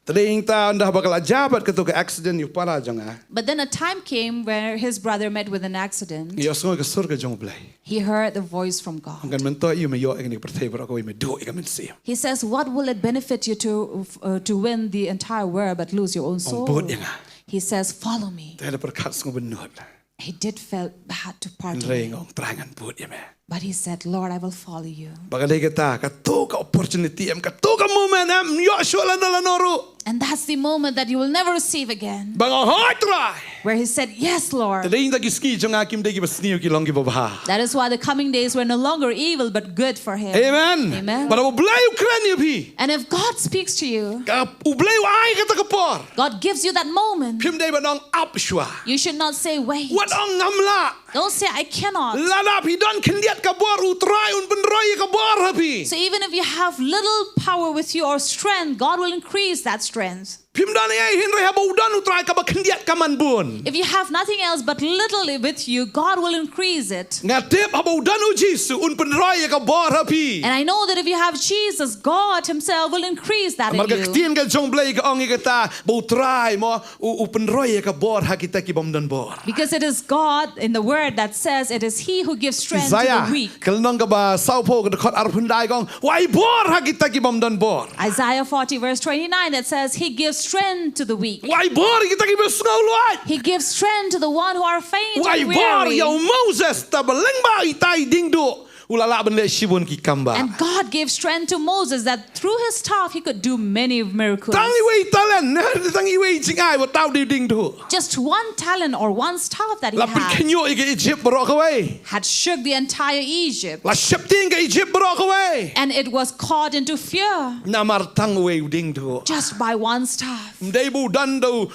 Tadeng ta ndah bakal jabat ketu ke accident yu para jonga. But then a time came where his brother met with an accident. Yo sngo ke surga jong blai. He heard the voice from God. Ang kan mento yu me yo ing perthai bro ko me do ing men see. He says, what will it benefit you to win the entire world but lose your own soul? Bod nga. He says, follow me. Tele perkat sngo benut. He did feel bad to part with Rei me. ngong trangan bod ya me. But he said, Lord, I will follow you. Bagadai kita katu ka opportunity em katu ka moment em yo shola na noru. And that's the moment that you will never receive again. Bang heart try. Where he said, yes, Lord. Tadeng ta giski jong akim de gibasniu ki long gibabaha. That is why the coming days were no longer evil but good for him. Amen. Amen. Para ublay Ukraine pi. And if God speaks to you, Ka ublay ai ka takapor. God gives you that moment, Pim de banong up shwa. you should not say, wait. What ong ngamla. Don't say, I cannot. Lala pi don kendiat ka bor utrai un benroy ka bor pi. So even if you have little power with you or strength, God will increase that strength. Pim don ai hinre ha don utrai ka ba kendiat ka man bun. If you have nothing else but little with you, God will increase it. Ngatep ha don u Jesu un benroy ka bor pi. And I know that if you have Jesus, God himself will increase that in Marga you. ktien ka jong blay ka ong ikata bo utrai mo u benroy ka bor ha kita ki bom don bor. Because it is God in the word that says it is he who gives strength to Isaiah the weak. kalnong ka ba saupo ka khot arphundai gong wai bor ha kita ki bom don bor. Isaiah 40 verse 29 that says he gives strength to the weak. Wai bor kita ki besngau luat. He gives strength to the one who are faint Wai and bor weary. yo Moses ta beleng ba itai ding do. ulala ben le shibun ki kamba. And God gave strength to Moses that through his staff he could do many miracles. Tangi wei talent, tangi wei jing ai wa tau di ding tu. Just one talent or one staff that he La pen had kenyo ke Egypt barok away. had shook the entire Egypt. La shepting ke Egypt barok away. And it was caught into fear Namar tang wei ding tu. just by one staff. Mdei bu dan do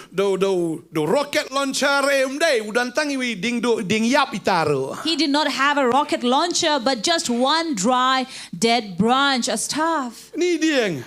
rocket launcher mdei bu dan tangi wei ding yap itaru. He did not have a rocket launcher, but just one dry, dead branch, a staff. Ni dieng.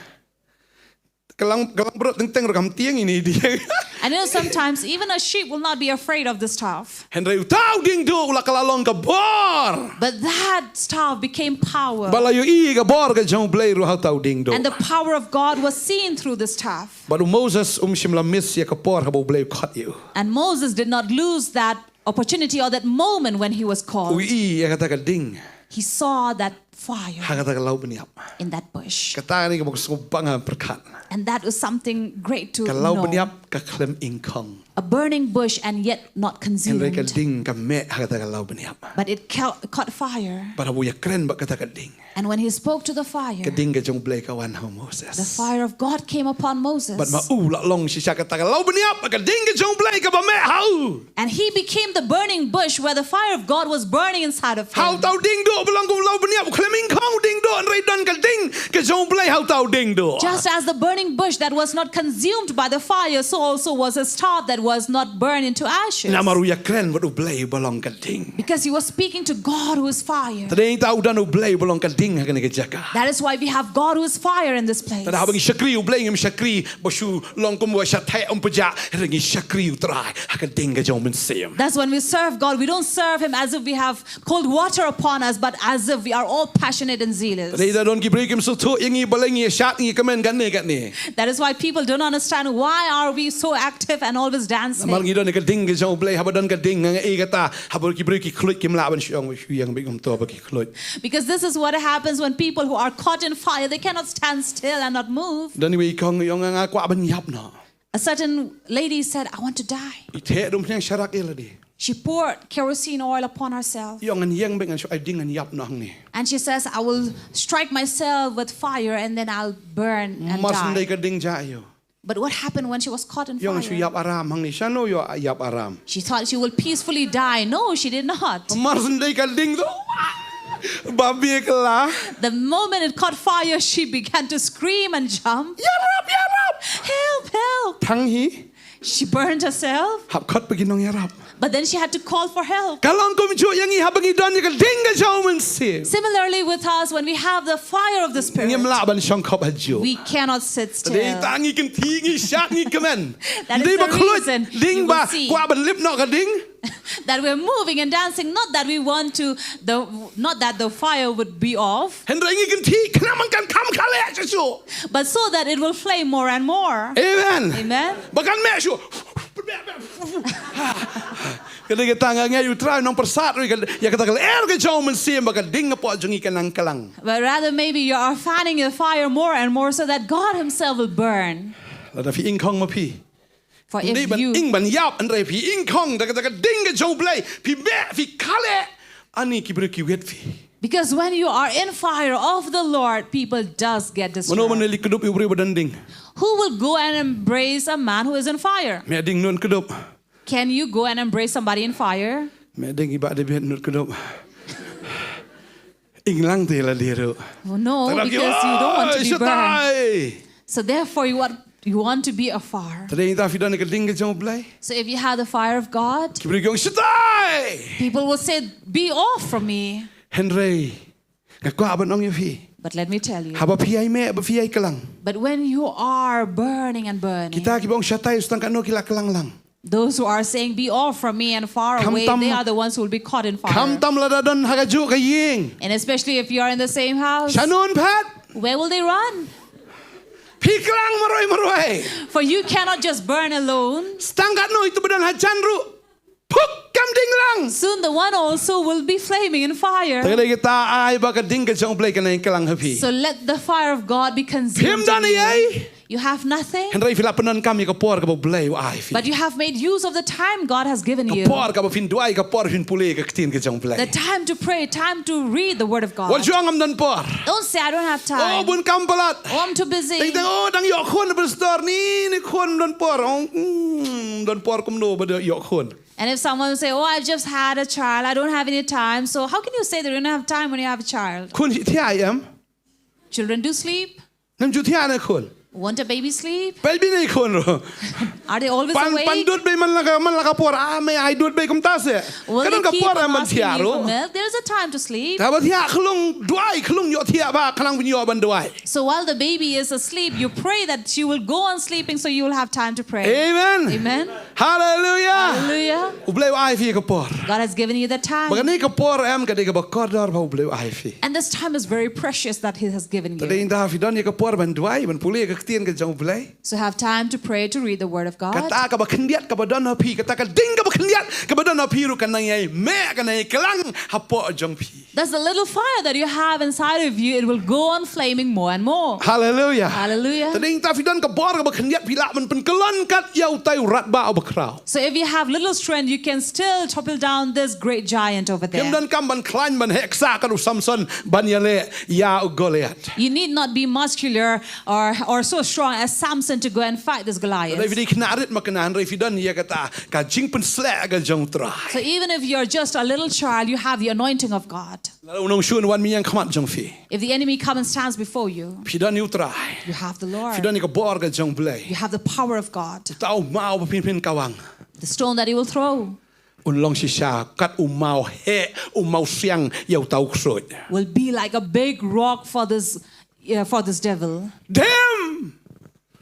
Kelang berot teng rekam tiang ini dieng. And you know, sometimes even a sheep will not be afraid of the staff. Henry tau ding do ula kalalong ka bor. But that staff became power. Balayo I ka bor ka jong play ru hau tau ding do. And the power of God was seen through the staff. Baru Moses shimla miss ya ka por ha bo play cut you. And Moses did not lose that opportunity or that moment when he was called. Ui ya kata ka ding. He saw that Ha fire kata ka lau beniap. in that bush. Kata ni ka magsubang ha perkat. And that was something great to Ka lau know. beniap ka klem ingkong. A burning bush and yet not Henry ka consumed. ding ka me ha kata ka lau beniap. But it caught fire. Para bu ya kren ba kata ka ding. And when he spoke to the fire, Ka ding ka jong play ka wan ha Moses. the fire of God came upon Moses. But ma la long si siya kata ka lau beniap ka ding ka jong play ka ba me hau. And he became the burning bush where the fire of God was burning inside of Hau him. tau ding do belang ko lau beniap klem ingkong ding do an dan ka ding ka jong play hau tau ding do. Just as the burning bush that was not consumed by the fire, so also was a staff that was not burned into ashes. Na maru ya kren wat u play belang ka ding. Because he was speaking to God who is fire. Tadeng tau dan u play belang ka ding ha ka jaga. That is why we have God who is fire in this place. Tada habang syakri u play ngam syakri basu long kum wa syatai peja ringi syakri u try ha ka ding ka jong men sem. That's when we serve God. We don't serve him as if we have cold water upon us, but as if we are all passionate and zealous. Tadeng don ki break him so to yangi balengi syak ngi kamen kan ne. That is why people don't understand why are we so active and always dancing. Mal ngi don ka ding ka jong play ha don ka ding nga e kata ha ki break ki khlut kim la ban syong yang big um to ba ki khlut. Because this is what happens when people who are caught in fire, they cannot stand still and not move. Dan wi kong yong nga kwa ban yap no. A certain lady said, I want to die. I the dum nyang syarak eladi. She poured kerosene oil upon herself. Yong an yang beng an so ai ding an yap no ni. And she says, I will strike myself with fire and then I'll burn and Mas ndai die. ka ding ja yo. But what happened when she was caught in Yong su fire? yap aram hang ni sano yo yap aram. She thought she will peacefully die. No, she did not. Mas ndai ka ding do. Babi kala. The moment it caught fire, she began to scream and jump. Yarap yarap. Help, help. Thang hi. She burned herself, Hap kot pagi nong yarap. but then she had to call for help. Kalong kum chu yang i habang i don ka ding ka jaumen se. Similarly with us, when we have the fire of the Spirit, Ngem la ban syong kop hajo. we cannot sit Dei still. tangi kan ti ngi syak ngi kemen. That is Dei ba the khlut reason ding you ba will see kwa ban lip no ka ding. that we're moving and dancing, not that we want to, not that the fire would be off, Hendra ngi kan ti kana man kan kam kale so. but so that it will flame more and more. Amen. Amen. Bakan me so. Kada kita nga you try nong persat ya kata kal ka jaumen se ba ka ding po jungi kanang kalang. But rather maybe you are fanning the fire more and more so that God himself will burn. La fi ingkong ma pi. For Ni if ban you, ing ban yap an re fi ingkong da ka ding ka jong play fi be fi kale ani ki bru ki wet fi. because when you are in fire of the Lord, people does get Mano man destroyed. li kedup ibri badan ding. Who will go and embrace a man who is in fire? Me ding nun kedup. Can you go and embrace somebody in fire? Me ding iba de bet nun kedup. Inglang te la diro. Oh, no, because you don't want to be burned. burned. So therefore you want to be afar. Tadi ta fi don ka ding ka jong play. So if you have the fire of God, Ki bru ki shatai. people will say, be off from me. Henry. Ka kwa ban ong fi. But let me tell you, Haba pi ai me ba fi ai kalang. but when you are burning and burning, Kita ki bong shataiustang ka no kila kalang lang. those who are saying, be off from me and far Kam away, tam- they are the ones who will be caught in fire. Kam tam la dadon hagaju ka ying. And especially if you are in the same house, Shanon pat. where will they run? Pi kalang maroy. For you cannot just burn alone. Stangkat no itu badan hajan ru. Puk ka kam ding lang. Soon the one also will be flaming in fire. Tagay kita ay baka ding ka jong play ka na kalang happy. So let the fire of God be consumed Him in done you. ay. You have nothing, Henry filapanan kami ka por ka play ay fi. but you have made use of the time God has given you. Por ka fin duai ka por fin puli ka tin ka jong play. The time to pray, time to read the word of God. What jong am dan por? Don't say I don't have Oh time. bun kam palat. Oh, I'm too busy. Ting oh dang yok khon na pastor ni khon dan por. Dan por kum no ba yok khon. And if someone will say, oh, I've just had a child, I don't have any time. So how can you say that you don't have time when you have a child? Khon thi ai am. Children do sleep. Nam ju thi na khon. Won't a baby sleep? Pel bi nei khon ro. Are they always Pan awake? dut be man laka por may ai dut be kum ta se. Will Kadon they ka keep por on man asking you thiaro. for milk? There is a time to sleep. Ta ba thia khlung duai khlung yo thia ba khlang bin yo ban duai. So while the baby is asleep, you pray that she will go on sleeping so you will have time to pray. Amen. Amen. Hallelujah. Hallelah. Ubleu ai fi ka por. God has given you the time. Ba ni ka por am ka de ka ba kodor ba ubleu ai fi. And this time is very precious that He has given Ta you. ding da fi don ka por ban duai ban puli ka tien ka jong blei. So have time to pray, to read the Word of God. Kata ka ba khndiat ka ba don ha pi kata ka ding ka ba khndiat ka ba don ha pi ru ka nai ai me ka nai klang ha po jong pi. That's the little fire that you have inside of you. It will go on flaming more and more. Hallelujah. Hallelujah. Ta ding ta fi don ka bor ka ba khndiat pi la man pen kelon kat yau tai rat ba ba krau. So if you have little strength, you can still topple down this great giant over Kem there. dan kam ban klan ban heksa ka Samson ban yale ya Goliath. You need not be muscular or so strong as Samson to go and fight this Dai Goliath. fi knarit makanan rai fi don ya kata ka jing pen slek ka jong tra. So even if you're just a little child, you have the anointing of God. Lalu nong shun wan mi yang khamat jong fi. If the enemy comes and stands before you, Fi don yu tra. you have the Fi Lord. don ka bor ka jong blei. You have the power of God. Tau mau pa pin kawang. The stone that He will throw Un long shisha kat umau he umau siang yau tau ksoj. will be like a big rock for this devil. Damn!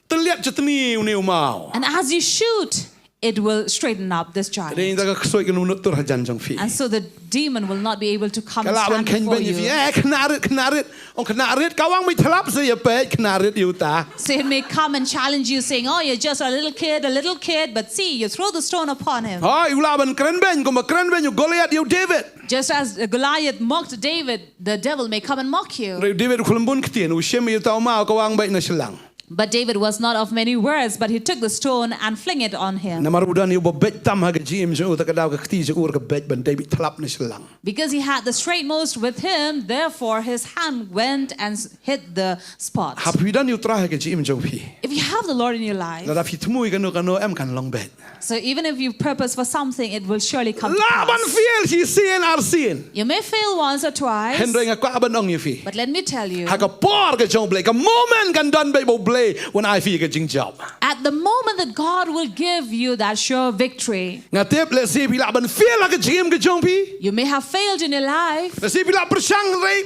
Terlihat jetni uni umau. And as you shoot, it will straighten up this giant. Dei ta ka ksoj kan unut tur hajan jong fi. And so the demon will not be able to come and Kalaban stand ken before ben you. fi knarit. On knarit kawang mi thlap se ya pe knarit yu ta. So it may come and challenge you saying, oh, you're just a little kid, but see, you throw the stone upon him. Hai ulaban kren ben ko ma kren ben yu Goliath yu David. Just as Goliath mocked David, the devil may come and mock you. Rai David khulambun ktien u shem yu tau mau kawang bai na Shillong. But David was not of many words, but he took the stone and fling it on him. Namar udan yu bo bet tam ha ka jim jo ta ka daw ka kti jo ur ka bet ban David thlap na Shillong. Because he had the straightmost with him, therefore his hand went and hit the spot. Ha pi dan yu tra ha ka jim jo fi. If you have the Lord in your life, La da fi tmui kano em kan long bet. so even if you purpose for something, it will surely come to Laban pass. fiel si sien ar sien. You may fail once or twice, Henry nga kwa ban ong yu fi. but let me tell you, Ha ka por ka jong blei ka moment kan dan bei bo blei when I fi ka jing job. at the moment that God will give you that sure victory, Nga tep le si pi laban fiel ha ka jim ka jong pi. you may have failed in your life. Le si pi la persang rei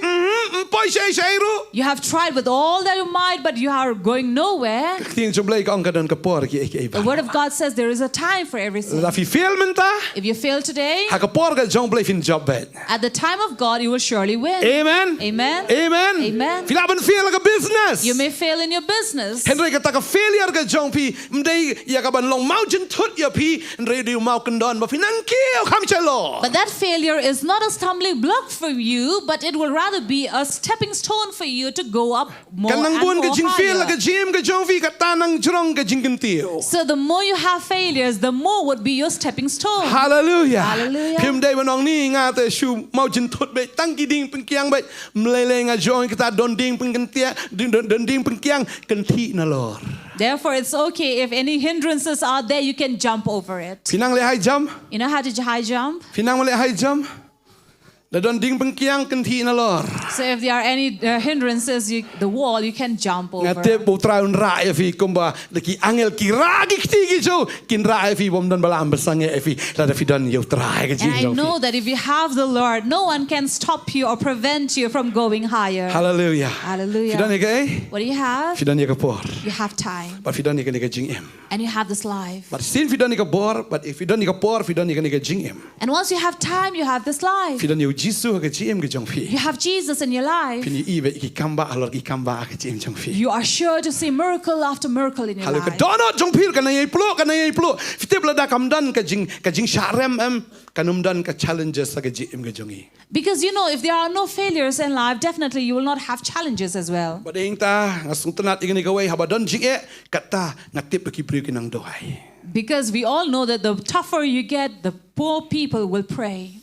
poi sei ru. You have tried with all that you might, but you are going nowhere. Ting jong blei ka ong ka dan ka por ki ek The Word of God says there is a time for everything. La fi fiel menta. If you fail today, Ha ka por ka jong blei fin job bet. at the time of God, you will surely win. Amen. Amen. Amen. Amen. Fi laban fiel ka business. You may fail in your business. Henry ka ta ka failure ka jong pi mdei ya ka ban long mau jin thut ya pi ndrei diu mau kan don ba finan kiu kham chalo. But that failure is not a stumbling block for you, but it will rather be a stepping stone for you to go up more and Kanang bun ka more jing fail ka higher. jim ka jong fi ka tanang jrong ka jing kan tiu. So the more you have failures, the more would be your stepping stone. Hallelujah. Hallelujah. Phim dei ban ong ni nga te shu mau jin thut be tang ki ding peng kiang be mlele nga jong ka ta don ding peng kan tia don ding peng kiang kan thi na lor. Therefore, it's okay if any hindrances are there, you can jump over it. Finang le hai jam. You know how to high jump? Finang le hai jam. Da don ding peng kiang kan thi na lor. So if there are any hindrances, the wall, you can jump Nga over. te po traun ra e fi kumba de ki angel ki ra ki kti ki jo kin ra e fi bom don bala ambasang e fi la da fi don yo tra ka And jing I jo. know that if you have the Lord, no one can stop you or prevent you from going higher. Hallelujah. Hallelujah. Fi don ke? What do you have? Fi don ka por. You have time. But fi don ka jing em. And you have this life. But sin fi don ka bor, but if fi don ka por, fi don ka jing em. And once you have time, you have this life. Fi don yo Jesus ke cim ke jong fi. You have Jesus in your life. Pini ibe ki kamba alor ki kamba ke cim jong fi. You are sure to see miracle after miracle in your Halu ke life. donot jong pil kana yai plo. Fitip lada kamdan ke jing sharem kanumdan ke challenges ke jim ke jongi. Because you know, if there are no failures in life, definitely you will not have challenges as well. Bading ta ngasung tenat ingin gawai habadon jing kata ngatip ki pri kinang doai. Because we all know that the tougher you get, the poor people will pray.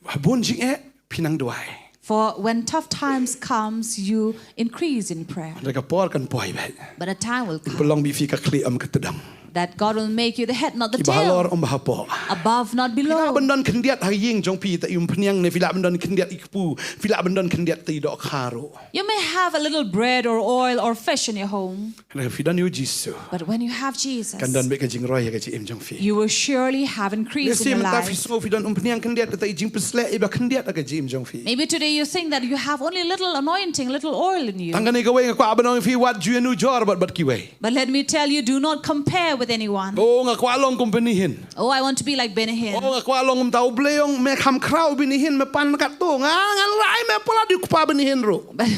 Habon jing pinang doai. For when tough times comes, you increase in prayer. Mereka por kan poi bet. But a time will come Pelong bi fi ka kli am ketedang. that God will make you the head, not the Ibahalor tail. bahapo. Above, not Fila below. bendan kendiat haying jong pi ta yum peniang ne fila bendan kendiat ikpu. Fila bendan kendiat ti dok karo. You may have a little bread or oil or fish in your home, Kana fidan yu Jisu. but when you have Jesus, Kandan be ka jing roy ka jim jong fi. you will surely have increase Nesi in your mata fi life. so fidan peniang kendiat ta jing pesle iba kendiat ka jim jong fi. Maybe today you think that you have only little anointing, little oil in you. Tangane ka way ka abanong fi wat ju nu jor but ki way. But let me tell you, do not compare with anyone. Oh nga kwa long kumpenihin. Oh, I want to be like Benny Hinn. Oh nga kwa long tau bleong me kham krau binihin me pan kat to nga ngan rai me pala di pa binihin ro. But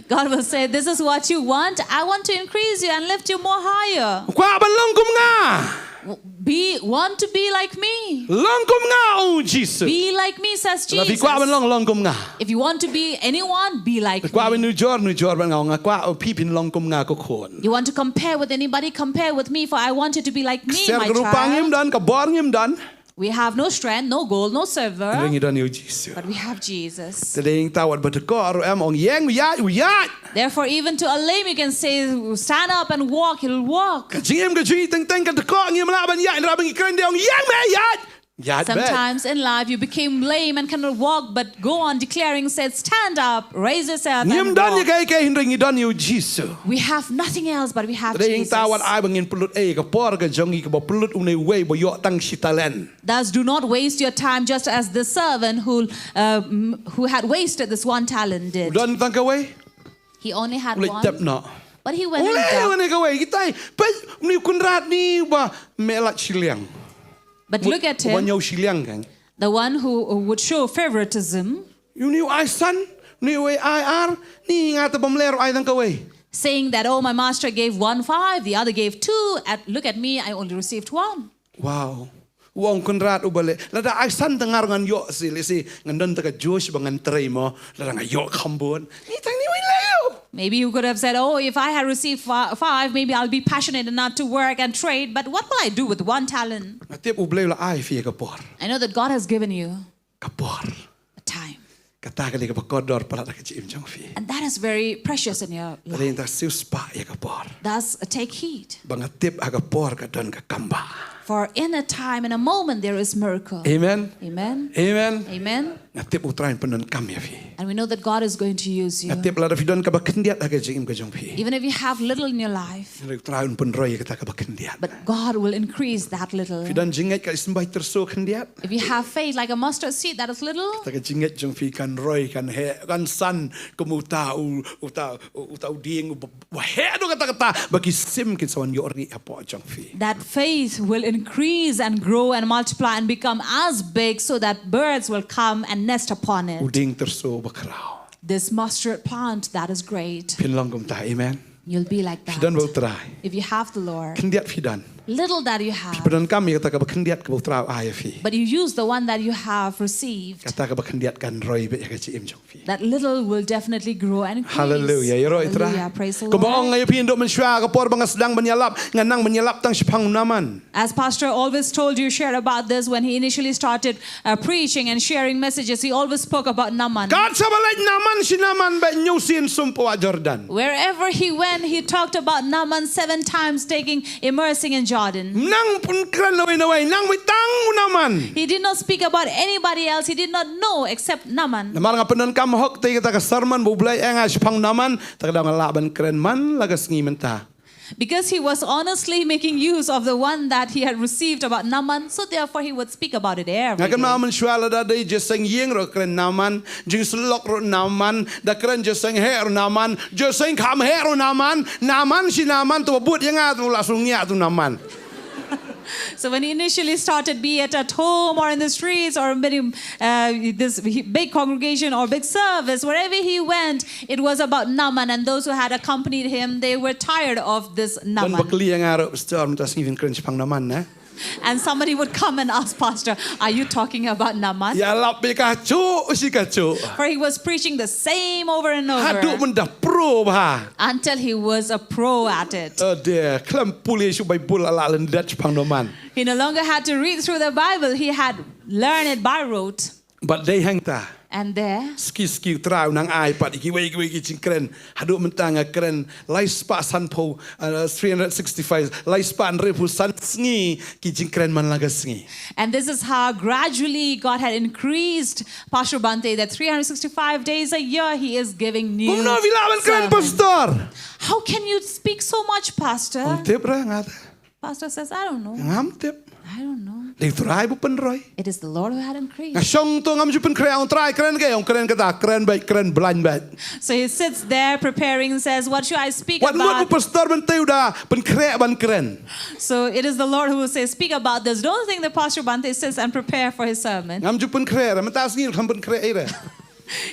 God will say, this is what you want. I want to increase you and lift you more higher. Kwa balong kum nga. Want to be like me. Long kum nga oh Jesus. Be like me, says Tapi Jesus. kwa long kum nga. If you want to be anyone, be like Kwa me. nu jor ban nga kwa pipin long kum nga ko kon. You want to compare with anybody, compare with me, for I want you to be like me, Ser my rupangim child. dan ka borngim dan. We have no strength, no gold, no silver, Ringi dan yu Jesus. but we have Jesus. Tading tawat batekor am ong yang uyat. Therefore, even to a lame, you can say, stand up and walk, he'll walk. Kajim ka jui teng ka tekor ngim laban ya rabang ikren de ong yang me yat. Yat bet. Sometimes in life you became lame and cannot walk, but go on declaring, said, stand up, raise yourself Ngim and dan walk. ye kay ringi dan yu Jesus. We have nothing else, but we have Tading Jesus. tawat ay bangin pulut ka por ka jongi ka pulut unay way bo yo tang sitalen. Thus, do not waste your time, just as the servant who had wasted this one talent did. Udan tang ka way. He only had Ulit tap one, no. but he went and Ule dug. wane ka way kita pa ni kunrat ni ba melat Shillong. But look at him, Wanyaw Shillong kan. the one who would show favoritism, You knew I son, ni way IR, ni nga ta bamlero ay tang ka way. saying that, oh, my master gave 1.5, the other gave 2. Look at me, I only received 1. Wow. Wong kunrat ubale. Lada ay san tangar ngan yo sili si ngandan ta ka Josh bangan tray mo. Lada nga yo kambon. Ni tang ni way leo. Maybe you could have said, oh, if I had received 5, maybe I'll be passionate enough to work and trade. But what will I do with 1 talent? Natip ubale la ay fi ka por. I know that God has given you Ka por. a time. Kata ka di ka pakodor pala ta ka jim jong fi. And that is very precious in your life. Tading ta siu spa ya ka por. Thus, take heed. Bangatip aga por ka don ka kamba. For in a time, in a moment, there is miracle. Amen. Amen. Amen. Amen. Natip utrain penon kam ya fi. And we know that God is going to use you. Natip la fi don ka bakendiat aga jim ka jong fi. Even if you have little in your life, Utrain pen roy ka ta ka bakendiat. but God will increase that little. Fi don jingat ka ismbay terso kendiat. If you have faith like a mustard seed that is little, Ta ka jingat jong fi kan roy kan he kan san kumuta uta ding wa he do kata bagi sim kin sawan yori apo jong fi. that faith will increase and grow and multiply and become as big so that birds will come and nest upon it. Uding terso bakrao. This mustard plant, that is great. Pinlong kum ta amen. You'll be like Fi don that. ba utray. If you have the Lord, Kendiat fi don. little that you have, Penon kami kata ka bakendiat ka utraw ay fi. but you use the one that you have received, Kata ka bakendiat kan roy be ka jim jong fi. that little will definitely grow and increase. Hallelujah. Yoro itra. Hallelujah. Praise the Kumaong Lord. ngayon pindo mensya ka por bangas lang menyalap nganang menyalap tang sipang naman. As Pastor always told you, shared about this when he initially started preaching and sharing messages, he always spoke about Naaman. Kat sa balay naman si naman ba nyusin sumpo a Jordan. Wherever he went, he talked about Naaman 7 times immersing in Jordan. Nang pun kran naway nang witang naman. He did not speak about anybody else. He did not know except Naaman. Naman nga penon kam hok tay kita ka sarman bublay nga sipang naman takda nga laban kren man lagas ngimenta. Because he was honestly making use of the one that he had received about Naaman, so therefore he would speak about it every Nga kan day. maman syala da day jeseng yeng ro kren naman jing slok ro naman da kren jeseng he ro naman jeseng kam he ro naman si naman to bud yang atu langsung nya tu naman. So when he initially started, be it at home or in the streets or this big congregation or big service, wherever he went, it was about Naaman, and those who had accompanied him, they were tired of this Dan Naaman. bakli yang arab pastor minta singin keren pang naman na. And somebody would come and ask Pastor, are you talking about Naaman? Ya lap be kacu si kacu. For he was preaching the same over and Haduk over mendah pro bah. until he was a pro at it. Dia klam pulih su Bible ala lendat pang naman. He no longer had to read through the Bible, he had learned it by rote. But they hang ta. And there, Ski trau nang ai pat iki wei ki keren. Haduk mentang keren. Lai spa san po 365. Lai spa repu san sngi ki keren man laga sngi. and this is how gradually God had increased Pastor Bantei, that 365 days a year he is giving new Kumno vilawan keren sermons. pastor. How can you speak so much, Pastor? Tip ra ngat. Pastor says, I don't know. Ngam tip. I don't know. Dei try bu penroy. It is the Lord who had increased. Ngasong to ngam ju pen kren try keren ke ong keren kata keren baik keren blind baik. So he sits there preparing and says, what should I speak Wat about? bu pastor Bantei udah pen krek ban keren. So it is the Lord who will say, speak about this. Don't think that Pastor Bantei sits and prepare for his sermon. Ngam ju pen krek ra menta sngi kham pen krek ira.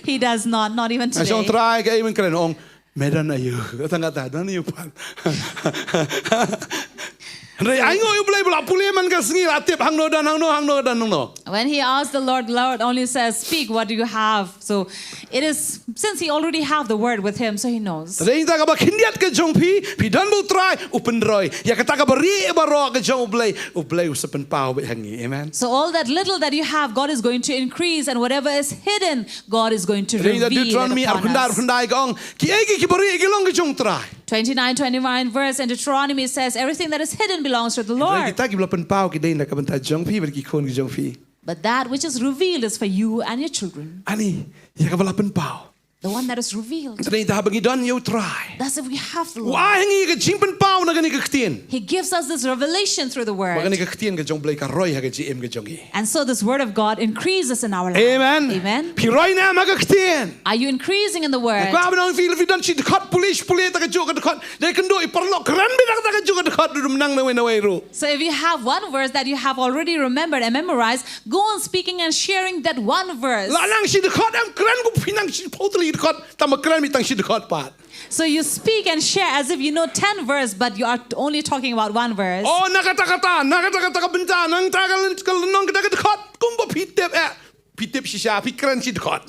He does not even Ngasong today. try ke ben keren ong medan ayu. Kata dan ayu pan. Rei ai ngoi ulai bla pulih man ka sngi atip hang no dan no. When he asks the Lord only says, speak, what do you have? So it is, since he already have the word with him, so he knows. Rei ta ka ba kindiat ke jong pi dan bu try upen roy. Ya kata ka beri baro ke jong ulai usepen pau be hangi. Amen. So all that little that you have, God is going to increase, and whatever is hidden, God is going to Rei ta reveal Deuteronomy it upon us. fundai ka ong ki egi ki beri ki long ke jong try. 29 verse in Deuteronomy says, everything that is hidden belongs to the Rei Lord. kita ki bla pen pau ki dei na ka benta jong pi ber ki kon ki jong pi. But that which is revealed is for you and your children. Ani ya ka bla pen pau. The one that is revealed. Rei ta bangi don you try. That's if we have the Lord. Wah hangi ke jing pen pau na gani ke ktien. He gives us this revelation through the word. Magani ke ktien ke jong blai ka roy ha ke GM ke jong i. And so this word of God increases in our life. Amen. Amen. Pi roy na ma ke ktien. Are you increasing in the word? Kwa ba nang feel fi dan si dekat pulis ta ke jong dekat. Dei ken do i perlo keren bi ta ke jong dekat du menang na we ro. So if you have one verse that you have already remembered and memorized, go on speaking and sharing that one verse. La nang si dekat am keren ku pinang si totally dekat ta ma keren mi tang si dekat pat. So you speak and share as if you know 10 verse, but you are only talking about one verse. Oh nakata ka benta nang ta ka nong ka dekat kum ba pitep si sha pi keren si dekat.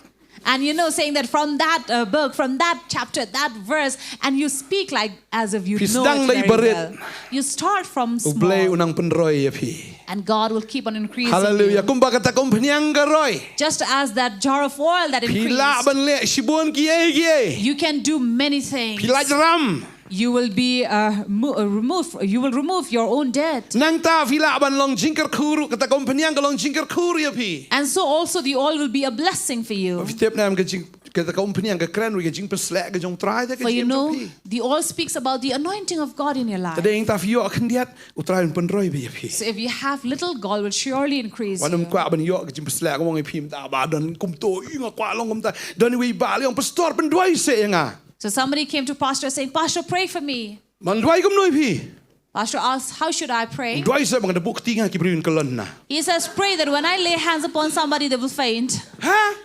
And you know, saying that from that book, from that chapter, that verse, and you speak like as if you know Pisdang it lay very barit. well. You start from Ublay small, unang penroy ya pi. and God will keep on increasing Hallelujah. you. Kum ba kata kum penyang garoy. Just as that jar of oil that Pila increased, ban le sibon kie. you can do many things. Pila jeram. You will be you will remove your own debt. Nang ta pila ban long jingker kuru kata kum penyang ka long jingker kuru ya pi. And so also the oil will be a blessing for you. Setiap nam ke jing kata kum penyang ka keren we ke jing peslek ke jong try ke For you jing know, pi. the oil speaks about the anointing of God in your life. Tadi ing ta fio akan diat utrai penroy bi ya pi. So if you have little, God will surely increase Wanam you. kwa ban yo ke jing peslek wong pi ta ba dan kum to inga kwa long kum ta dan we ba le pastor pendoi se nga. So somebody came to Pastor saying, Pastor, pray for me. Man doi kum noi pi. Pastor asked, how should I pray? Doi se bang da bukti nga ki brin kelon na. He says, pray that when I lay hands upon somebody, they will faint. Ha?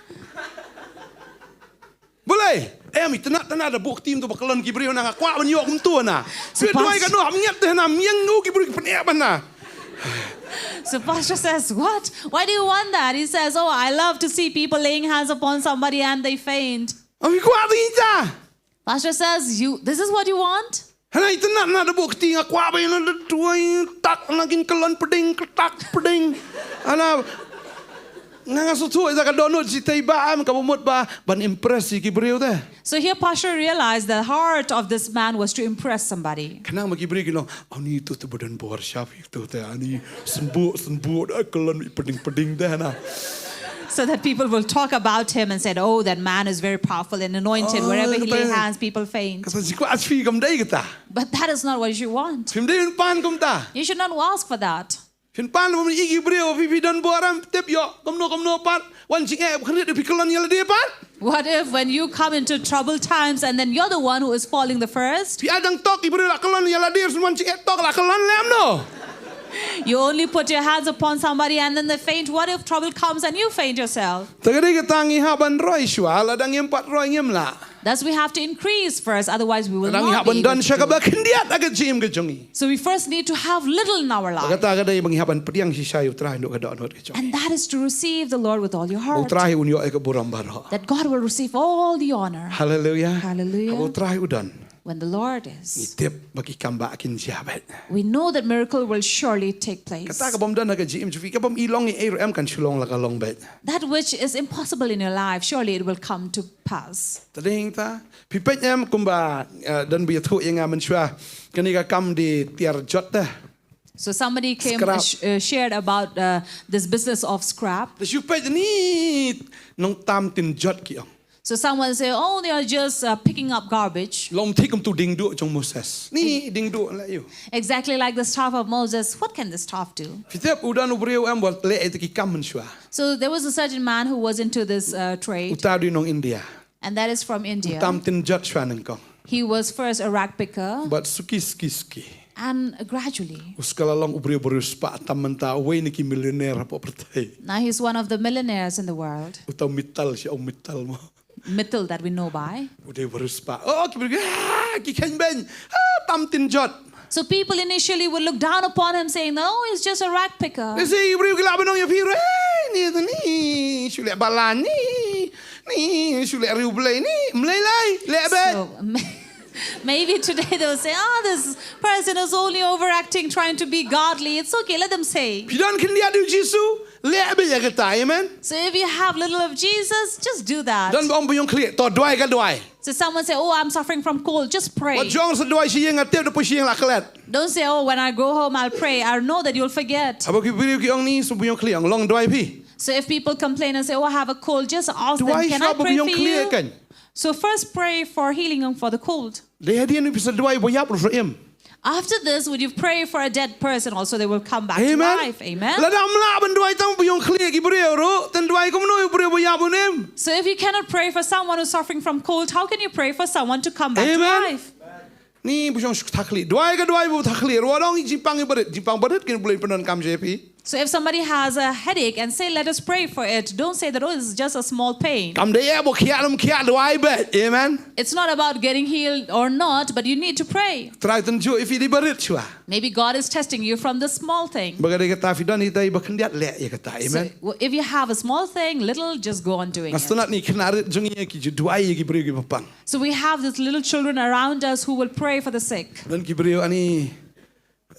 Boleh? Mi tenak ada bukti untuk bakalon ki brin na kwa ban yo kum tu na. So Se doi ka no am nyat na miang nu ki brin pen ban na. So Pastor says, what? Why do you want that? He says, oh, I love to see people laying hands upon somebody and they faint. Ami kwa dinja. Pastor says, this is what you want? Hana itenak na ada bukti nga kwa ba yun tuay tak naging kelon peding tak peding. Ana nga sutu isa ka donut si tay ba am ka bumot ba ban impress si kibriw de. So here Pastor realized the heart of this man was to impress somebody. Kanang magibri gino ani tu badan bor syaf itu te ani sembuh kelon peding de na. So that people will talk about him and said, oh, that man is very powerful and anointed. Wherever he lay hands, people faint. Kata si ko asfi kam dai kita. But that is not what you want. Fim dai pan kum ta. You should not ask for that. Fin pan mo igi breo fi dan boram tep yo kom no pat wan sing khnet de pikolon yala de pat. What if when you come into troubled times and then you're the one who is falling the first? Pi adang tok ibreo la kolon yala de wan sing tok la kolon lem no. You only put your hands upon somebody and then they faint. What if trouble comes and you faint yourself? Tagadi ka tangi haban roi shwa la dang empat roi ngem la. Thus we have to increase first, otherwise we will Dang not be haban able dan to sya ka do ba it. kendiat aga jim ka jongi. So we first need to have little in our life. Kata kada bang haban pediang si sayu trai ndok ka dot ka jongi. And that is to receive the Lord with all your heart. Trai unyo ka buram baro. That God will receive all the honor. Hallelujah. Hallelujah. Trai udan. When the Lord is, Itip bagi kamba akin siabet. we know that miracle will surely take place. Kata ka bom dan aga jim jufi ka bom ilong i am kan Shillong la ka long bet. That which is impossible in your life, surely it will come to pass. Tading ta pipet em kumba dan bi thu yang amen shwa kani ka kam di tiar jot dah. So somebody came Scrap. shared about this business of scrap. The shupet ni nong tam tin jot ki ong. So someone say, oh, they are just picking up garbage. Lom thikum tu ding du jong Moses. Ni ding du la you. Exactly like the staff of Moses. What can the staff do? Fitep udan ubreu am bol le et ki kam men shwa. So there was a certain man who was into this trade, Utadu nong India. and that is from India. Tam tin jot shwa nang kong. He was first a rag picker, But ski. and gradually, Uskala long ubreu beru spa tam menta we ni ki millionaire po pertai. now he's one of the millionaires in the world. Utau mital si om mital mo. Mittel that we know by. Udah beru spa. Oh ki beru ki ken ben. Tam tin jot. So people initially would look down upon him saying, oh, he's just a rag picker. Kasi ubreu ki laban nong ya piro. Ni shule balan ni shule riu blai ni mlai lai lebe. So maybe today they'll say, oh, this person is only overacting, trying to be godly. It's okay, let them say. Pidan ken dia du Jisu lebe ya kata amen. So if you have little of Jesus, just do that. Dan om buyong clear to doai ka doai. So someone say, oh, I'm suffering from cold, just pray. Wat jong sa doai si yang atep depois si yang la kelet. Don't say, oh, when I go home, I'll pray. I know that you'll forget. Abo ki beriu ki ong ni so buyong clear ong long doai pi. So if people complain and say, oh, I have a cold, just ask them, Doai can I siya pray buyong for clear you? kan. So first pray for healing and for the cold. Dia dia ni bisa doai boyap ro em. After this, would you pray for a dead person also? They will come back to Amen. life. Amen. La dam la ban doai tam buyong clear ki beriu ro tan doai ko no beriu boyap unem. So if you cannot pray for someone who's suffering from cold, how can you pray for someone to come back to Amen. life? Ni buyong takli. Doai ka doai bu takli. Ro dong jimpang berit kin boleh penon kam JP. So if somebody has a headache and say, let us pray for it, don't say that, oh, it's just a small pain. Kam dia bo kialam kia doai bet. Amen. It's not about getting healed or not, but you need to pray. Try tunjuk if di berit chua. Maybe God is testing you from the small thing. Bagay kata fidan ni dai bakendiat le ya kata. So Amen. if you have a small thing, little, just go on doing it. Nastunat ni kenarit jongi ki doai ki beriu ki papang. So we have these little children around us who will pray for the sick. Dan ki beriu ani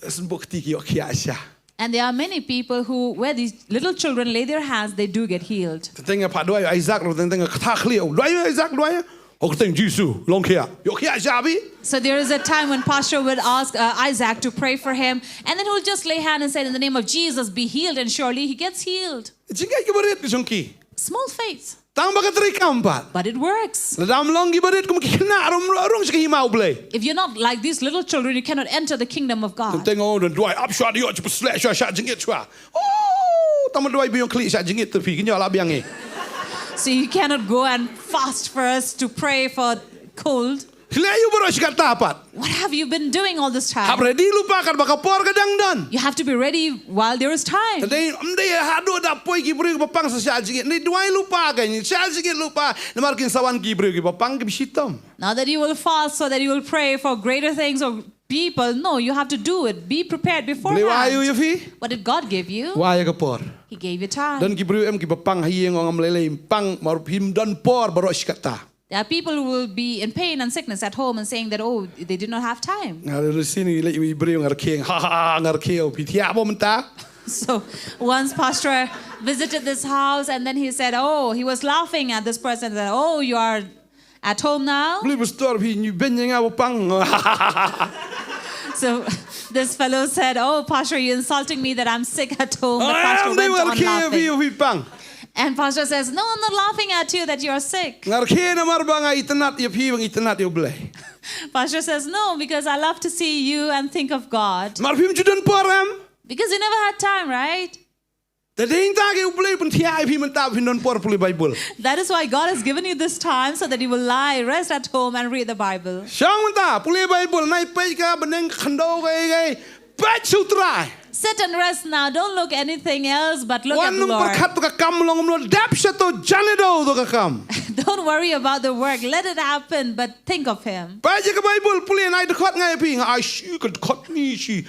sembukti ki okia asya. And there are many people who, where these little children lay their hands, they do get healed. Tengah pak doai Isaac ro tengah kata clear. Doai Isaac doai. Aku teng Jisu long kia. Yo kia jabi. So there is a time when pastor would ask Isaac to pray for him, and then he'll just lay hand and say, in the name of Jesus, be healed, and surely he gets healed. Jingkai ki berit ki jongki. Small faith, Tang bagat teri kampat. but it works. Ladam long ki berit kum ki kena rong sik himau blai. If you're not like these little children, you cannot enter the kingdom of God. Tengok dan doai up shot yo cepat slash shot jingit chua. Oh, tamu doai biyong klik shot jingit tepi kinyo la biang ni. So you cannot go and fast first to pray for cold. Kile you baru sikat tapat. What have you been doing all this Hap time? ready lupa kan bakapor kadang dan. You have to be ready while there is time. Tadi amde hado da poi ki beri papang sa shot jingit. Ni doai lupa kan. Shot jingit lupa. Namarkin sawan ki beri ki papang ki bisitom. Not that you will fast so that you will pray for greater things or people. No, you have to do it. Be prepared Beli wayu beforehand. ya fi. What did God give you? Waya kapor. He gave you time. Dan ki beri em ki papang hieng ngam lele pang marupim dan por baru sikata. There are people who will be in pain and sickness at home and saying that, oh, they did not have time. Ngari sini le ibu beri ngarkeng ha ha ngarkeo pitia bo menta. So once pastor visited this house and then he said, oh, he was laughing at this person that, oh, you are at home now? Beli bestor pi ni benyeng papang. So this fellow said, oh, pastor, you're insulting me that I'm sick at home. The pastor Am went de on ngarkeo pi laughing. pang. And pastor says, no, I'm not laughing at you that you're sick. Ngarkeo na marbanga itenat ya pi bang itenat ya blai. Pastor says, no, because I love to see you and think of God. Marpim judan poram. Because you never had time, right? Tadi inta ke blai pun tia pi menta pin don por puli Bible. That is why God has given you this time so that you will lie, rest at home and read the Bible. Siang menta puli Bible nai pai ka beneng khando ke pai sutra. Sit and rest now. Don't look anything else, but look at Wan the nung Lord. perkat tu kakam long lo dap siya to janido to kakam. Don't worry about the work. Let it happen, but think of Him. Baca ke Bible pulih nai dekat ngai pi ngai shi ke dekat ni shi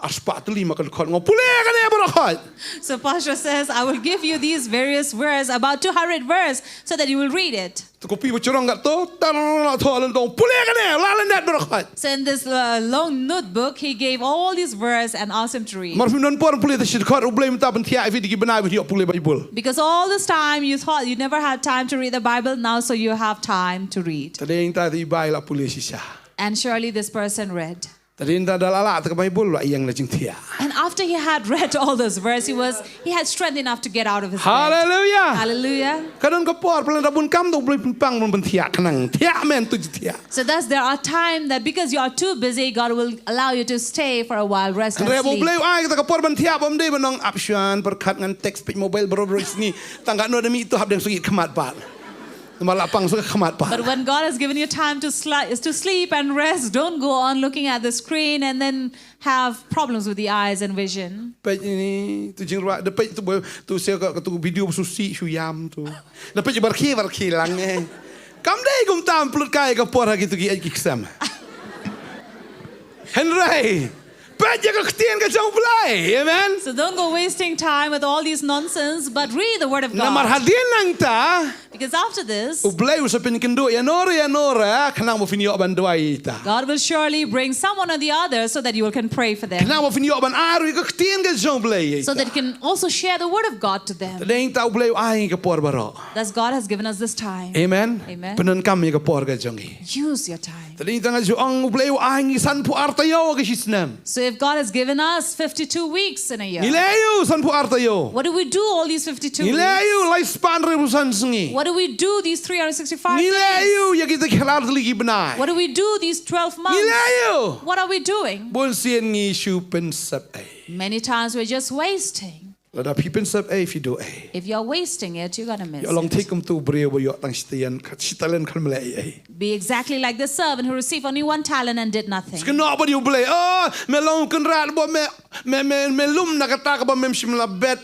aspat lima ke dekat ngau pulih kan ya berakat. So Pastor says, I will give you these various verses, about 200 verses, so that you will read it. Tu kopi bercorong kat tu, tanah tu alam dong pulih kan ya lalan dat berakat. So in this long notebook, he gave all these verses and asked him to read. Marfim non pun pulih tu dekat ublay minta pentia ifi diki benai video pulih Bible. Because all this time you thought you never had time to read the Bible, now so you have time to read. Tadi yang tadi ibai lah pulih sisa. And surely this person read. Tadi yang tadi lala tu Bible lah yang lajeng tia. And after he had read all those verses, he had strength enough to get out of his bed. Hallelujah. Hallelujah. Kadang kapor pelan rabun kam tu boleh pang pentia kenang tia men tu tia. So thus there are times that because you are too busy, God will allow you to stay for a while, rest and Rebo sleep. boleh ai kita kapor pentia pom deh benong option perkat ngan teks pik mobile baru sini tangga no demi itu hab deng sugit kemat pat. Malapang suka kemat pat. But when God has given you time to sleep and rest, don't go on looking at the screen and then have problems with the eyes and vision. Pej ini tu jengruak depej tu saya kat tu video susi suyam tu. Depej barki lang eh. Kam deh kum tam pelut kai kapor ha gitu gi kisam. Henry pej ka ktien ka jauh belai, amen. So don't go wasting time with all these nonsense, but read the Word of Namar God. hadin lang ta. Because after this, Ublay usapin kendo ya nora kenang mo finio ban doai ta. God will surely bring someone or the other so that you can pray for them. Kenang mo finio ban aru ka ktien ka jauh belai. So that you can also share the Word of God to them. Tadeng ta ublay ai ka por baro. Thus God has given us this time. Amen. Amen. Penon kami ka por ka jongi. Use your time. Tadeng ta nga ang ublay ai san pu artayo ka sisnam. So if God has given us 52 weeks in a year, Nilayo san pu artayo. what do we do all these 52 weeks? Nilayo lifespan rebusan sengi. What do we do these 365 days? Nilayo ya kita kelar lagi benai. What do we do these 12 months? Nilayo. What are we doing? Bon sien ngi shupen sap ai. Many times we're just wasting. Lada pipen sap ai fido ai. If you're wasting it, you're going to miss Ya long it. take tu brio yo tang sitalen kan melai ai. Be exactly like the servant who received only 1 talent and did nothing. Kenapa dia boleh? Oh, melong kenrat bo me lum na kata ka ba mem shimla bet.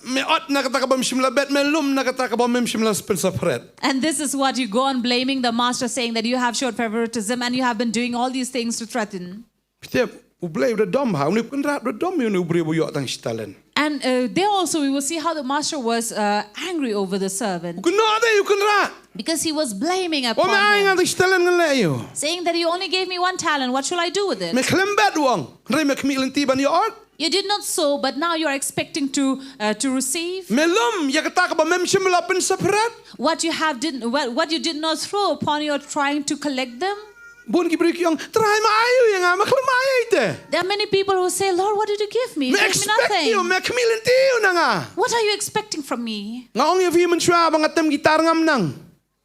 Me ot na kata ka ba shimla bet me lum na kata ka ba mem shimla spensapret. And this is what you go on blaming the master, saying that you have showed favoritism and you have been doing all these things to threaten. Setiap ublay udah dom ha, uni kenrat udah dom yo ubri bo yo tang sitalen. And there also we will see how the master was angry over the servant Kenapa you kenrat? because he was blaming O upon me ai him, ngan sitalen ngelai yo. saying that you only gave me 1 talent. What shall I do with Me it? klembet wong. Re me kemilin tiban yo ot. You did not sow, but now you are expecting to receive. Me lum ya kata ka ba mem shimla pensapret. What you did not throw upon you, trying to collect them. Bon ki brik yang try ma ayu yang ma klem ai te. There are many people who say, Lord, what did you give me? You Me gave me expect you nothing. me kemilin tiu nanga. What are you expecting from me? Ngaong ya vi menshwa bangatem gitar ngam nang.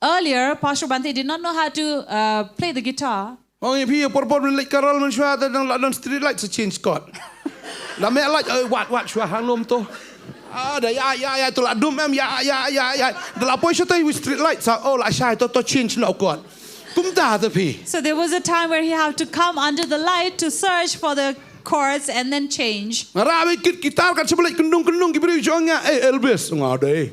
Earlier, Pastor Bantei did not know how to play the guitar. Oh, if you por light karol menshwa dan street light to change code. La me light what shwa hangom to. Ah, da ya to la dum em ya. Da la po shota with street light sa oh la shai to change no code. Tum ta ta pi. So there was a time where he had to come under the light to search for the chords and then change. Ngarabe kit gitar kat sebelah kendung gibri jonga Elvis ngade.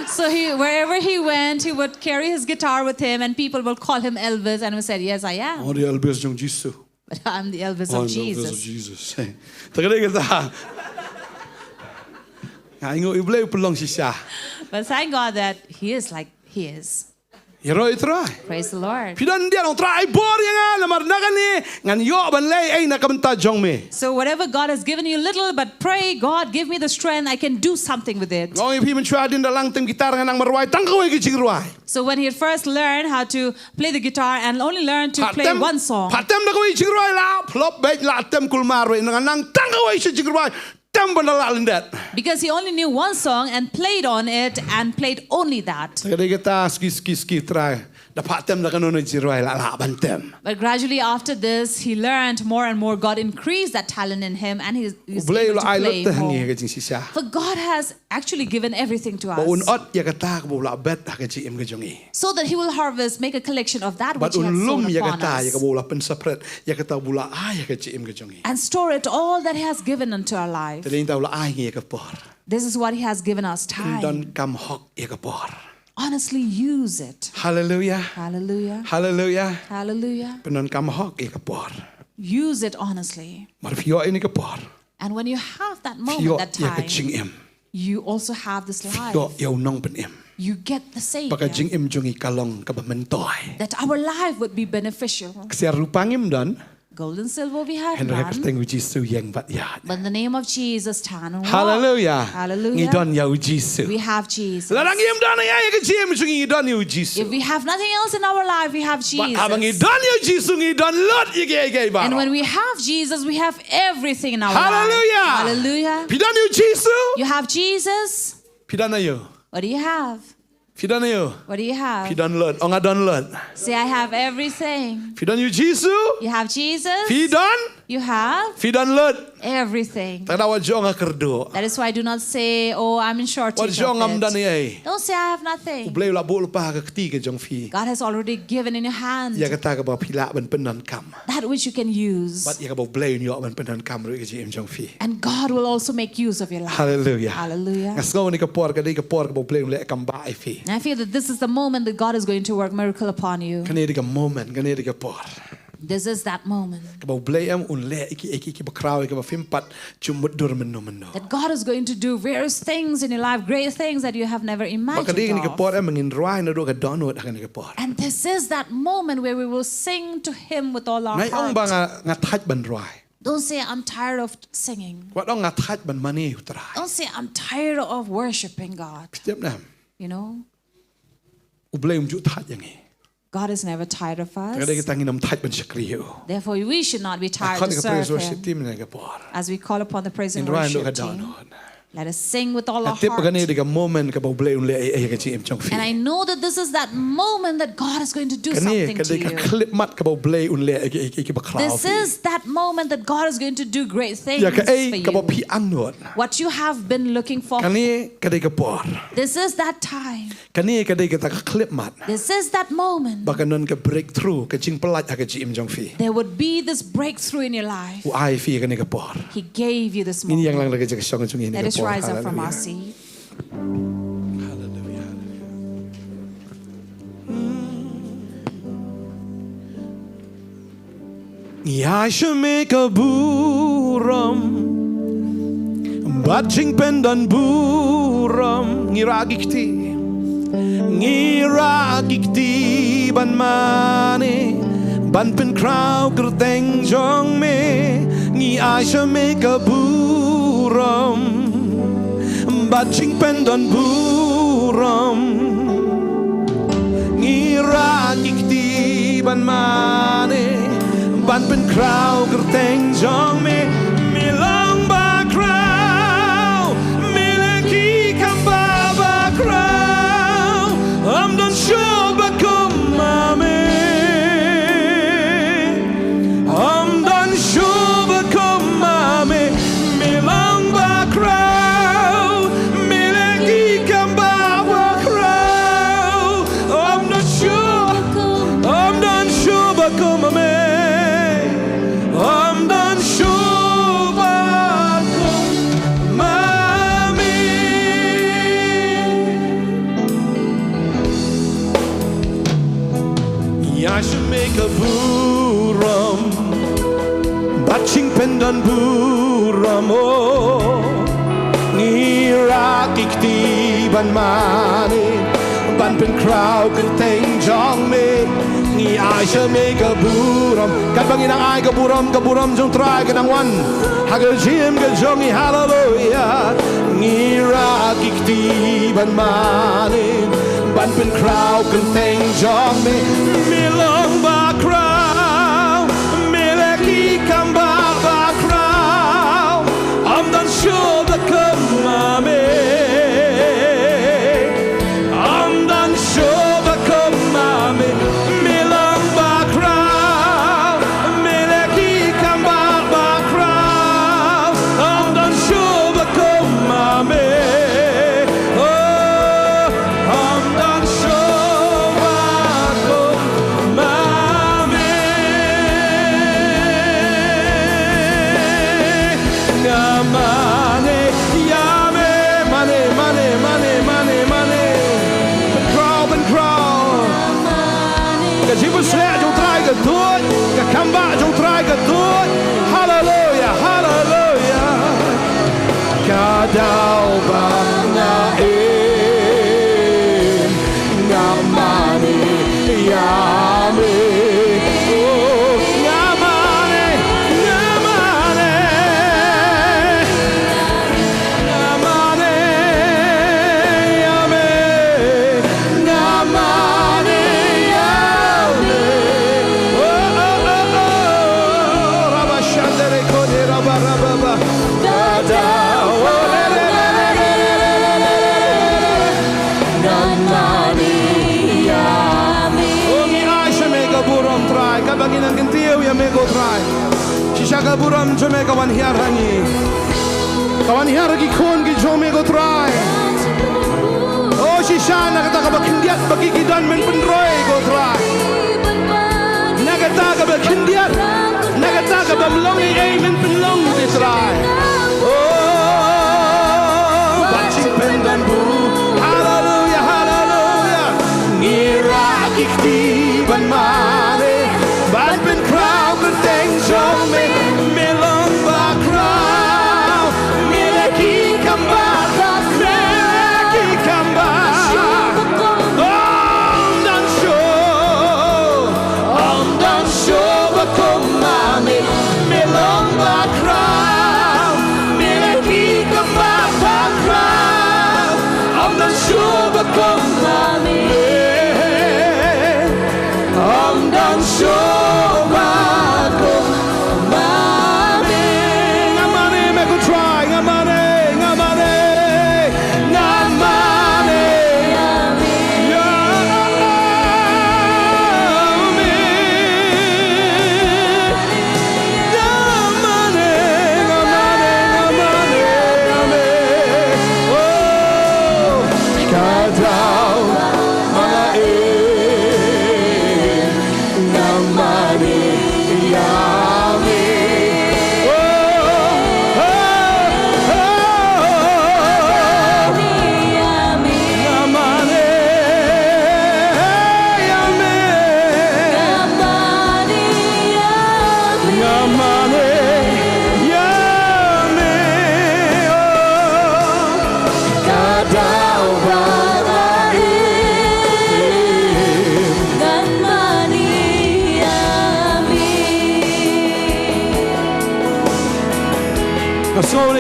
So wherever he went, he would carry his guitar with him and people will call him Elvis and we said, yes, I am. Oh, the Elvis jong Jisu. But I'm the Elvis Oh, of the Elvis of Jesus. Jesus. Tagade kita. Ingo iblay pelong sisa. But thank God that he is like he is. Hero itrai. Praise the Lord. Pidan dia orang try bor yang lamar nagani ngan yo ban lay ay nakabenta jong me. So whatever God has given you little, but pray, God, give me the strength. I can do something with it. Ngong ipi menchua din dalang tim gitar ngan ang marwai tangkawai ki jingruai. So when he had first learned how to play the guitar and only learned to play one song, Patem nakawai jingruai la plop bet la tem kulmarwai ngan ang tangkawai si jingruai. because he only knew one song and played on it and played only that. Tagade kita ski try. dapat tem lakan ono jirai la bantem. But gradually after this, he learned more and more. God increased that talent in him, and he's Boleh able lo ai to lot play teh ngi more. ka jing sisa. For God has actually given everything to Ba un us, ot ya kata ka bola bet ka ji em ka jongi. so that he will harvest, make a collection of that But which he has un lum sown ya upon kata ya ka us, bola pen sapret ya kata bola ai ya ka ji em ka jongi. and store it all that he has given unto our life. Tadin tahu la ai ngi ka por. This is what he has given us, Don time. kam hok ya ka por. Honestly, use it. Hallelujah. Hallelujah. Hallelujah. Hallelujah. Penon kam hok ya ka por. Use it honestly. Mar fio ini ka por. And when you have that moment, Fio that ya ka time, jing em. you also have this life. Fio ya unong pen em. You get the same. Baka jing em jongi kalong ka ba mentoy. That our life would be beneficial. Ksia rupangim don. Gold and silver we have Henry none, Hepsteng Jisu yang bat ya. but in the name of Jesus, stand and walk. Hallelujah. Hallelujah. Ngi don ya Jisu. We have Jesus. Larang yem don ya ka jim jongi don ya Jisu. If we have nothing else in our life, we have Abang ngi Jesus. don ya Jisu ngi don lot ye ba. And when we have Jesus, we have everything in our Hallelujah. life. Hallelujah. Pidan ya Jisu. You have Jesus. Pidan ayo. What do you have? Pidan ayo. What do you have? Pidan lot. Onga don lot. Say, I have everything. Pidan ya Jisu. You have Jesus. Pidan. You have Pidan lot. everything. Tak dawa jonga kerdo. That is why do not say, oh, I'm in Wat shortage jong am dan of it. ye. Don't say I have nothing. Bleu la bol pa ka ketiga jong fi. God has already given in your hand Ya kata ka ba pila ban penan kam. that which you can use. Bat ya ka ba bleu ni ban penan kam ru ka ji em jong fi. And God will also make use of your life. Hallelujah. Hallelujah. Ngasgo ni ka por ka ba bleu le kam ba ai fi. And I feel that this is the moment that God is going to work miracle upon you. Kani ka moment, kani ka por. This is that moment Ka ba bleu am un le iki ba kraw ka ba fimpat chumut dur menno. that God is going to do various things in your life, great things that you have never Maka imagined di ni ka of. por am ngin ruai na do ka donut kani ka por. And this is that moment where we will sing to Him with all our Nai ong ba heart. nga thaj ban ruai. Don't say, I'm tired of singing. Wat ong nga thaj ban mani utrai. Don't say, I'm tired of worshiping God. Tiap nam. You know, U bleu ju thaj yang ni. God is never tired of us. Kada kita nginam thaj ban sakriyo. Therefore, we should not be tired Kan to ka praise serve worship Him. team na ka por. As we call upon the praise and In ruai do ka worship team, donut. let us sing with all our At tip heart. gani di ka moment ka ba bleu le ai ka ji em jong fi. And I know that this is that moment that God is going to do Kani something ka to di ka you. clip mat ka ba bleu un le ai ba kraw. This is that moment that God is going to do great things Ya ka for ai ka ba you. pi anot. What you have been looking for. Kani ka di ka por. This is that time. Kani ka di ka ta clip mat. This is that moment. Baka non ka breakthrough ka jing pelat ka ji em jong fi. There would be this breakthrough in your life. U ai fi ka ni ka por. He gave you this Ini yang lang moment. lagi jaga song jong ini Let ka us por. rise up from our Hallelujah. seat. Hallelujah. Ya shemeka buram Batching pendan buram Ngiragikti ban mane Ban pen kraw gerteng jong me Ngi Aisha meka buram Batching pendan buram Ngiragikti ban mane Ban pen kraw gerteng jong me Milang ba kraw Miliki kamba ba kraw I'm not sure ba kumame I'm done sure ba kumame Milang ba kraw Miliki kamba ba kraw I'm not sure I'm done sure ba kumame I'm done sure ba kumame I should make a buram Batching pendan buram oh Ngirakikti ban mani Ban pen kraw kerteng jong me Ngi I should make a buram Kan bangin ang ay kaburam jong try kanang wan Hagal jim ka jongi hallelujah Ngirakikti ban mani Ban pen kraw kerteng jong me Milong ba kraw Mileki kamba ba kraw I'm done sure the kumame I'm done sure the kumame me go try. Shisha ka buram jome kawan hiar hangi. Kawan hiar ki khon ki jome go try. Oh shisha nakata ka bakindiat bagi kidan men penroy go try. Nakata ka bakindiat. Nakata ka bamlongi ay men penlong di try. Oh bacing pendan bu. Hallelujah hallelujah. Ngira ikti ban mare. Ban pen crowd but things show me. Melong ba crowd. Melaki kamba. Melaki kamba. Om dan show bakoma me. Melong ba crowd. Melaki kamba ba crowd. Om dan show bakoma me. Om dan show.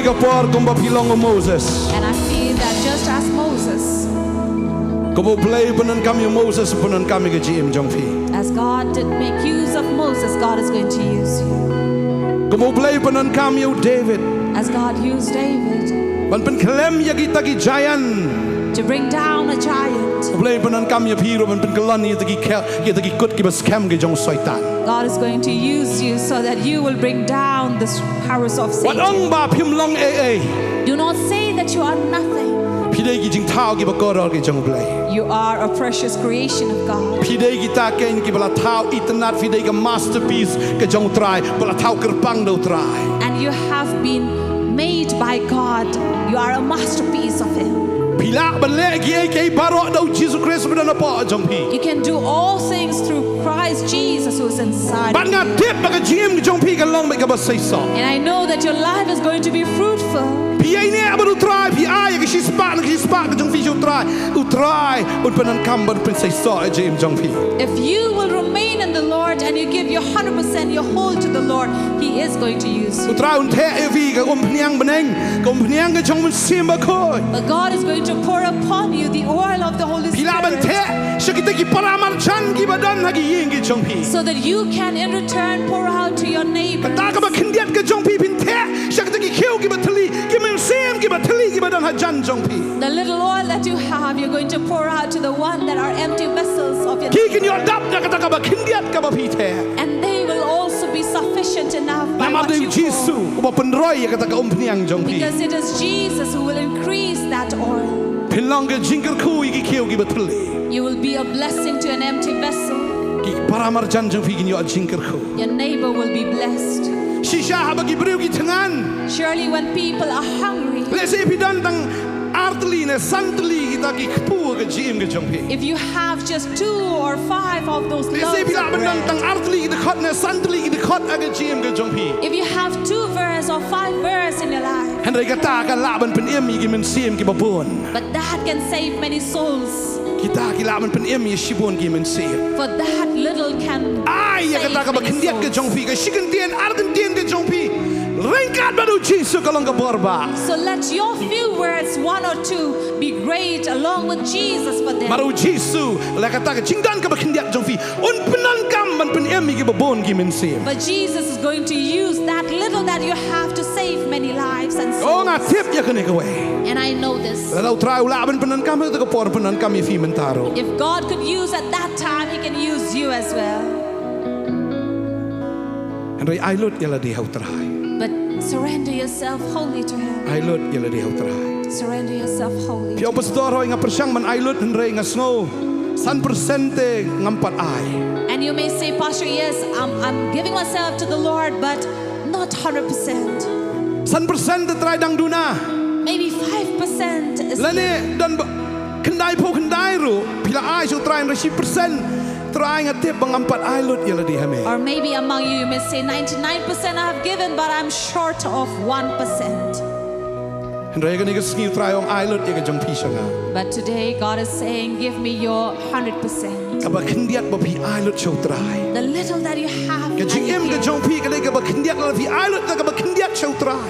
Kapor kumba pilong o Moses. And I feel that just as Moses, Kubo play panan kami Moses panan kami ke GM Jongfi. as God did make use of Moses, God is going to use you. Kubo play panan kami David. As God used David Ban pen klem ya kita ki giant. to bring down a giant, Play panan kami piro ban pen kelan ya ki kut ki bas kem ke jong Satan. God is going to use you so that you will bring down the powers of Wat ong Satan. ba pim long Do not say that you are nothing. Pidei ki jing tao ki ba koror ki jong play. You are a precious creation of God. Pidei ki ta ken ki bala tao itanat pidei ka masterpiece ke jong try bala tao kerpang do try. And you have been made by God. You are a masterpiece of Him. Pila ban le ki ai ke baro do Jesus Christ ba na pa jong pi. You can do all things through Christ Jesus who is inside Ban you. nga tip ba ka GM jong pi ka long ba ka ba say so. And I know that your life is going to be fruitful. Pi ai ne ba try pi ai ki spa ka jong pi jo try. U try un panan kam ban pen say so GM jong pi. If you will remain in the Lord and you give your 100% your whole to the Lord, He is going to use you. U try un the e vi ka pniang beneng ka pniang ka jong sim ba khoi. But God is going to pour upon you the oil of the Holy Pila ban Spirit the shakita ki paramar chan ki badan ha ki ying ki jong pi. so that you can in return pour out to your neighbors. Ta ka ba khindiat ka jong pi pin the shakita ki khiu ki ba thali ki men sim ki ba thali ki badan ha jan jong pi. The little oil that you have, you're going to pour out to the one that are empty vessels of your Ki kin yo dap na ka ba khindiat ka ba pi the. and they will also be sufficient enough by Nama what de you Jesus pour. ba penroi ka ta ka pniang jong pi. Because it is Jesus who will increase that oil. Pin long ka jingker khu ki khiu ki ba thali. You will be a blessing to an empty vessel. Ki paramar jan jong pi kin yo jingker khu. Your neighbor will be blessed. Shisha ha ba ki breu ki thangan. Surely when people are hungry, Le se pi dan tang artli ne santli ki ta ki kpu ka GM ka jong pi. if you have just 2 or 5 of those Le loaves se of pi la ban bread, tang artli ki khot ne santli ki khot aga GM ka jong pi. if you have 2 verse or 5 verse in your life, Han rei ka ta ka la ban pen em ki men sim ki ba bon. but that can save many souls. Kita ki la ban pen em ye shibon ki men sim. For that little can Ai ya ka ta ka ba save many khindiat ka souls. jong pi ka shikan tien argan tien ka jong pi. Rengkat ba do Jesus ka long ka borba. So let your few words, 1 or 2, be great along with Jesus for them. Maru Jesus la ka ta ka jingdan ka ba khindiat jong pi. Un penan kam ban pen em ki ba bon ki men sim. But Jesus is going to use that little that you have to save many lives and Oh souls. nga tip ya ka ne ka we. And I know this. La try la ban penan kam ta ka por penan kam ye fi mentaro. If God could use at that time, He can use you as well. Andai ai lut yala di hau trai. But surrender yourself wholly to Him. Ai lut yala di hau trai. Surrender yourself wholly. Pio pastor ho inga persang man ai lut henrei nga snow. 100% ngampat ai. And you may say, Pastor, yes, I'm giving myself to the Lord, but not 100%. 100% trai dang duna. Maybe 5% is Lani dan kendai po kendai ru. Pila ai so trai resi persen. Try ngatip bangampat ai lut yala di hame. Or maybe among you, you may say 99% I have given, but I'm short of 1%. Henrei kan ikas ngiu try ong ai lut ikas jong pisanga. But today, God is saying, give me your 100%. Kaba kendiat ba pi ai lut show try. The little that you have, Ka jing em ka jong pi ka kaba kendiat la pi ai lut kaba kendiat show try.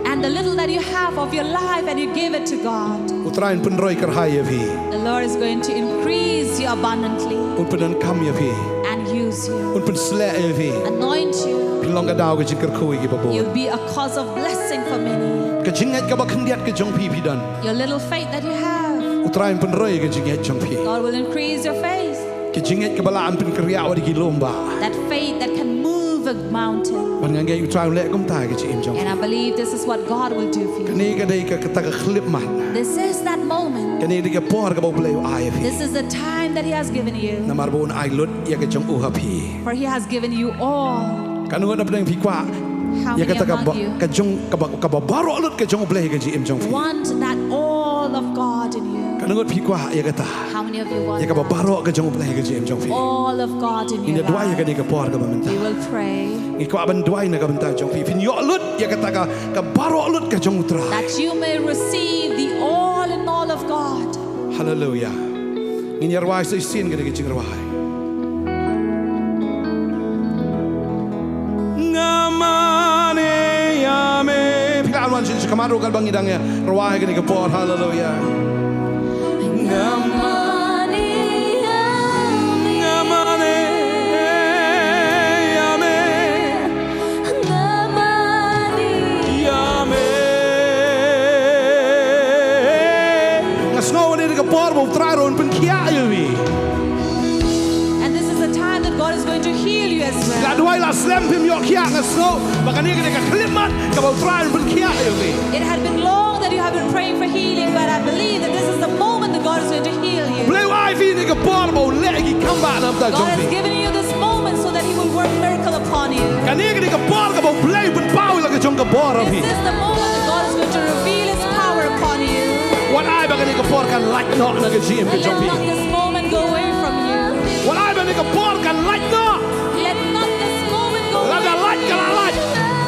and the little that you have of your life, and you give it to God. Utrain penroi kerhai ya pi. The Lord is going to increase you abundantly Un penan kam ya pi. and use you, Un pen slek ya pi. anoint you. Pilong ka daw ka jing kerkui ki babo. You'll be a cause of blessing for many. Ka jingat kaba kendiat ka jong pi dan. Your little faith that you have, Utrain penroi ka jingat jong pi. God will increase your faith. Ka jingat ka balaan pen kerja wa di lomba. That faith that can move a mountain. Ban ngai utrain lek kum tai ka jing jong. And I believe this is what God will do for you. Kani ka dai ka ta ka khlip man. This is that moment. Kani di ka por ka bau bleu ai ya pi. This is the time that He has given you. Namar bon ai lut ya ka jong uha pi. For He has given you all. Kanu na pedang pi kwa. How Ya many kata among you ka jong ka baro lut ka jong bleh ka jing jong pi. want that all of God in you? Kanu pi kwa ya kata. How many of you want Ya ka that? baro ka jong bleh ka jing jong pi. All of God in Ina your dua ya ka life? ni ka por ka bamenta. We will pray Ni kwa ban dua na ka benta jong pi. Fin yo lut ya kata ka baro lut ka jong utra. that you may receive the all in all of God. Hallelujah. Ngin yarwai sa sin ka ni jing rawai. Ngamane yame. Pila alwan sin kamaro kal bangidang ya. Rawai ka ni ka por. Hallelujah. Ngamane yame. Yame. Ngasno ni ka por mo traron pen kia yawi. And this is the time that God is going to heal you as La well. duai la slem pim yo kia ngasno. Baka ni ka klimat ka mo traron pen kia yawi. It had been long that you have been praying for healing, but I believe that this is the moment that God is going to heal you. Bleu ai vi ni ka por mo legi kamba nam ta God jong has pi. given you this moment so that He will work miracle upon you. Kani ka por ka mo bleu pen pau la ka jong ka por This pi. is the moment that God is going to reveal His power upon you. What ai baka ni ka por kan like no na ka jim ka And jong let pi. not this moment go away from you. What ai baka ni ka por kan like no. Let not this moment go La away da like ka la like.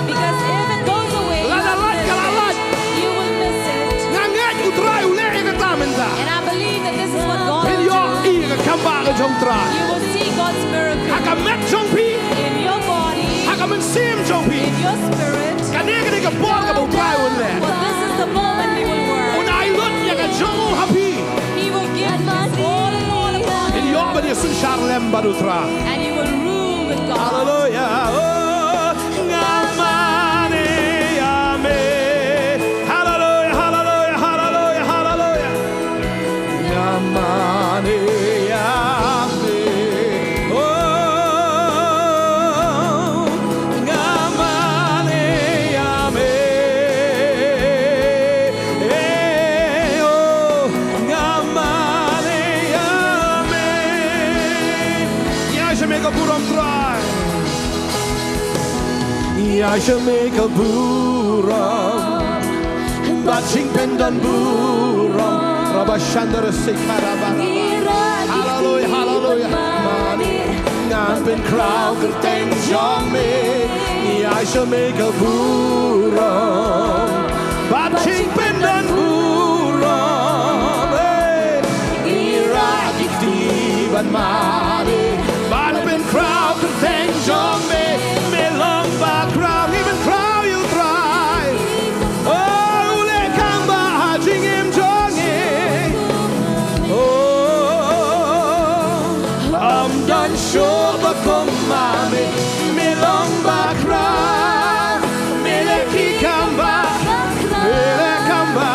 because if it goes away, La da like ka la like. you will miss it. Ngangat utrai ule ka tamenta. And I believe that this is what God Pin will yo do. i ka kamba ka jong trai. You will see God's miracle Haka met jong pi. in your body, Haka men sim jong pi. in your spirit. Kani ka por ka mo trai ule. For this is the moment He will work. Un ai lut ya ka jong happy. He will give His all and all upon Pin you. yo ba ni sun charlem baru trai. And you will rule with God. Hallelujah. Oh, ngamane yame. Hallelujah, hallelujah, hallelujah, hallelujah. Ngamane yame. Oh, ngamane yame. Oh, ngamane yame. Ja, make a buram try. Ja, make a buram. Batching pendan buram. Rabashandar sekarabara. Hallelujah, hallelujah. Mani, nampen crowd kerteng jame. Ja, make a buram. Batching pendan buram. Ira gifti ban mani. Batpen crowd kerteng jame. Melong ba crowd, even crowd you try. Oh, ule kamba hajing him jonging. Oh, I'm done sure but come mami. Melong ba crowd. Mele ki kamba. Mele kamba.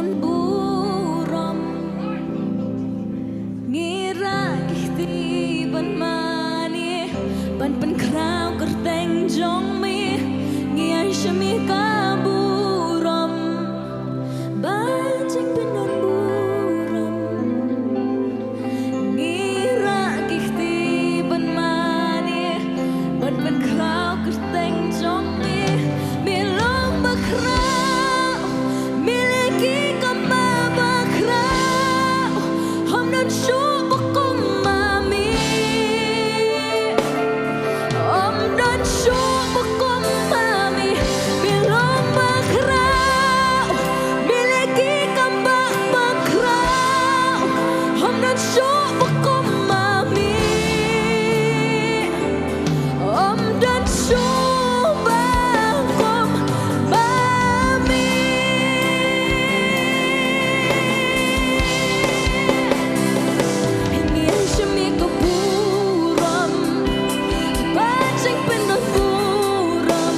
non buram ngira kihti ban mani ban pen krau kerteng jong mi ngian shami kaburam bajing pen non buram ngira kihti ban mani ban pen krau kerteng jong mi milong bakrau miliki kama bakrau hom non shubu kumami om non shubu kumami milong bakrau miliki kama bakrau hom non shubu kumami om non shubu kumami Ingin shami kaburam bajing penuh buram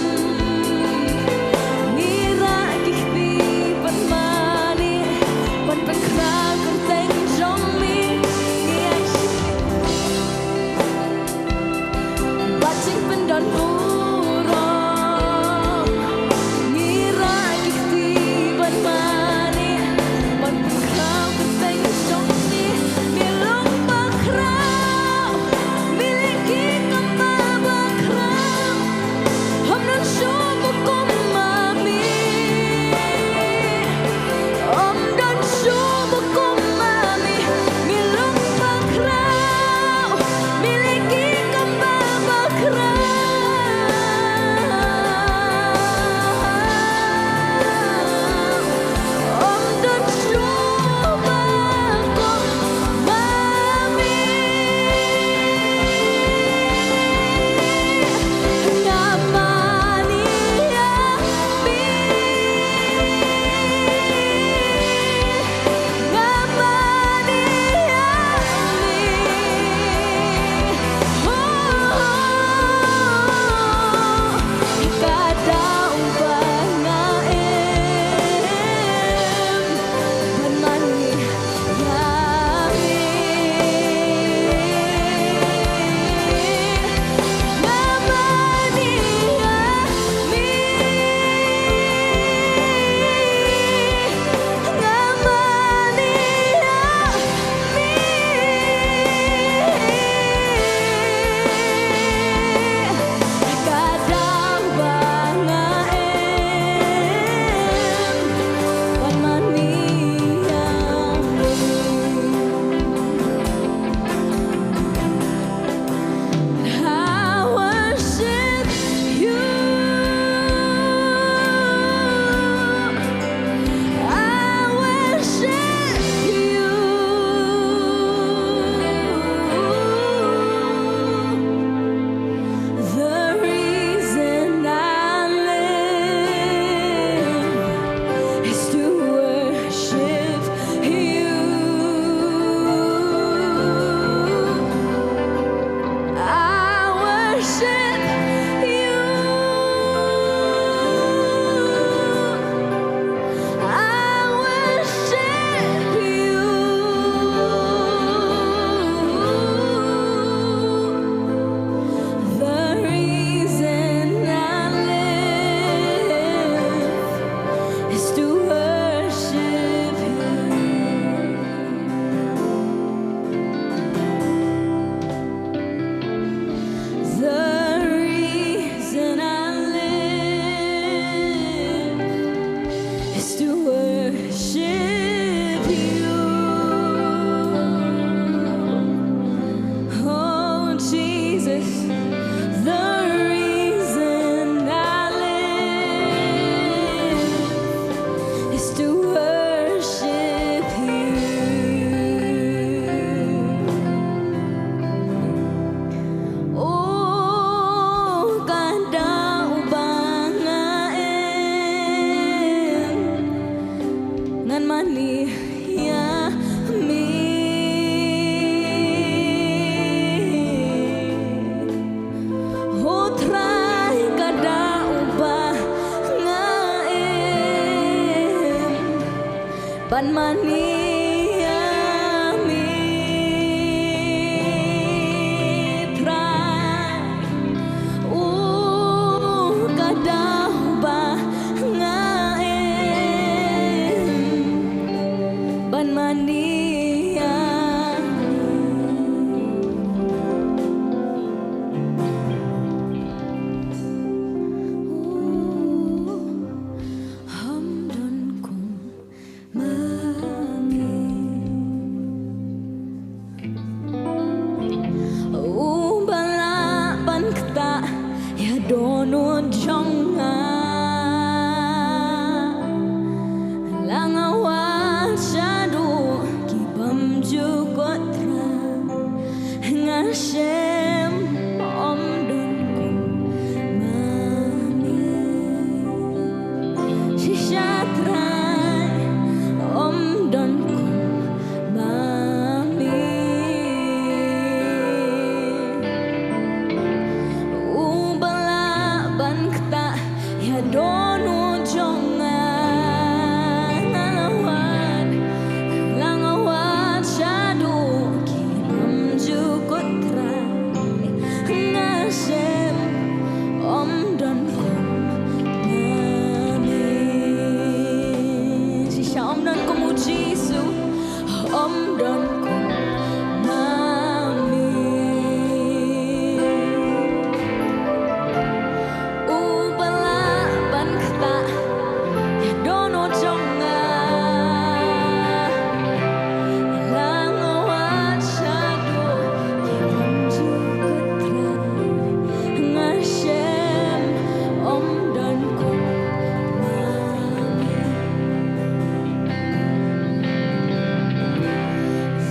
ngira kihti ban mani ban pengkrak kerteng jong mi ngian bajing pendon buram ngira kihti ban mani ban pengkrak kerteng jong mi milong bakrau miliki kama bakrau hom non shubu kumami om non shubu kumami milong bakrau miliki kama bakrau om non shubu kumami Namani yami Namani yami Kadang bangaem Namani yami Namani yami Namani yami Kadang bangaem Namani yami I worship you. I worship you. The reason I live is to worship you. I worship you. I worship you. The reason I live is to worship you. The reason I live is to worship you. Oh Jesus, the reason I live is to worship you. Oh, kadang bangaem ngan mani yami Hotrai kadang bangaem ban mania mi pra kadah ba ngaen ban mania hamdan kum mami bala ban kta ya dono jonga langawa shadu ki bamju kotra ngashem om don kum mami shishatrai om don kum mami bala ban kta ya dono jonga langawat shadu ki bamju kotra ngashem om don kum mami shisha om don kum ujisu om don kum mami bala ban kta ya dono jonga langawat shadu ki bamju kotra ngashem om don kum mami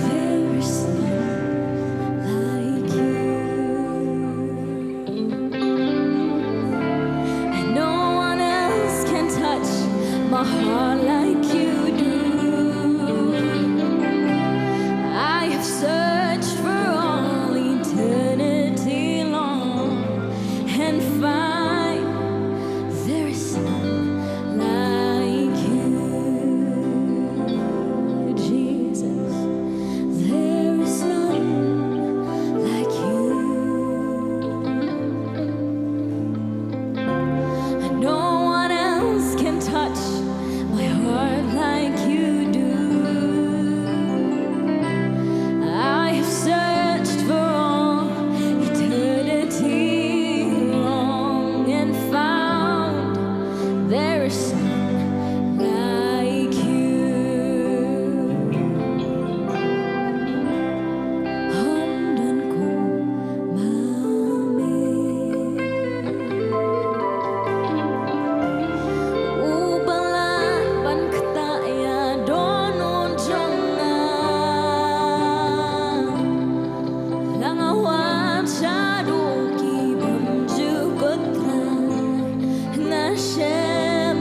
there is none like you and no one else can touch my heart like you do. I have searched for all eternity long and find there is none like you, Jesus. There is none like you. And no one else can touch my heart like you do. I have searched for all eternity long and found there is none like you. Hamdan kum mami bala ban kta ya dono jonga langawat shadu ki bamju kotra ngashem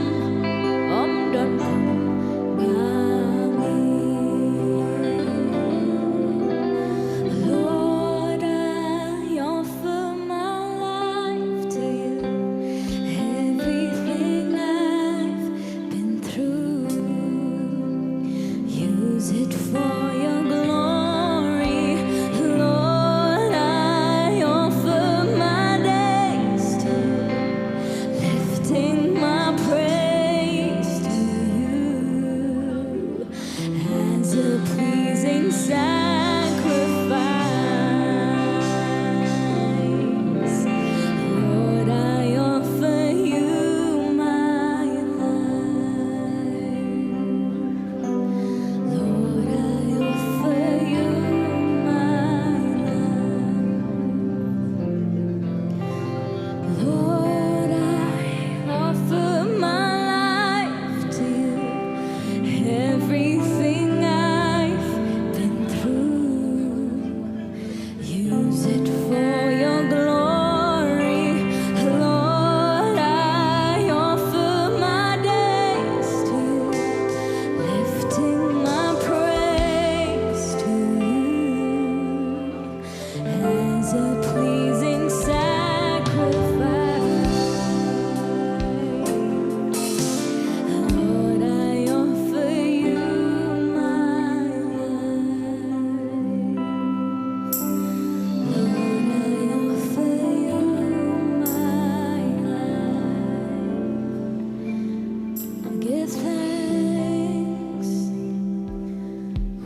om don kum mami Lord, I offer my life to you. Everything I've been through, use it for your glory. Lord, I offer my days to you, lifting my praise to you as a pleasing sacrifice. Lord, I offer you my life. Lord, I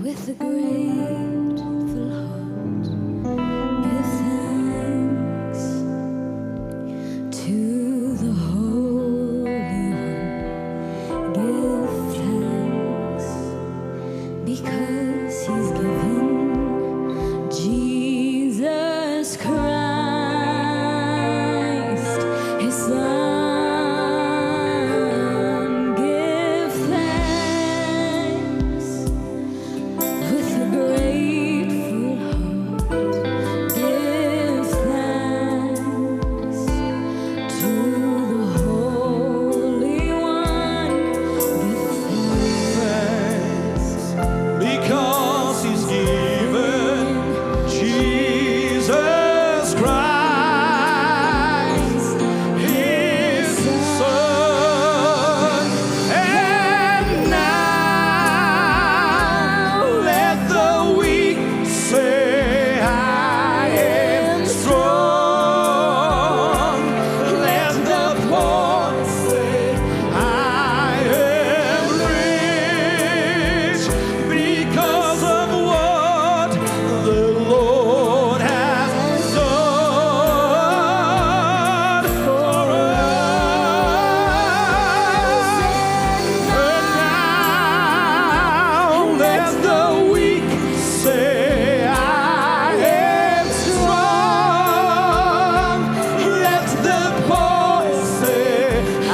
with a grateful heart, give thanks to the Holy One. Give thanks because He's given Jesus Christ, His Son. Give thanks with a grateful heart. Give thanks to the Holy One. Give thanks Because He's given Jesus Christ, His Son. And now let the weak say, I am strong. Let the poor say, I am rich because of what the Lord has done for us. And now let the weak say, I am strong. Let the poor say, I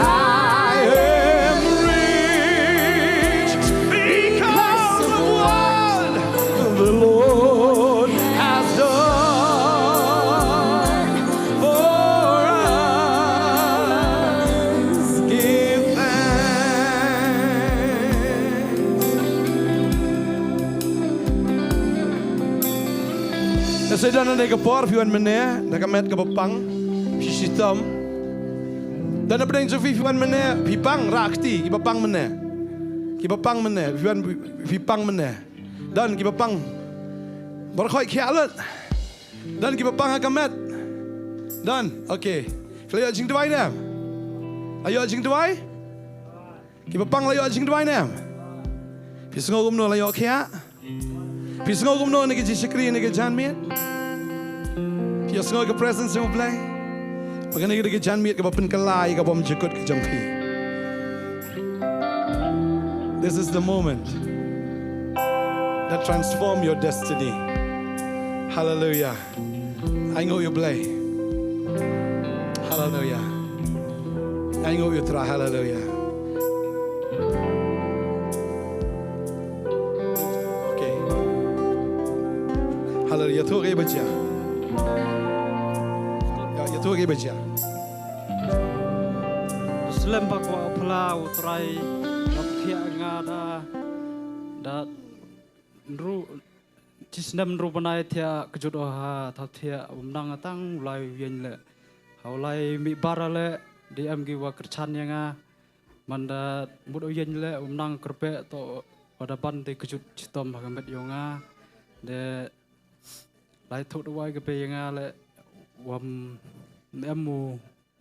am rich because of what the Lord has done for us. Give thanks. Nasa dana na kapor piwan mene, nakamet kapapang, pisitam. Dana pedang sofi piwan mene, pipang rakti, kipapang mene. Kipapang mene, piwan pipang mene. Dan kipapang berkhoi kialat. Dan kipapang hakamet. Dan, okay. Layo jing duai nem. Ayo jing duai. Kipapang layo jing duai nem. Pisngo gumno layo kia. Pisngo gumno niki jisikri niki janmiet. Pisngo ke presence yung play. Pag niki janmiet ke bapen kalai ke bom jekut ke jampi. This is the moment that transform your destiny. Hallelujah. I know you play. Hallelujah. I know you try. Hallelujah. Okay. Hallelujah. Tu ke baca. Ya tu ke baca. Muslim bakwa pula utrai apia ngada da ru cisnam ru banai thia kejodoha tha thia umnang atang ulai yen le haulai mi barale di amgi wa kerchan yanga manda mudo yen le umnang kerpe to pada bantei kejut citom hagamet yonga de lai thot wai ke pe yanga le wam nemu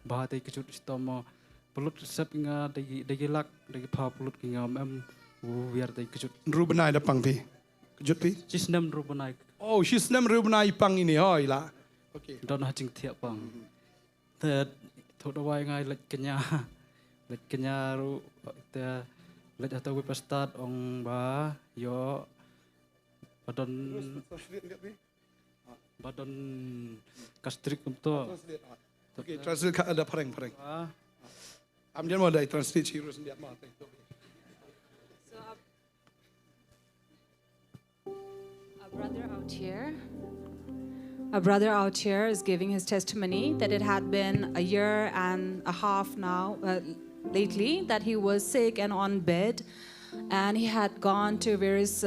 bahate kejut citom pulut sep nga degi lak degi pa pulut kinga biar degi kejut Rubenai da pang pi. Kejut pi. cisnam ru banai Oh, she's nem Rubenai pang ini. Oh, ila. Okay. don haching thiap bang the thot wai ngai lek kenya ru te lek atau we start ong ba yo badon kastrik untuk Okay, translate ka ada pareng. Am dia mau dai translate chirus dia ma. A brother out here is giving his testimony that it had been a year and a half now, lately, that he was sick and on bed. And he had gone to various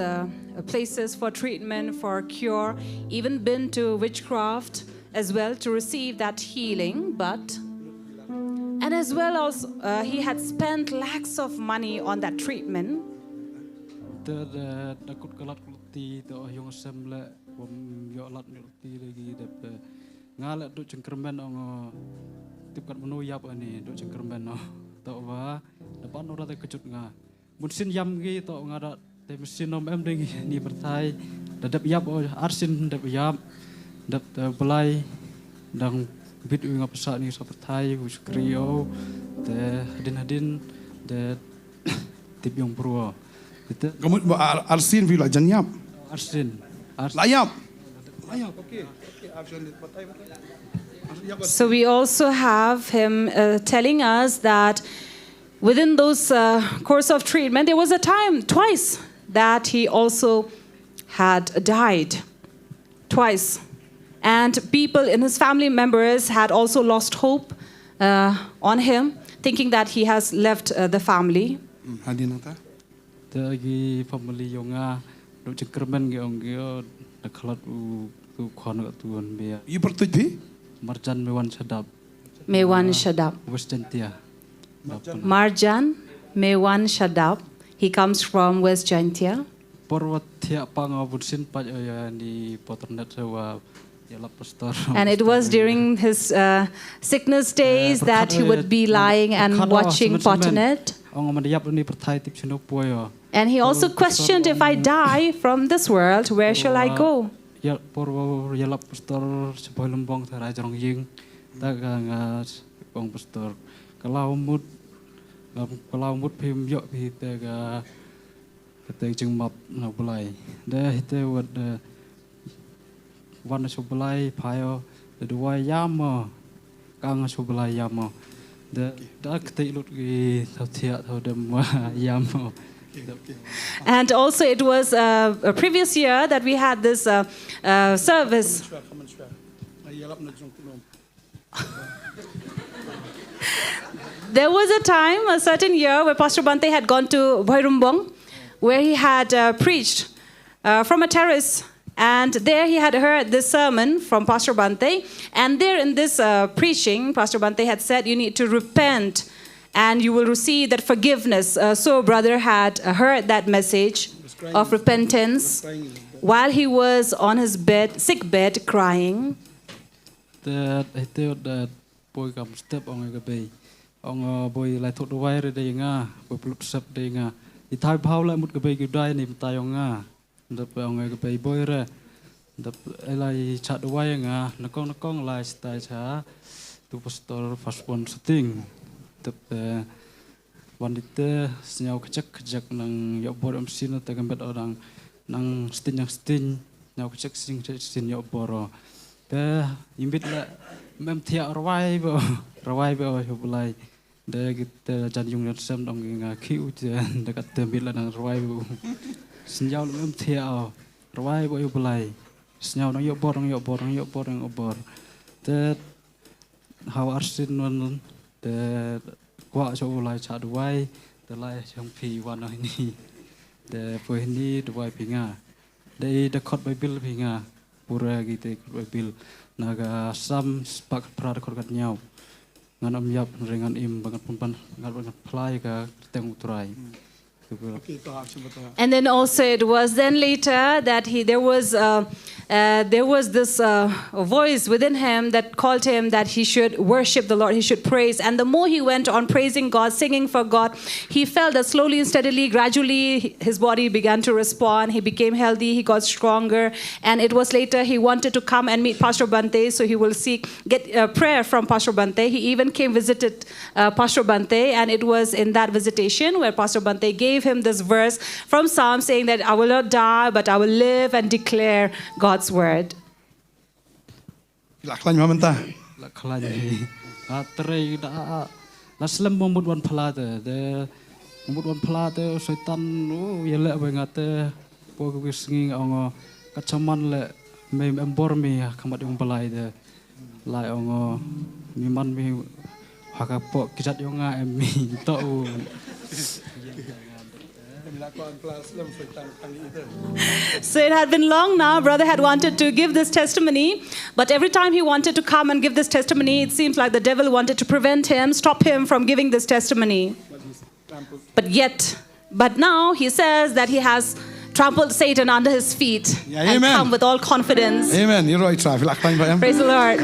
places for treatment, for cure, even been to witchcraft as well to receive that healing. And as well as he had spent lakhs of money on that treatment. Takut kelat kulti to yung semle yo lat kulti lagi dep ngala do cengkermen ong tipkat menu yap ani do cengkermen no to wa depan ora te kejut nga munsin yam gi to ngada Te mesin om em ding ni bertai. Dadap yap arsin dadap yap. Dadap belai dang bit ngap sa ni sa bertai us krio. Te hadin de tip yang pro. Itu Kamu arsin vila janyap. arsin. Layap. So we also have him telling us that within those course of treatment, there was a time twice that he also had died. Twice. And people in his family members had also lost hope on him, thinking that he has left the family. Hadin ata. Te agi family yonga do cengkermen ge ongge da khalat u khon tuan be You pertuj pi? marjan mewan sadap Mewan Shadab. West Jantia. Marjan Mewan Shadab. He comes from West Jaintia. Porwatia pangabudsin pa di Potternet sewa yala pastor. And it was during his sickness days that he would be lying and watching Potternet. And he also questioned, if I die from this world, where shall I go? Ya porwa yala pastor sebelum bong terai jarong ying dagang bong pastor kalau mut phim yok pi tega kete jeng map na bulai da hite wat wan so bulai phayo de duai yam kang so bulai yam da kete lut gi thau thia thau dem yam. And also it was a previous year that we had this service. There was a time, a certain year, where Pastor Bantei had gone to Bhoirumbong, where he had preached from a terrace. And there he had heard this sermon from Pastor Bantei. And there in this preaching, Pastor Bantei had said, you need to repent and you will receive that forgiveness. So brother had heard that message of repentance while he was on his bed, sick bed, crying. That boy comes step on a bay. On a boy like to the wire day nga, we put up day nga. The type how like would be good die named Tayonga. The on a bay boy, the Eli chat the wire nga, Nakong lies tie to pastor first one thing. The one it snow kajak nang your bottom sin at the gambit orang nang stin now check sin your boro. The imbit mem tia revive bulai de git jan yung net sam dong nga kiu jan dekat tembit nang revive sinyal mem tia revive bulai sinyal nang your bor the how arsin one the qua so bulai cha duai the lai chong pi wan ni the poi ni duai pinga the khot bible pinga pura gitu bible naga sam spak prada korgat nyau ngan am yap rengan im banget pumpan ngan play ka teng utrai. And then also it was then later that there was this voice within him that called him that he should worship the Lord, he should praise. And the more he went on praising God, singing for God, he felt that slowly and steadily, gradually, his body began to respond. He became healthy, he got stronger. And it was later he wanted to come and meet Pastor Bantei, so he will get prayer from Pastor Bantei. He even visited Pastor Bantei, and it was in that visitation where Pastor Bantei gave him this verse from Psalm saying that I will not die, but I will live and declare God's word. Laklan mamenta. Laklan. Atre da laslam momut wan plate de momut wan plate setan yele bengate pogis nging ongo kacaman le me embor mi kamat yung balai de lai ongo mi man mi hakapo kisat yonga emi to. So it had been long now. Brother had wanted to give this testimony, but every time he wanted to come and give this testimony, it seems like the devil wanted to prevent him, stop him from giving this testimony. But now he says that he has trampled Satan under his feet and come with all confidence. Amen. You're right, Praise the Lord.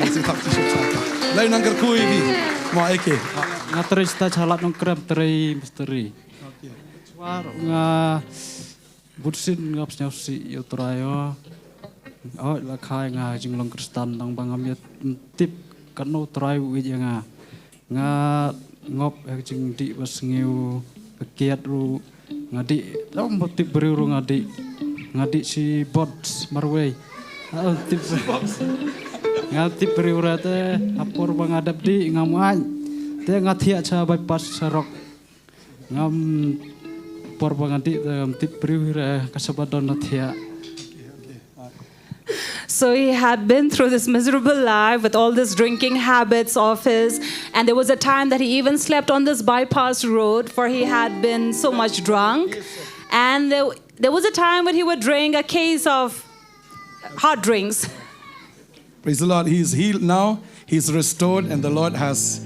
bút xin ngọc nhau sĩ yêu trai ôi là khai ngà jing long kristan dang bangam ya tip kan no trai wi nga ngop jing di was ngiu kiat ru ngadi dom tip beriru ngadi si bots marway tip ngati beriru te apor bangadap di ngamuan te ngathia cha bypass sarok ngam por bangadi tip beriru kasabadon nathia. So he had been through this miserable life with all these drinking habits of his. And there was a time that he even slept on this bypass road, for he had been so much drunk. And there was a time when he would drink a case of hot drinks. Praise the Lord. He's healed now. He's restored, and the Lord has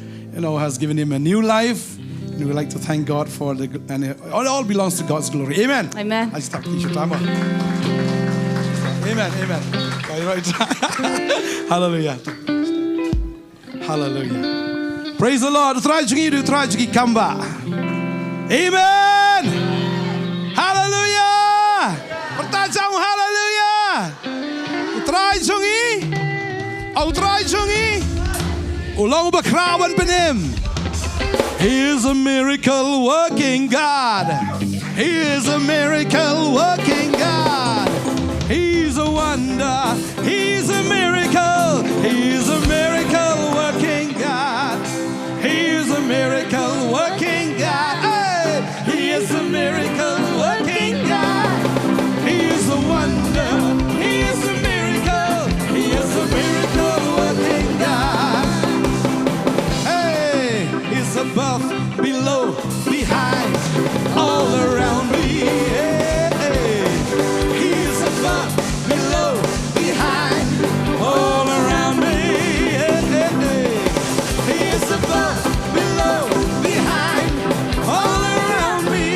given him a new life. And we would like to thank God for and it all belongs to God's glory. Amen. Amen. Amen. Amen. Right. Hallelujah. Hallelujah. Praise the Lord. Try to come back. Amen. Hallelujah. Pertajam hallelujah. Try jungi. Ulang bakrawan penim. He is a miracle working God. He is a miracle working God. He's a wonder. He's a miracle. He's a miracle working God. He is a miracle working God. Hey! He is a miracle working God. He is a wonder. He is a miracle. He is a miracle working God. Hey! He's above, below, behind, all around me. Below, behind, all around me. He is above, below, behind, all around me.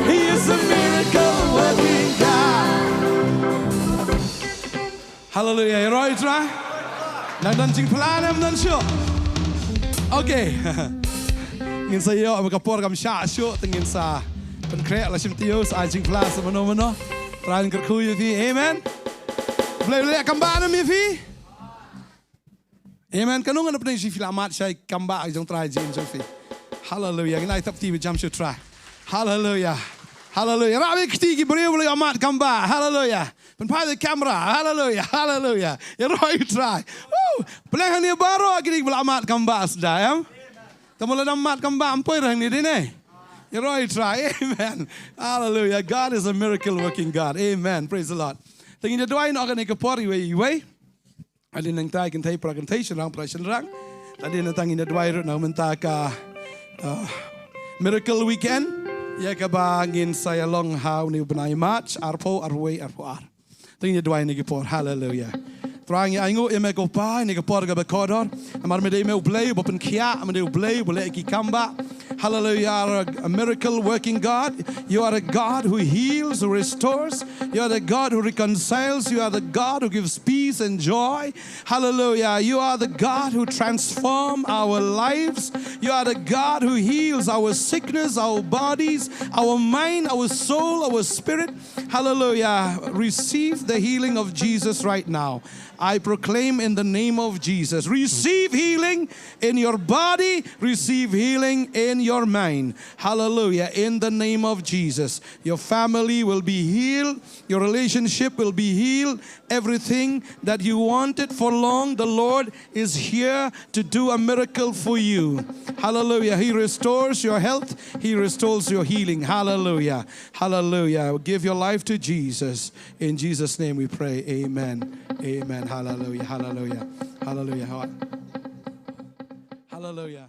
He is a miracle working God. Hallelujah. You're right, right? Nang jing plan em nan sure. Okay. Ngin sa yo magkapor kam sha sure tingin sa penkreak la simtios ajing plan sa mano. Trying to cool you, amen. Boleh kembali mi fi. Amen. Kanung ano pa si filamat siya kembali jong try jin jong fi. Hallelujah. Kita tap TV jam show try. Hallelujah. Hallelujah. Rabi kiti boleh boleh amat kembali. Hallelujah. Penpai the camera. Hallelujah. Hallelujah. Ya roy try. Woo. Pelahan ni baru kini boleh amat kembali sudah ya. Kamu boleh amat kembali ampoi orang ni deh. You're right, try. Amen. Hallelujah. God is a miracle working God. Amen. Praise the Lord. Tingin na doay na ka pori way. Alin nang tayo kan tayo presentation rang present rang. Tadi na tangin na doay ro na menta ka miracle weekend. Ya ka bangin saya long how ni benai match arpo arway arpo ar. Tingin na doay ni por. Hallelujah. Terang ya ingo ya meko pa ni ka por ka bakodor. Amar me dei me blay bopen kia me dei blay boleh ki kamba. Hallelujah, you are a miracle working God. You are a God who heals, who restores. You are the God who reconciles. You are the God who gives peace and joy. Hallelujah. You are the God who transforms our lives. You are the God who heals our sickness, our bodies, our mind, our soul, our spirit. Hallelujah. Receive the healing of Jesus right now. I proclaim in the name of Jesus. Receive healing in your body. Receive healing in your mind. Hallelujah. In the name of Jesus. Your family will be healed. Your relationship will be healed. Everything that you wanted for long, the Lord is here to do a miracle for you. Hallelujah. He restores your health. He restores your healing. Hallelujah. Hallelujah. Give your life to Jesus. In Jesus' name we pray. Amen. Amen. Hallelujah. Hallelujah. Hallelujah. Hallelujah.